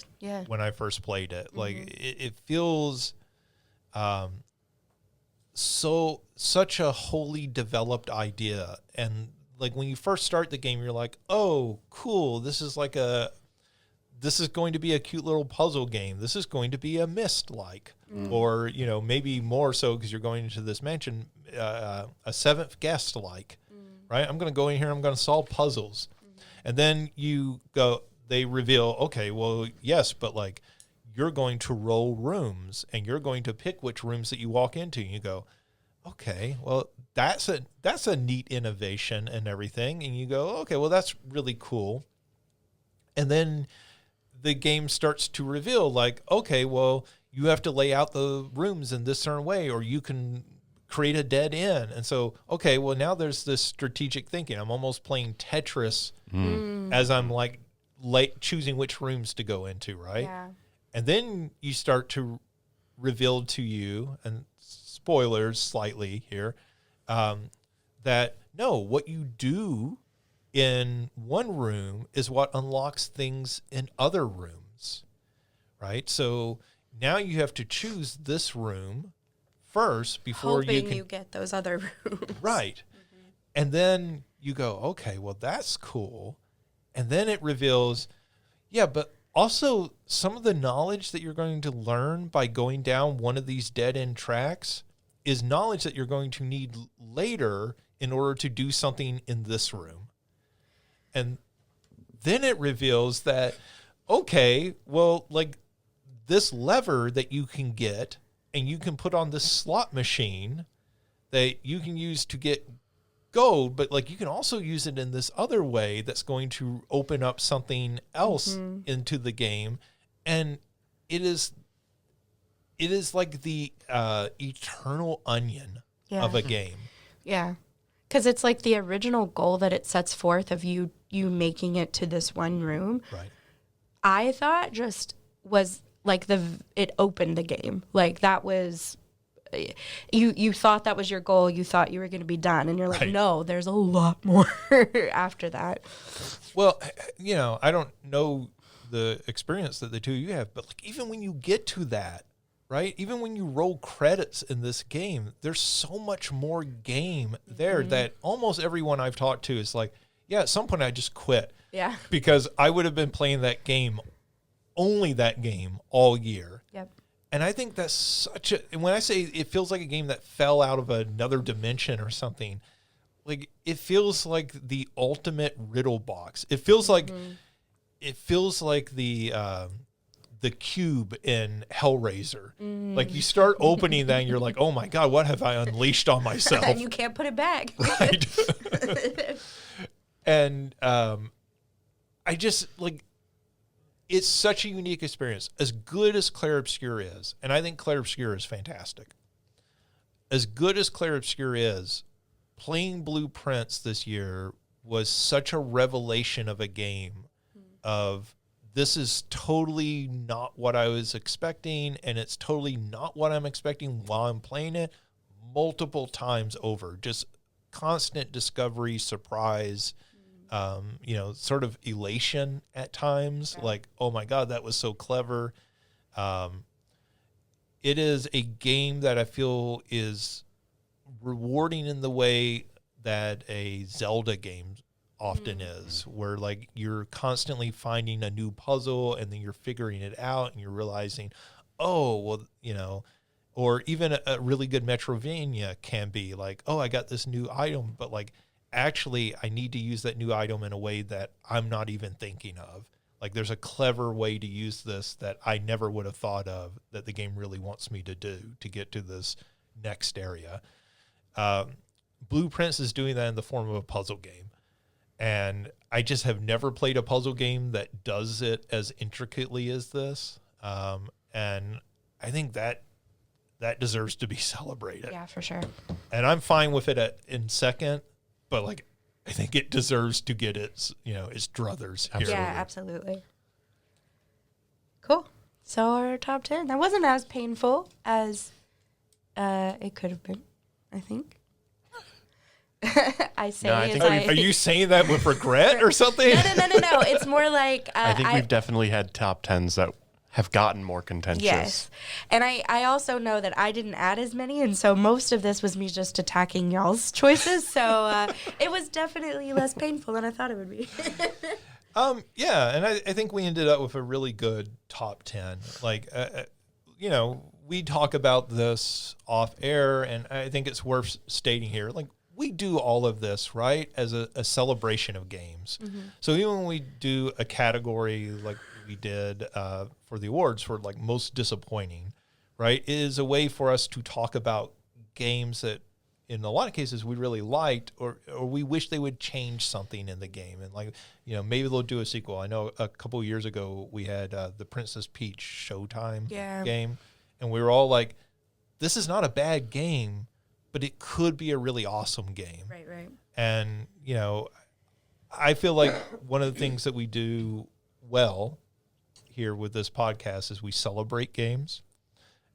When I first played it. Like it feels such a wholly developed idea, and like when you first start the game, you're like, oh, cool, this is going to be a cute little puzzle game. This is going to be a Myst like, or maybe more so because you're going into this mansion, a Seventh Guest like, right? I'm going to go in here, I'm going to solve puzzles, and then they reveal, okay, well, yes, but like, you're going to roll rooms, and you're going to pick which rooms that you walk into. And you go, okay, well, that's a neat innovation and everything. And you go, okay, well, that's really cool. And then the game starts to reveal, like, okay, well, you have to lay out the rooms in this certain way, or you can create a dead end. And so, okay, well, now there's this strategic thinking. I'm almost playing Tetris as I'm like choosing which rooms to go into, right? Yeah. And then you start to reveal to you, and spoilers slightly here, that no, what you do in one room is what unlocks things in other rooms, right? So now you have to choose this room first before Hoping you you get those other rooms. right. And then you go, okay, well, that's cool. And then it reveals, yeah, but also some of the knowledge that you're going to learn by going down one of these dead-end tracks is knowledge that you're going to need later in order to do something in this room. And then it reveals that, okay, well, like this lever that you can get and you can put on this slot machine that you can use to get gold, but like you can also use it in this other way that's going to open up something else into the game. And it is like the eternal onion of a game. Yeah. Because it's like the original goal that it sets forth of you making it to this one room. Right. I thought just was like it opened the game. Like that was, you thought that was your goal. You thought you were going to be done. And you're like, right. No, there's a lot more after that. Well, you know, I don't know the experience that the two of you have, but like even when you get to that, right? Even when you roll credits in this game, there's so much more game there that almost everyone I've talked to is like, yeah, at some point I just quit. Yeah. Because I would have been playing that game, only that game all year. Yep. And I think that's such a, and when I say it feels like a game that fell out of another dimension or something, like it feels like the ultimate riddle box. It feels like the cube in Hellraiser. Like you start opening that and you're like, oh my God, what have I unleashed on myself? And you can't put it back. Right. And I just like, it's such a unique experience. As good as Clair Obscur is, and I think Clair Obscur is fantastic. As good as Clair Obscur is, playing Blue Prince this year was such a revelation of a game of this is totally not what I was expecting, and it's totally not what I'm expecting while I'm playing it multiple times over. Just constant discovery, surprise, sort of elation at times. Yeah. Like, oh my God, that was so clever. It is a game that I feel is rewarding in the way that a Zelda game often is, where like you're constantly finding a new puzzle and then you're figuring it out and you're realizing, oh, well, you know, or even a really good Metroidvania can be like, oh, I got this new item, but like, actually I need to use that new item in a way that I'm not even thinking of. Like there's a clever way to use this that I never would have thought of that the game really wants me to do to get to this next area. Blue Prince is doing that in the form of a puzzle game. And I just have never played a puzzle game that does it as intricately as this. And I think that deserves to be celebrated. Yeah, for sure. And I'm fine with it in second, but like, I think it deserves to get its druthers here. Yeah, absolutely. Cool. So our top 10. That wasn't as painful as it could have been, I think. Are you saying that with regret or something? No. It's more like I think we've definitely had top 10s that have gotten more contentious. Yes. And I also know that I didn't add as many, and so most of this was me just attacking y'all's choices. So it was definitely less painful than I thought it would be. Yeah, and I think we ended up with a really good top 10. Like, we talk about this off air, and I think it's worth stating here. Like, we do all of this, right, as a celebration of games. Mm-hmm. So even when we do a category like we did for the awards for like most disappointing, right, it is a way for us to talk about games that in a lot of cases we really liked, or we wish they would change something in the game. And like, maybe they'll do a sequel. I know a couple of years ago we had the Princess Peach Showtime game, and we were all like, this is not a bad game, but it could be a really awesome game. Right. And, I feel like one of the things that we do well here with this podcast is we celebrate games.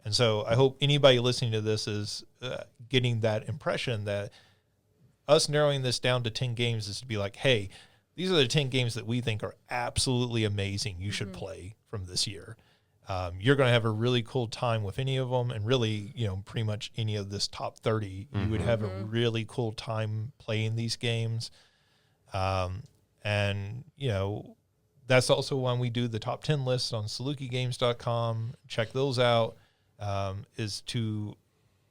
And so I hope anybody listening to this is getting that impression that us narrowing this down to 10 games is to be like, hey, these are the 10 games that we think are absolutely amazing you should play from this year. You're going to have a really cool time with any of them, and really, pretty much any of this top 30, you would have a really cool time playing these games. And, that's also when we do the top 10 lists on SalukiGames.com. Check those out, is to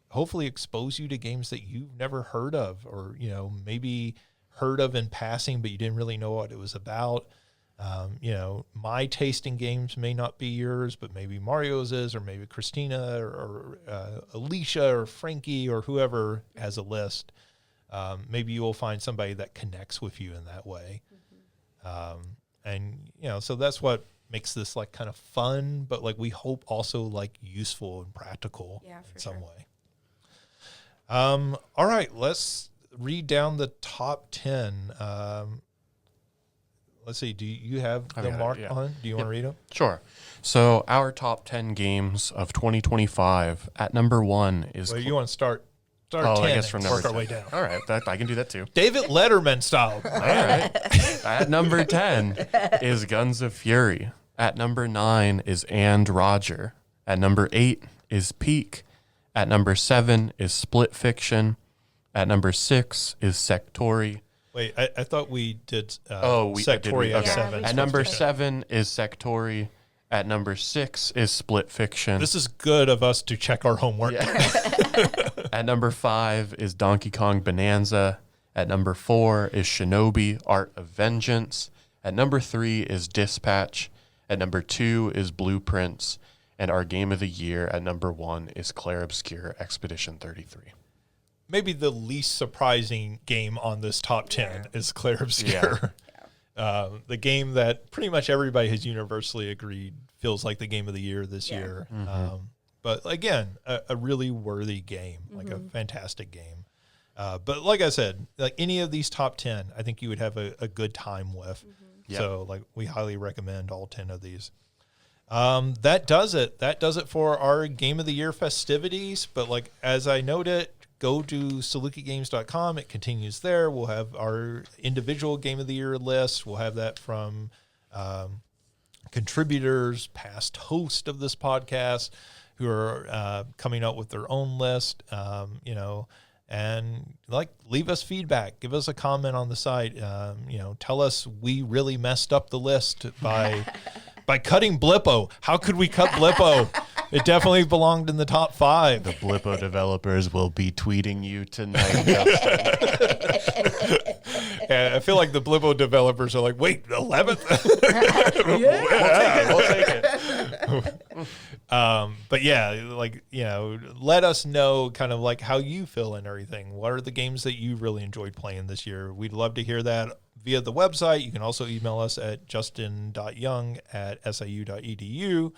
hopefully expose you to games that you've never heard of, or, maybe heard of in passing, but you didn't really know what it was about. My taste in games may not be yours, but maybe Mario's is, or maybe Christina or Alicia or Frankie or whoever has a list. Maybe you will find somebody that connects with you in that way. And, so that's what makes this like kind of fun, but like we hope also like useful and practical in some way. All right, let's read down the top 10. Let's see. Do you have the mark on? Do you want to read them? Sure. So our top 10 games of 2025 at number 1 is... Well, you want to start 10 I guess from and number work our 10. way down. All right. I can do that too. David Letterman style. All right. At number 10 is Guns of Fury. At number 9 is And Roger. At number 8 is Peak. At number 7 is Split Fiction. At number 6 is Sektori. Wait, I thought we did Sektori at 7. At number 7 is Sektori. At number 6 is Split Fiction. This is good of us to check our homework. At number 5 is Donkey Kong Bonanza. At number 4 is Shinobi Art of Vengeance. At number 3 is Dispatch. At number 2 is Blueprints. And our game of the year at number 1 is Clair Obscur Expedition 33. Maybe the least surprising game on this top 10 is Clair Obscur. The game that pretty much everybody has universally agreed feels like the game of the year this year. But again, a really worthy game, like a fantastic game. But like I said, like any of these top 10, I think you would have a good time with. So like we highly recommend all 10 of these. That does it. That does it for our game of the year festivities. But like, as I noted, go to SalukiGames.com. It continues there. We'll have our individual game of the year list. We'll have that from contributors, past hosts of this podcast who are coming up with their own list, and like leave us feedback, give us a comment on the site, tell us we really messed up the list by cutting Blippo. How could we cut Blippo? It definitely belonged in the top 5. The Blippo developers will be tweeting you tonight. And I feel like the Blippo developers are like, wait, 11th? We'll take it. But yeah, like, let us know kind of like how you feel and everything. What are the games that you really enjoyed playing this year? We'd love to hear that via the website. You can also email us at justin.young@siu.edu.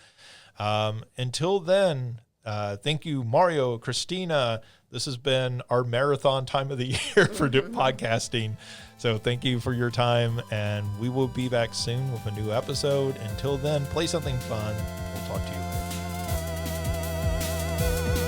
Until then, thank you, Mario, Christina. This has been our marathon time of the year for podcasting. So thank you for your time, and we will be back soon with a new episode. Until then, play something fun. We'll talk to you later.